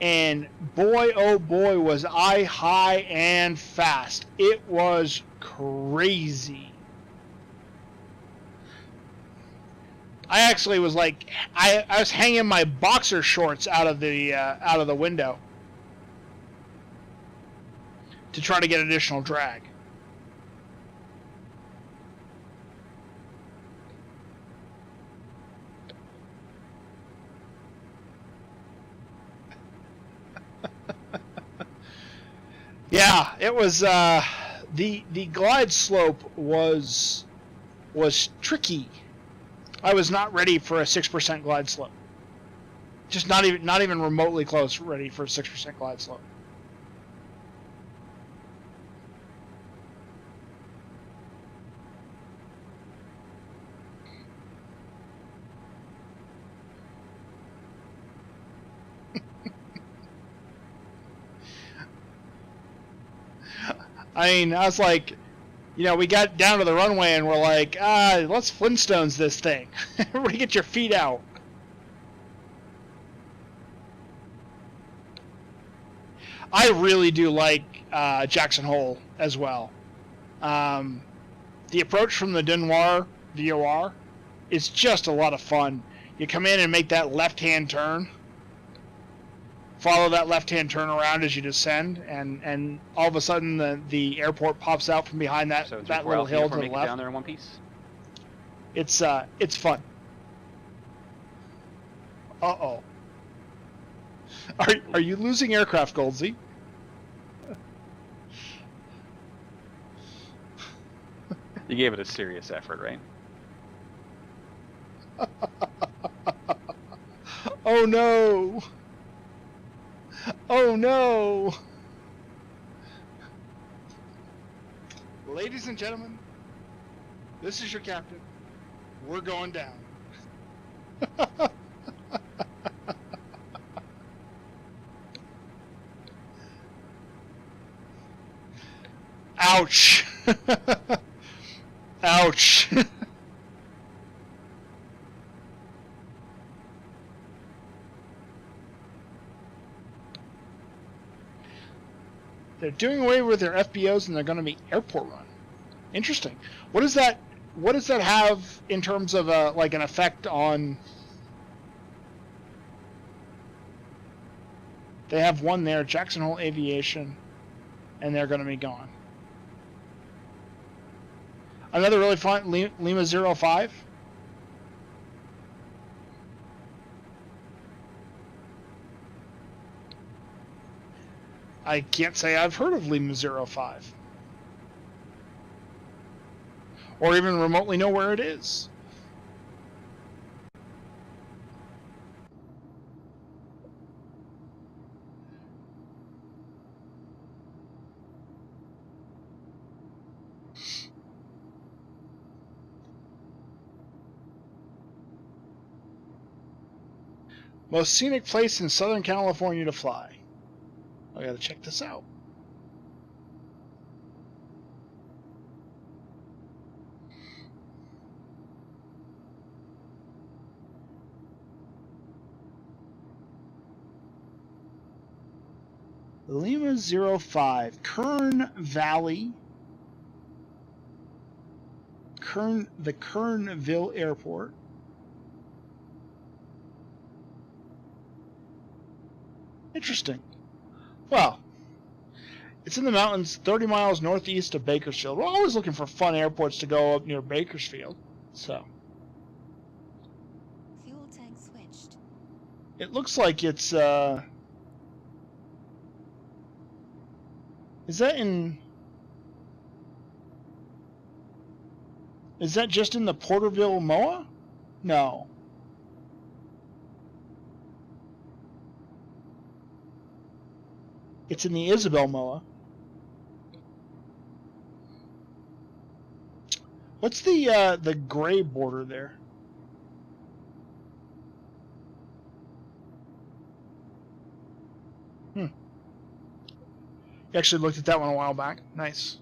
and boy, oh boy, was I high and fast. It was crazy. I actually was like, I was hanging my boxer shorts out of the window to try to get additional drag. Yeah, it was the glide slope was tricky. I was not ready for a 6% glide slope. Just not even remotely close ready for a 6% glide slope. I mean, I was like, you know, we got down to the runway and we're like, let's Flintstones this thing. Everybody get your feet out. I really do like Jackson Hole as well. The approach from the Denoir VOR is just a lot of fun. You come in and make that left-hand turn. Follow that left-hand turn around as you descend, and all of a sudden the airport pops out from behind that little hill to the left.
Down there in one piece.
It's fun. Uh-oh. Are you losing aircraft, Goldsy?
You gave it a serious effort, right?
Oh no! Oh no! Ladies and gentlemen, this is your captain. We're going down. Ouch! Ouch! They're doing away with their FBOs and they're going to be airport run. Interesting. What does that have in terms of like an effect on? They have one there, Jackson Hole Aviation, and they're going to be gone. Another really fun Lima 05. I can't say I've heard of Lima 05. Or even remotely know where it is. Most scenic place in Southern California to fly. I gotta check this out. Lima 05, Kern Valley, the Kernville Airport. Interesting. Well, it's in the mountains 30 miles northeast of Bakersfield. We're always looking for fun airports to go up near Bakersfield. So
Fuel tank switched.
it looks like it's is that just in the Porterville MOA? No. It's in the Isabel MOA. What's the gray border there? You actually looked at that one a while back. Nice.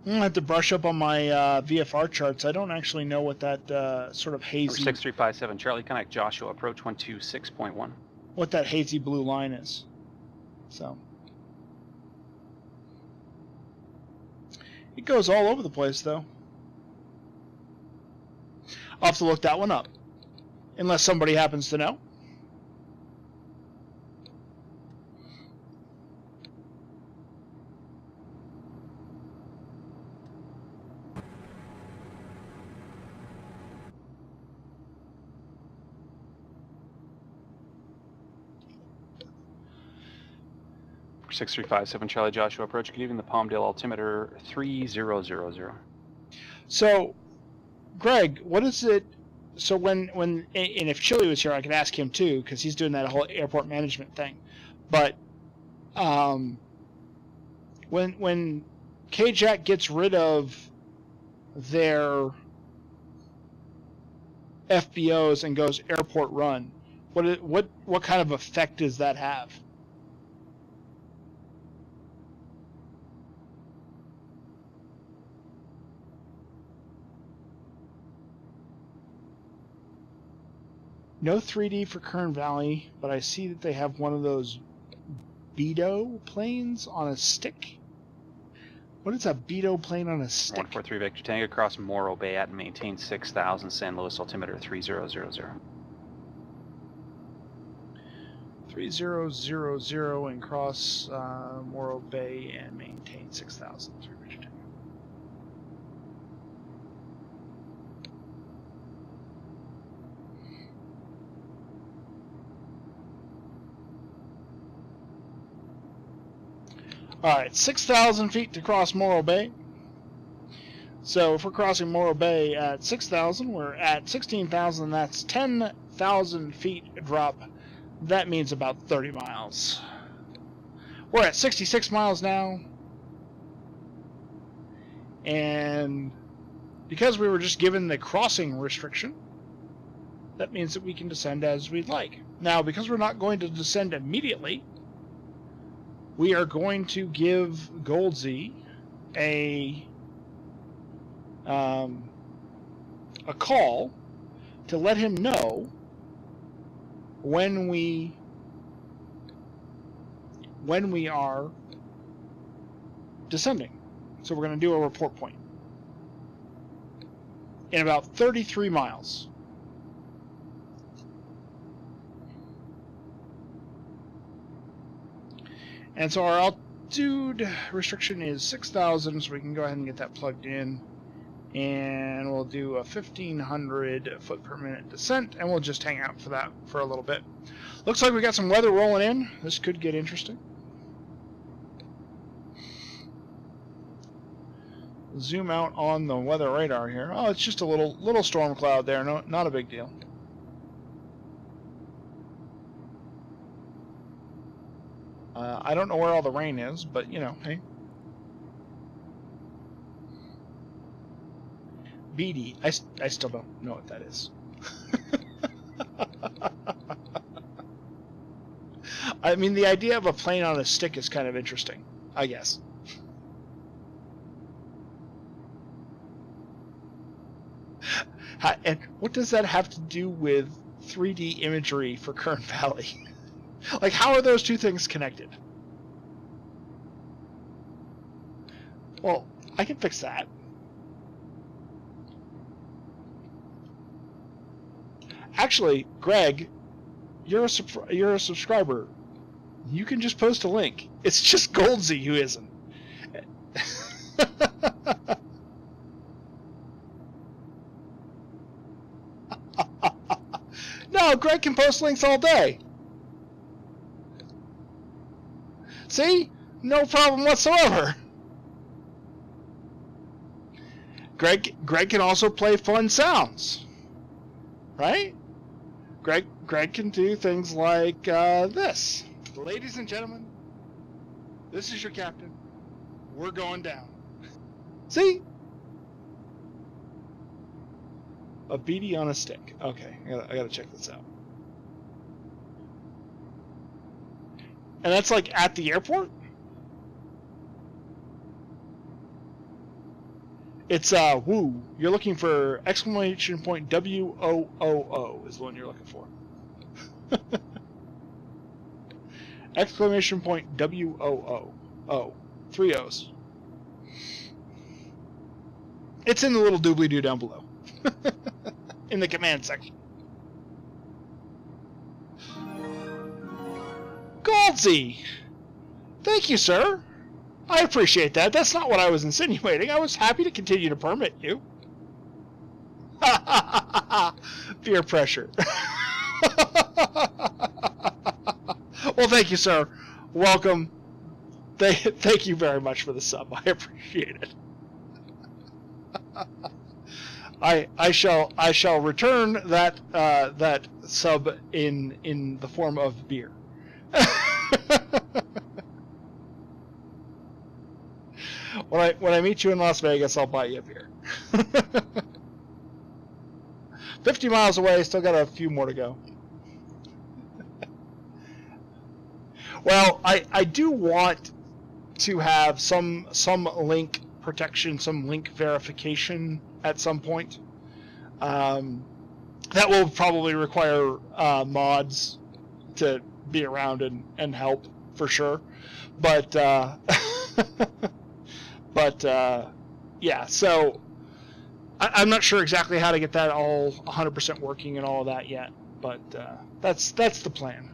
I'm going to have to brush up on my VFR charts. I don't actually know what that sort of hazy...
6357 Charlie Connect Joshua approach 126.1.
What that hazy blue line is. So... it goes all over the place, though. I'll have to look that one up. Unless somebody happens to know.
For 6357 Charlie Joshua approach, good evening, the Palmdale altimeter 3000.
So, Greg, what is it? So when and if Chili was here, I could ask him too, because he's doing that whole airport management thing. But when KJAC gets rid of their FBOs and goes airport run, what kind of effect does that have? No 3D for Kern Valley, but I see that they have one of those Beto planes on a stick. What is a Beto plane on a stick?
143 Victor Tango across Morro Bay at and maintain 6000 San Luis altimeter 3000.
3000 and cross Morro Bay and maintain 6000. Alright, 6,000 feet to cross Morro Bay. So if we're crossing Morro Bay at 6,000, we're at 16,000. That's 10,000 feet drop. That means about 30 miles. We're at 66 miles now. And because we were just given the crossing restriction, that means that we can descend as we'd like. Now, because we're not going to descend immediately, we are going to give Goldsy a call to let him know when we are descending. So we're going to do a report point in about 33 miles. And so our altitude restriction is 6,000, so we can go ahead and get that plugged in. And we'll do a 1,500 foot per minute descent, and we'll just hang out for that for a little bit. Looks like we got some weather rolling in. This could get interesting. Zoom out on the weather radar here. Oh, it's just a little storm cloud there. No, not a big deal. I don't know where all the rain is, but, you know, hey. BD. I still don't know what that is. I mean, the idea of a plane on a stick is kind of interesting, I guess. And what does that have to do with 3D imagery for Kern Valley. Like, how are those two things connected? Well, I can fix that. Actually, Greg, you're a subscriber. You can just post a link. It's just Goldsy who isn't. No, Greg can post links all day. See? No problem whatsoever. Greg can also play fun sounds. Right? Greg can do things like this. Ladies and gentlemen, this is your captain. We're going down. See? A BD on a stick. Okay, I gotta check this out. And that's like at the airport? It's woo. You're looking for exclamation point WOOO is the one you're looking for. Exclamation point WOO. Oh, 3 O's. It's in the little doobly-doo down below. In the command section. Goldsy! Thank you, sir. I appreciate that. That's not what I was insinuating. I was happy to continue to permit you. Peer pressure. Well, thank you, sir. Welcome. Thank you very much for the sub. I appreciate it. I shall return that sub in the form of beer. When I meet you in Las Vegas, I'll buy you a beer. 50 miles away, still got a few more to go. Well, I do want to have some link protection, some link verification at some point. That will probably require mods to be around and help for sure. But yeah, so I'm not sure exactly how to get that all 100% working and all of that yet, but that's the plan.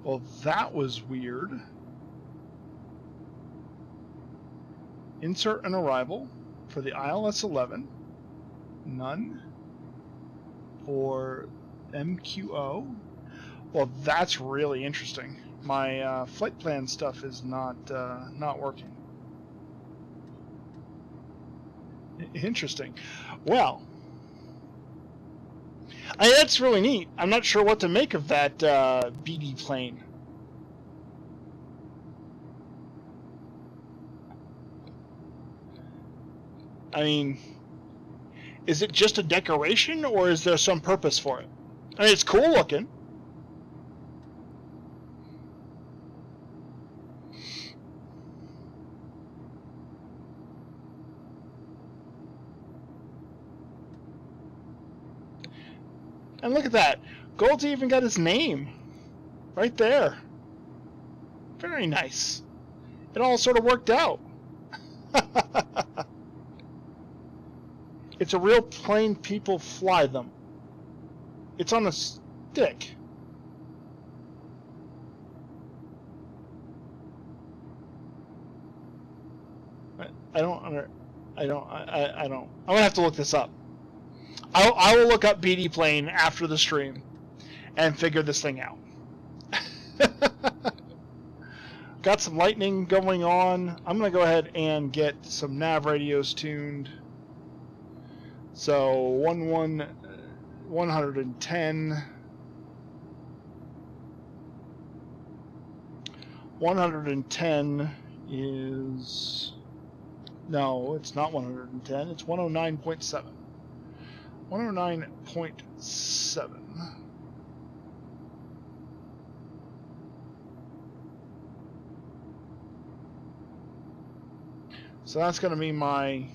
Well, that was weird. Insert an arrival for the ILS-11. None. For MQO. Well, that's really interesting. My flight plan stuff is not working. Interesting. Well, that's really neat. I'm not sure what to make of that BD plane. I mean, is it just a decoration, or is there some purpose for it? I mean, it's cool looking. And look at that. Gold's even got his name right there. Very nice. It all sort of worked out. It's a real plane, people fly them. It's on a stick. I'm gonna have to look this up. I will look up BD plane after the stream and figure this thing out. Got some lightning going on. I'm gonna go ahead and get some nav radios tuned. So 110. 110 is... No, it's not 110. It's 109.7. 109.7. So that's going to be my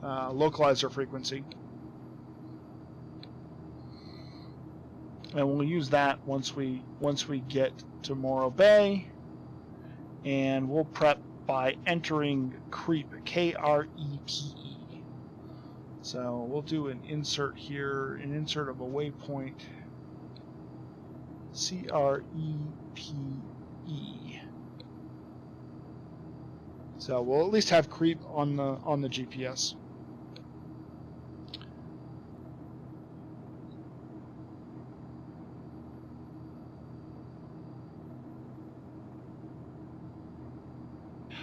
localizer frequency. And we'll use that once we get to Morro Bay, and we'll prep by entering creep, K-R-E-P-E. So we'll do an insert here, an insert of a waypoint, C-R-E-P-E. So we'll at least have creep on the GPS.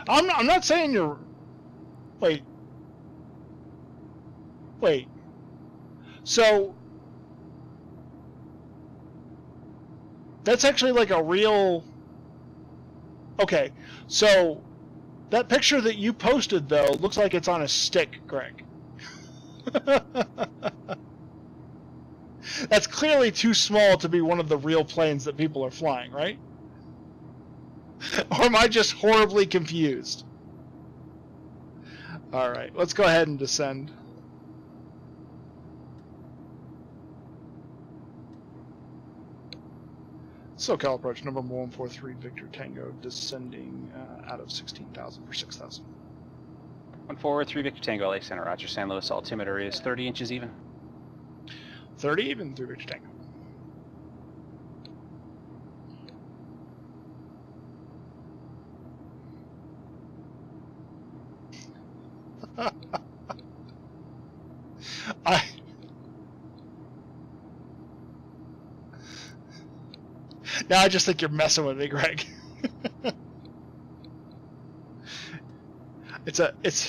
I'm not saying you're... Wait. So... That's actually like a real... Okay, so... That picture that you posted, though, looks like it's on a stick, Greg. That's clearly too small to be one of the real planes that people are flying, right? Or am I just horribly confused? Alright, let's go ahead and descend. SoCal approach number 143 Victor Tango descending out of 16,000 for 6,000.
143 Victor Tango, LA Center, Roger. San Luis altimeter is 30 inches even.
30 even through Victor Tango. Now I just think you're messing with me, Greg. It's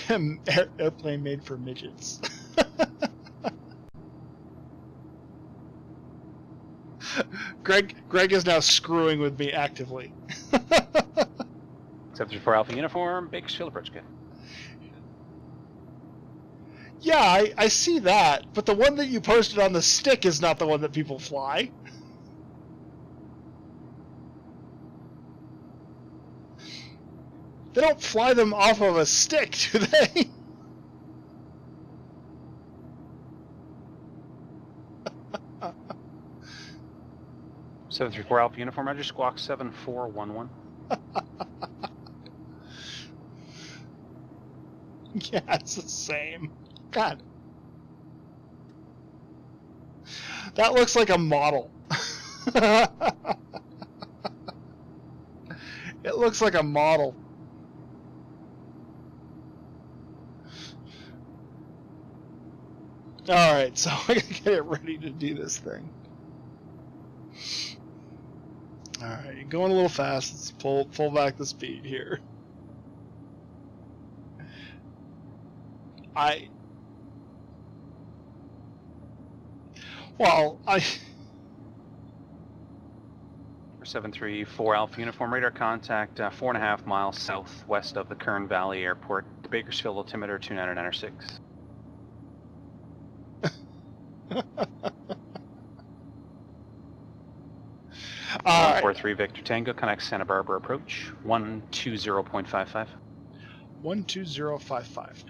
an airplane made for midgets. Greg is now screwing with me actively.
734 Alpha Uniform, Bakersfield approach good.
Yeah, I see that, but the one that you posted on the stick is not the one that people fly. They don't fly them off of a stick, do they?
Seven 734 Alpha Uniform, Roger. Squawk 7411.
Yeah, it's the same. God. That looks like a model. It looks like a model. Alright, so I gotta get it ready to do this thing. Alright, you're going a little fast. Let's pull back the speed here. Well,
734 Alpha Uniform, radar contact 4.5 miles southwest of the Kern Valley Airport. The Bakersfield altimeter 29996. 143 Victor Tango, connect Santa Barbara approach 120.55.
120.55.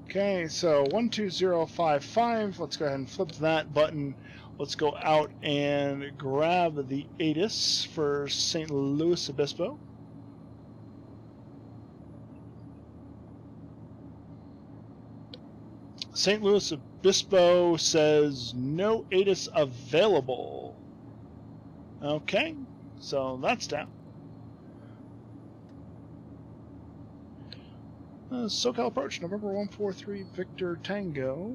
Okay, so 120.55. Let's go ahead and flip that button. Let's go out and grab the ATIS for St. Louis Obispo. St. Louis Obispo says no ATIS available. Okay, so that's down. SoCal approach, November 143 Victor Tango,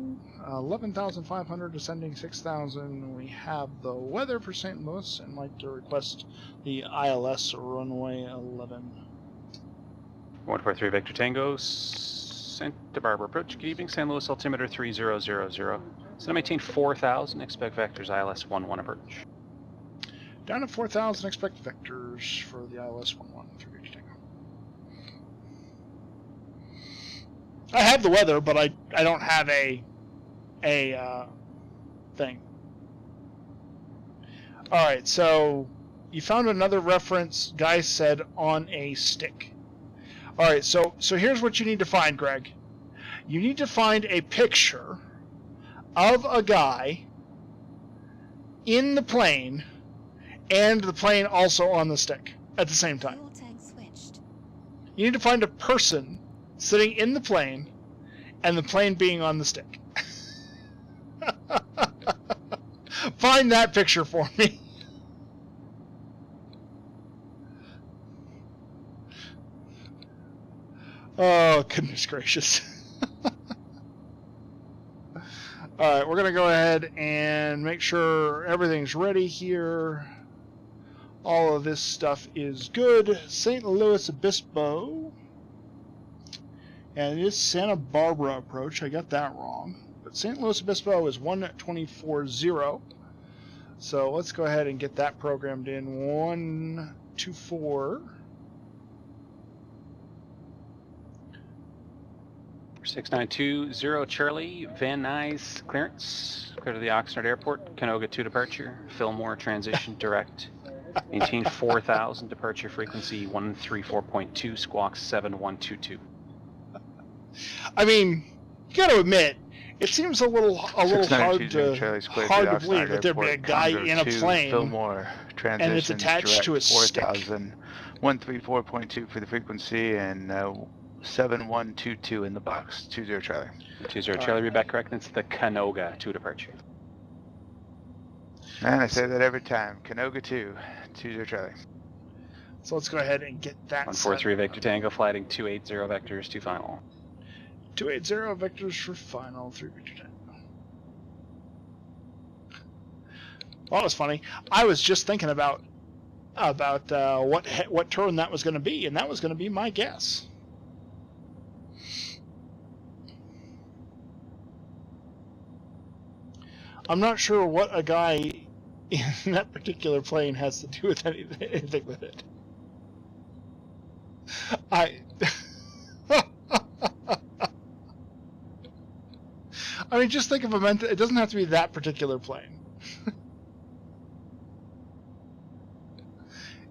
11,500 descending 6,000. We have the weather for St. Louis and like to request the ILS runway 11.
143 Victor Tango, Santa Barbara approach. Good evening, San Luis altimeter 3000. So maintain 4,000. Expect vectors ILS 11 approach.
Down at 4,000. Expect vectors for the ILS 11 through Victor Tango. I have the weather, but I don't have a thing. All right, so You found another reference, guy said, on a stick. All right, so here's what you need to find, Greg. You need to find a picture of a guy in the plane and the plane also on the stick at the same time.
Fuel tank switched.
You need to find a person sitting in the plane and the plane being on the stick. Find that picture for me. Oh, goodness gracious. Alright, we're going to go ahead and make sure everything's ready here. All of this stuff is good. St. Louis Obispo. And it is Santa Barbara approach. I got that wrong. But St. Louis Obispo is 1240. So let's go ahead and get that programmed in. 124.
6920 Charlie, Van Nuys clearance, clear to the Oxnard Airport, Canoga 2 departure, Fillmore transition direct, maintain 4000, departure frequency 134.2, squawk 7122.
I mean, you got to admit, it seems a little hard to believe that there'd be a guy in a plane
Fillmore,
and it's attached to a stick.
134.2 for the frequency and 7122 in the box. 20 Charlie.
20 Charlie, read back correct. It's the Canoga 2 departure.
Man, I say that every time. Canoga 2, 20 Charlie.
So let's go ahead and get that
143 Victor Tango, flighting 280 vectors to final.
280 vectors for final, 3 Victor Tango. Well, that was funny. I was just thinking about what turn that was going to be, and that was going to be my guess. I'm not sure what a guy in that particular plane has to do with anything with it. I mean, just think of it doesn't have to be that particular plane.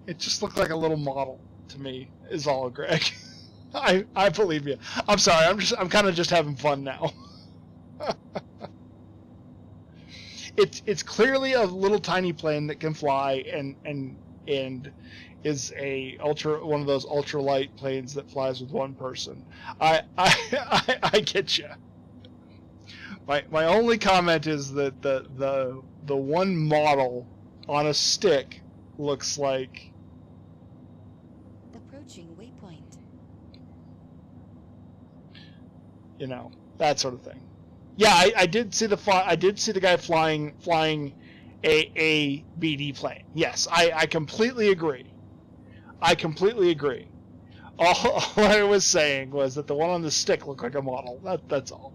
It just looked like a little model to me, is all, Greg. I believe you. I'm sorry. I'm kind of just having fun now. It's clearly a little tiny plane that can fly and is one of those ultralight planes that flies with one person. I get you. My only comment is that the one model on a stick looks like
approaching waypoint.
You know, that sort of thing. Yeah, I did see the guy flying a BD plane. Yes, I completely agree. All I was saying was that the one on the stick looked like a model. That's all.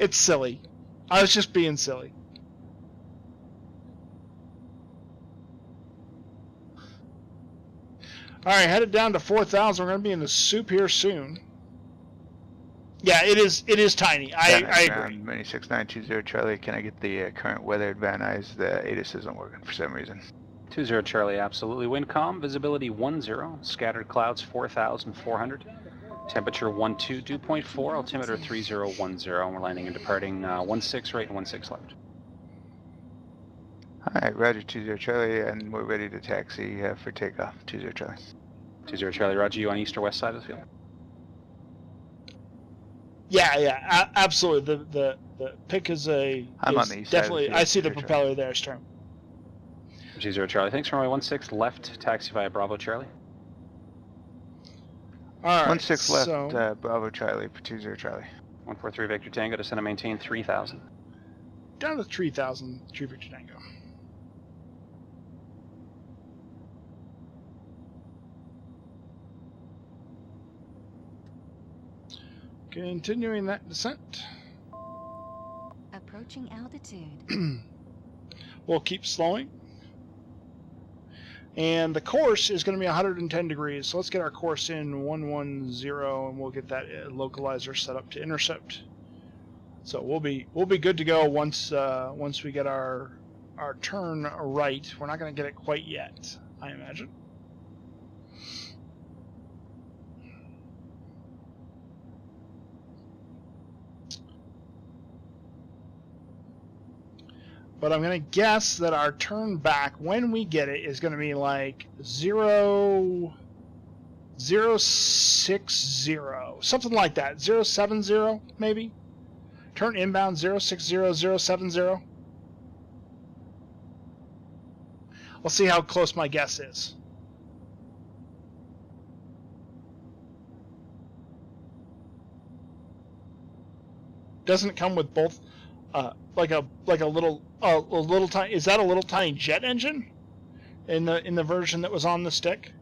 It's silly. I was just being silly. All right, headed down to 4,000. We're going to be in the soup here soon. Yeah, it is tiny. I agree.
Mini 6920 Charlie, can I get the current weather at Van Nuys? The ATIS isn't working for some reason.
20 Charlie, absolutely. Wind calm, visibility 10, scattered clouds 4,400, temperature 12, dew point 4, altimeter 3010, and we're landing and departing 16 right and 16 left.
Alright, roger 20 Charlie, and we're ready to taxi for takeoff. 20 Charlie.
20 Charlie, roger, you on east or west side of the field?
Yeah, absolutely. The pick is
I'm on the east
definitely.
side of the field.
I see the propeller there, Stern.
20 Charlie, thanks for runway 16 left, taxi via Bravo Charlie.
All right,
16 left, Bravo Charlie for 20 Charlie.
143 Victor Tango, descend and maintain 3,000.
Down to 3,000, 3 Victor Tango. Continuing that descent.
Approaching altitude.
We'll keep slowing. And the course is going to be 110 degrees. So let's get our course in 110, and we'll get that localizer set up to intercept. So we'll be good to go once we get our our turn right. We're not going to get it quite yet, I imagine. But I'm going to guess that our turn back, when we get it, is going to be like 060, something like that. 070, maybe? Turn inbound 060070. We'll see how close my guess is. Doesn't it come with both, like a little tiny? Is that a little tiny jet engine in the version that was on the stick?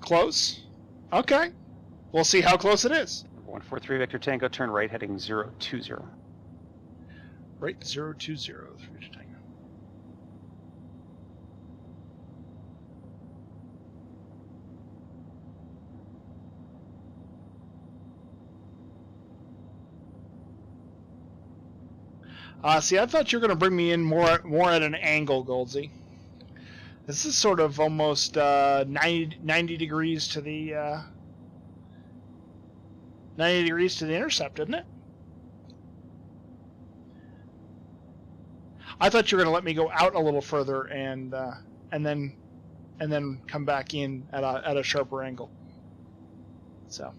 Close? Okay. We'll see how close it is.
143 Victor Tango, turn right heading 020.
Right, 020, 3 Tango. See, I thought you were going to bring me in more at an angle, Goldsy. This is sort of almost 90 degrees to the 90 degrees to the intercept, isn't it? I thought you were going to let me go out a little further and then come back in at a sharper angle. So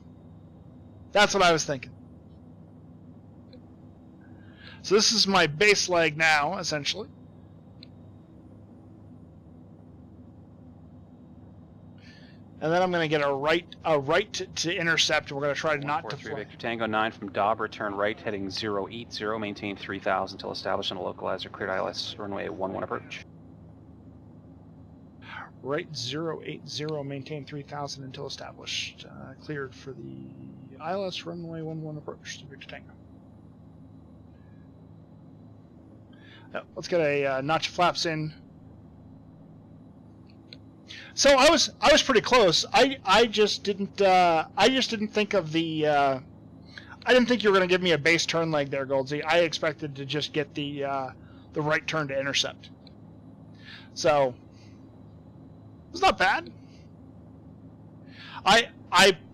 that's what I was thinking. So this is my base leg now, essentially. And then I'm going to get a right to intercept. We're going to try not to fly.
Victor Tango 9 from Dobber, turn right heading 080, maintain 3000 until established on a localizer, cleared ILS runway 11 approach.
Right 080, maintain 3000 until established, cleared for the ILS runway 11 approach to Victor Tango. Now, let's get a notch of flaps in. So I was pretty close. I just didn't think of the I didn't think you were going to give me a base turn leg there, Goldsy. I expected to just get the right turn to intercept. So it's not bad. I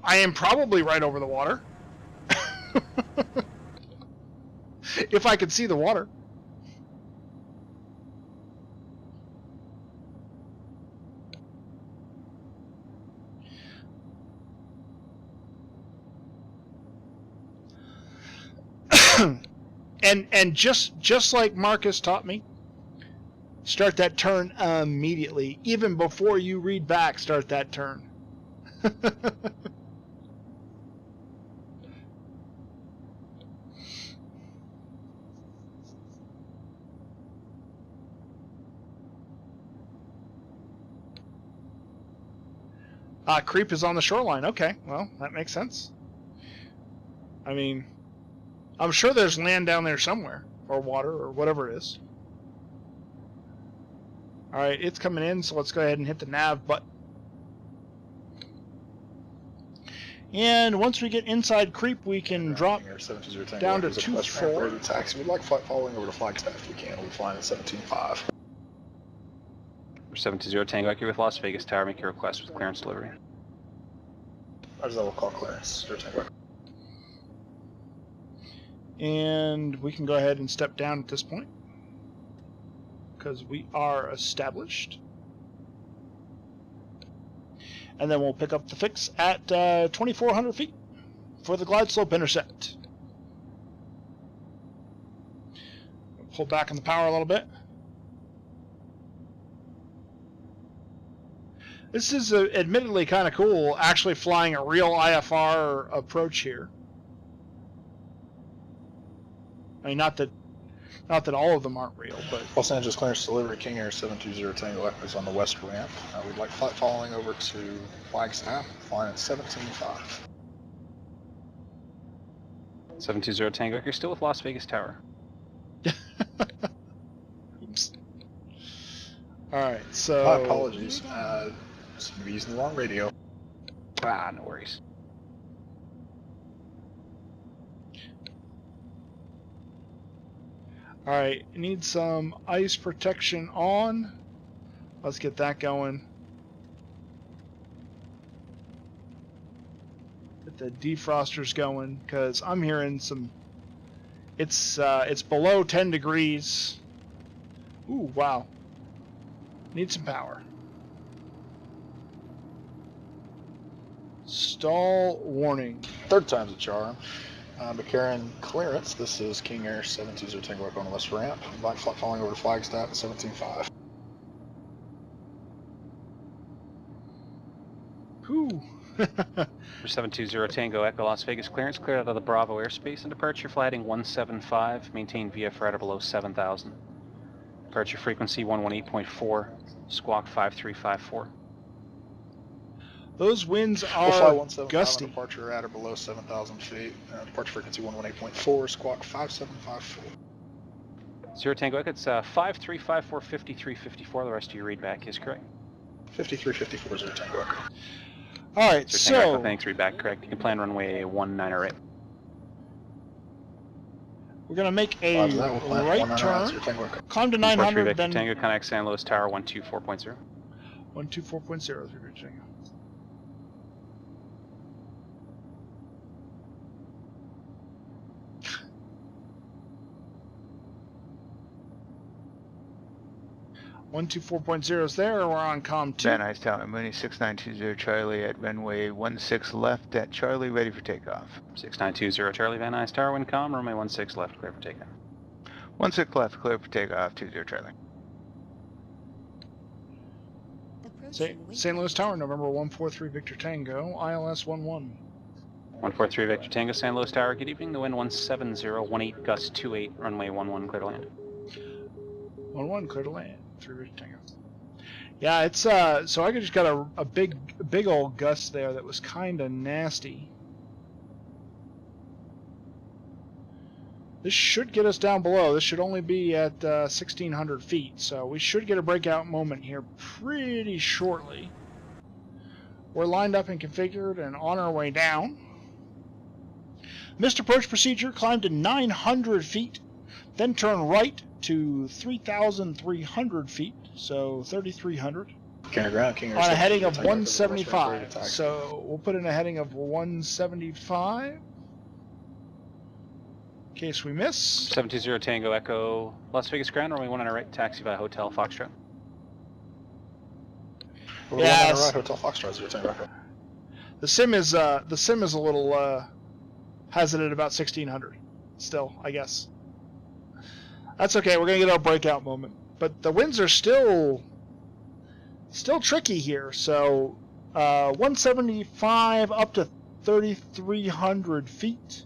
am probably right over the water. If I could see the water. and just like Marcus taught me, start that turn immediately. Even before you read back, start that turn. Creep is on the shoreline. Okay, well, that makes sense. I mean, I'm sure there's land down there somewhere, or water, or whatever it is. Alright, it's coming in, so let's go ahead and hit the nav button. And once we get inside Creep, we can drop down to 24.
Taxi. We'd like flight following over to Flagstaff if we can. We'll be flying at 17.5.
720 Tango, accurate with Las Vegas Tower, make your request with clearance delivery.
Roger that, we'll call clearance. 0 Tango.
And we can go ahead and step down at this point, because we are established. And then we'll pick up the fix at 2,400 feet for the glide slope intercept. Pull back on the power a little bit. This is admittedly kind of cool, actually flying a real IFR approach here. I mean, not that all of them aren't real, but...
Los Angeles clearance delivery, King Air 720 Tango Echo is on the west ramp. We'd like flight following over to Flagstaff, flying at 17.5.
720 Tango, you're still with Las Vegas Tower.
Oops. Alright, so...
My apologies. Seem to be using the wrong radio.
Ah, no worries.
Alright, need some ice protection on. Let's get that going. Get the defrosters going, because I'm hearing some... It's below 10 degrees. Ooh, wow. Need some power. Stall warning.
Third time's a charm. McCarran clearance. This is King Air 720 Tango Echo on the west ramp. Black flight following over to Flagstaff at 17.5.
Whew.
720 Tango Echo Las Vegas clearance, cleared out of the Bravo airspace and departure flighting 175, maintain VFR at below 7,000. Departure frequency 118.4, squawk 5354.
Those winds
We'll fly
are
175
gusty.
on departure at or below 7,000 feet. Departure frequency 118.4, squawk 5754.
0 Tango Echo, it's 5354, 5354. The rest of your readback is correct.
5354 0 Tango Echo.
Alright,
0 Tango Echo,
so
thanks, readback correct. You can plan runway 19 right.
we're going to make a
Roger that, we'll plan
right
19
turn,
Zero Tango Echo.
climb to
Departure
900,
Victor
then
Tango, connect San Luis Tower 124.0.
124.0 through Virginia. One, 2, 4.0 there. We're on COM 2.
Van Nuys Tower, Mooney 6920 Charlie at runway 16 left at Charlie, ready for takeoff.
6920 Charlie, Van Nuys Tower, Wincom, runway 16 left, clear for takeoff.
16 left, clear for takeoff, 20 Charlie.
St. Louis Tower, November 143 Victor Tango, ILS 11.
143 Victor Tango, San Luis Tower, good evening. The wind 170, 18, gust 28, runway 11, clear to land.
11, clear to land. 3 Victor Tango. Yeah, it's so I just got a big old gust there that was kind of nasty. This should get us down below. This should only be at 1,600 feet, so we should get a breakout moment here pretty shortly. We're lined up and configured and on our way down. Missed approach procedure, climb to 900 feet, then turn right to 3,300 feet, so 3,300.
King Air ground, King Air
On a
720
heading of
Tango Echo, west ramp, ready to
175.
taxi.
So we'll put in a heading of 175. In case we miss.
720 Tango Echo, Las Vegas ground, runway 1 on our right, taxi via Hotel Foxtrot.
We're
Yes.
on the right, Hotel Foxtrot 0 Tango Echo.
The sim is a little has it at about 1,600 still, I guess. That's okay. We're gonna get our breakout moment, but the winds are still tricky here. So 175 up to 3,300 feet,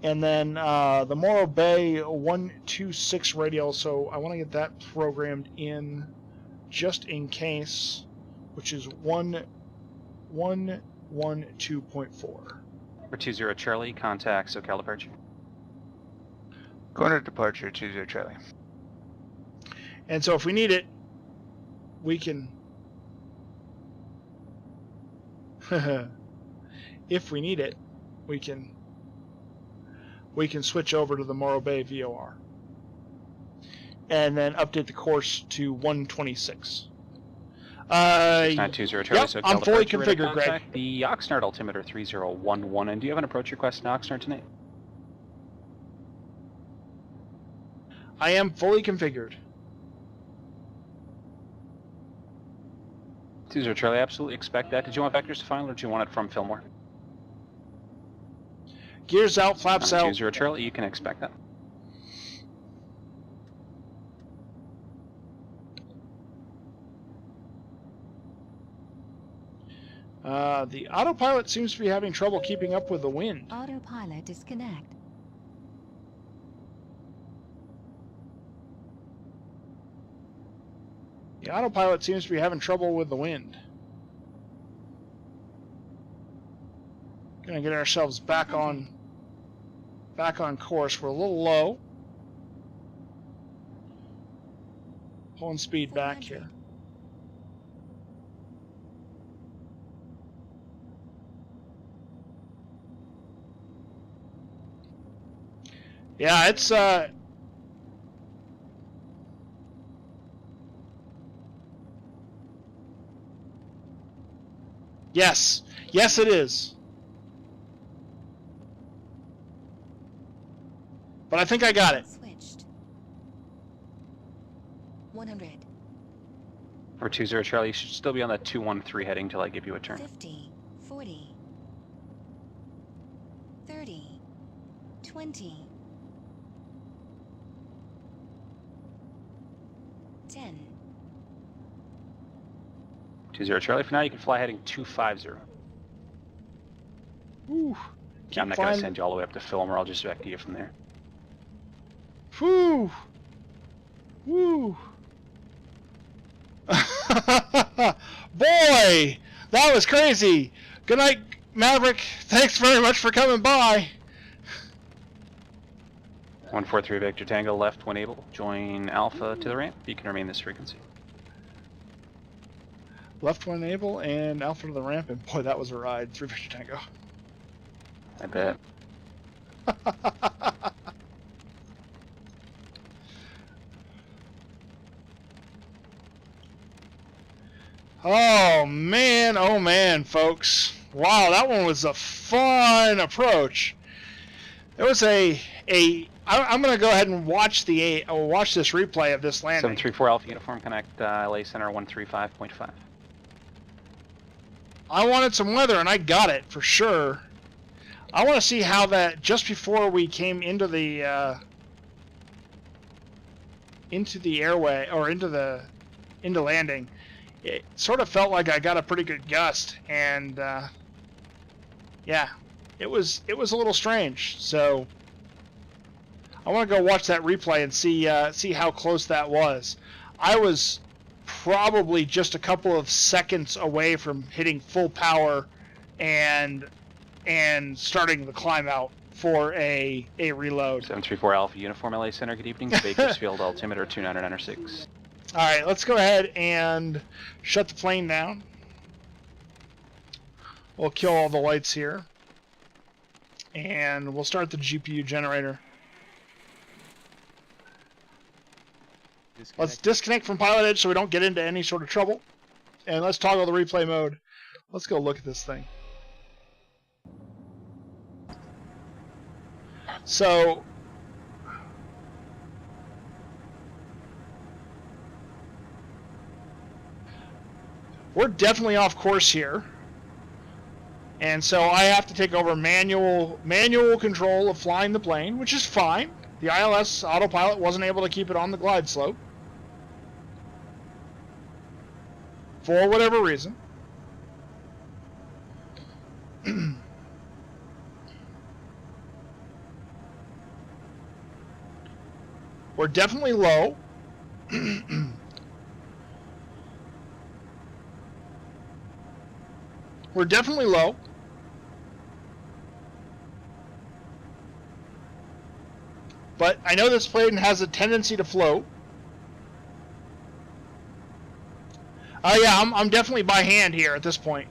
and then the Morro Bay 126 radial. So I want to get that programmed in just in case, which is 112.4.
For 20 Charlie, contact SoCal departure.
Corner departure, 20 Charlie.
And so if we need it, we can... if we need it, we can switch over to the Morro Bay VOR. And then update the course to 126.
920 Charlie,
yep,
SoCal
I'm fully
departure,
configured, Greg.
contact the Oxnard altimeter 3011, and do you have an approach request in Oxnard tonight?
I am fully configured.
20 Charlie, absolutely expect that. Did you want vectors to final, or do you want it from Fillmore?
Gears out, flaps out.
20 Charlie, you can expect that.
The autopilot seems to be having trouble keeping up with the wind.
Autopilot disconnect.
The autopilot seems to be having trouble with the wind. Gonna get ourselves back on course. We're a little low. Pulling speed back here. Yeah, it's yes. Yes, it is. But I think I got it.
Switched. 100.
For 20 Charlie, you should still be on that 213 heading till I give you a turn.
50. 40. 30. 20. 10.
20 Charlie, for now you can fly heading 250.
Whew.
I'm not going to send you all the way up to Fillmore, I'll just back to you from there.
Whew. Woo. Boy, that was crazy. Good night, Maverick. Thanks very much for coming by.
143 Victor Tango left when able. Join Alpha to the ramp. You can remain this frequency.
Left when able and Alpha to the ramp, and boy, that was a ride. 3 Victor Tango.
I bet.
Oh man, folks. Wow, that one was a fun approach. It was I'm going to go ahead and watch this replay of this landing.
734 Alpha Uniform Connect, LA Center 135.5.
I wanted some weather, and I got it for sure. I want to see how that, just before we came into the airway, or into landing, it sort of felt like I got a pretty good gust, and yeah, it was a little strange. So I want to go watch that replay and see how close that was. I was probably just a couple of seconds away from hitting full power and starting the climb out for a reload.
734 Alpha Uniform LA Center, good evening. Bakersfield altimeter 2996.
All right, let's go ahead and shut the plane down. We'll kill all the lights here. And we'll start the GPU generator. Let's disconnect from PilotEdge so we don't get into any sort of trouble. And let's toggle the replay mode. Let's go look at this thing. So we're definitely off course here, and so I have to take over manual control of flying the plane, which is fine. The ILS autopilot wasn't able to keep it on the glide slope for whatever reason. We're definitely low. We're definitely low. But I know this plane has a tendency to float. Oh yeah, I'm definitely by hand here at this point.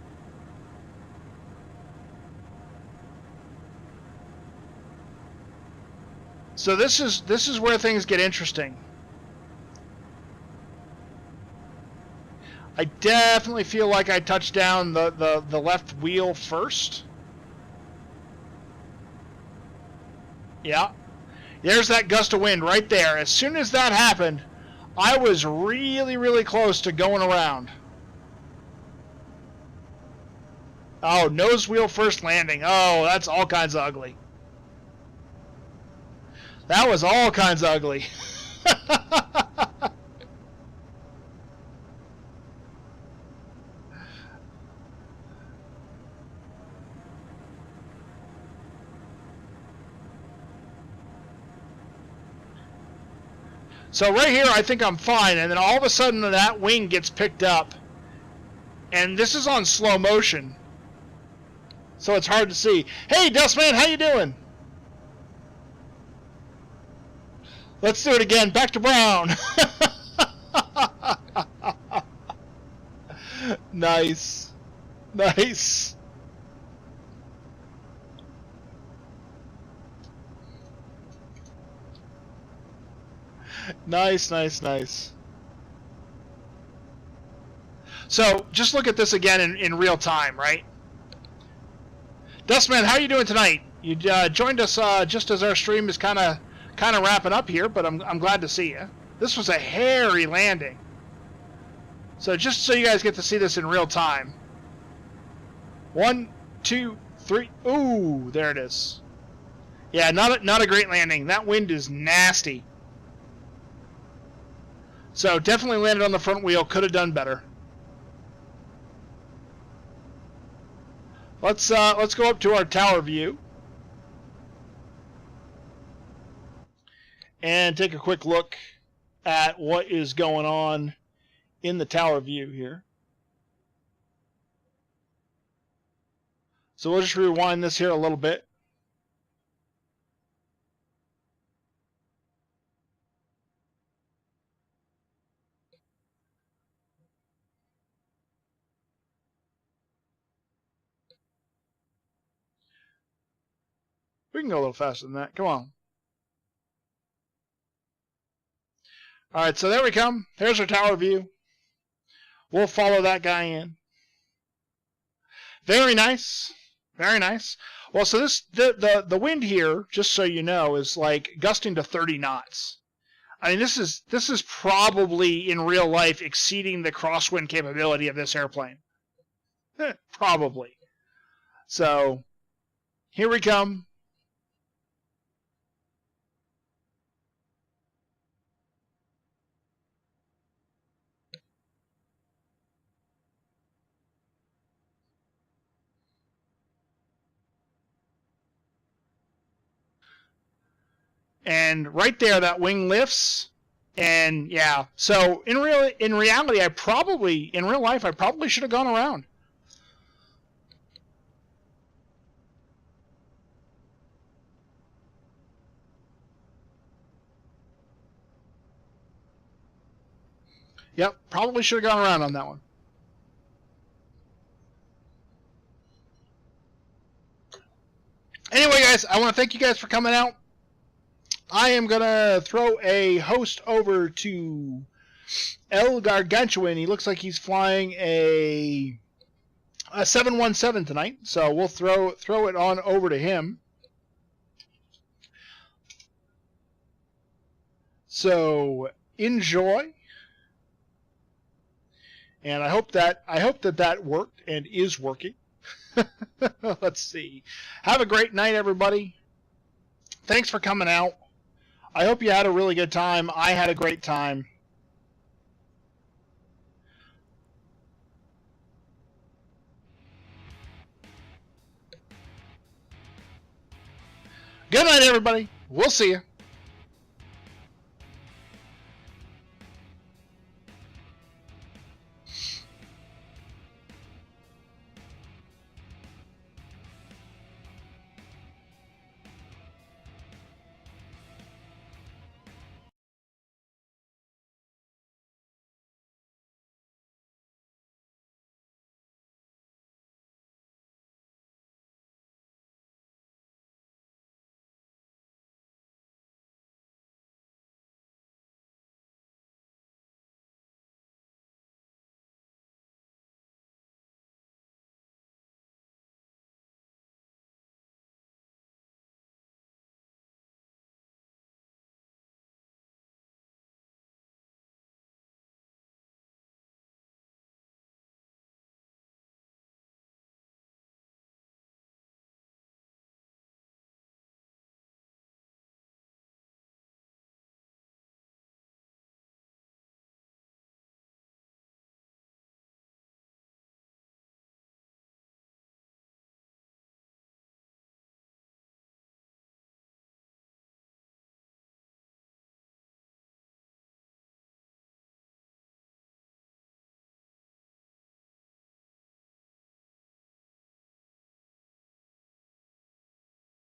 So this is where things get interesting. I definitely feel like I touched down the left wheel first. Yeah. There's that gust of wind right there. As soon as that happened, I was really, really close to going around. Oh, nose wheel first landing. Oh, that's all kinds of ugly. That was all kinds of ugly. So right here, I think I'm fine, and then all of a sudden that wing gets picked up, and this is on slow motion, so it's hard to see. Hey, Dustman, how you doing? Let's do it again. Back to brown. Nice. Nice. Nice, nice, nice. So, just look at this again in real time, right? Dustman, how are you doing tonight? You joined us just as our stream is kind of wrapping up here, but I'm glad to see you. This was a hairy landing. So just so you guys get to see this in real time. 1, 2, 3. Ooh, there it is. Yeah, not a great landing. That wind is nasty. So definitely landed on the front wheel. Could have done better. Let's go up to our tower view and take a quick look at what is going on in the tower view here. So we'll just rewind this here a little bit. We can go a little faster than that. Come on. All right, so there we come. There's our tower view. We'll follow that guy in. Very nice. Very nice. Well, so the wind here, just so you know, is like gusting to 30 knots. I mean, this is probably in real life exceeding the crosswind capability of this airplane. Probably. So here we come. And right there, that wing lifts, and yeah. So in reality, in real life, I probably should have gone around. Yep, probably should have gone around on that one. Anyway, guys, I want to thank you guys for coming out. I am going to throw a host over to El Gargantuan. He looks like he's flying a 717 tonight, so we'll throw it on over to him. So enjoy, and I hope that worked and is working. Let's see. Have a great night, everybody. Thanks for coming out. I hope you had a really good time. I had a great time. Good night, everybody. We'll see you.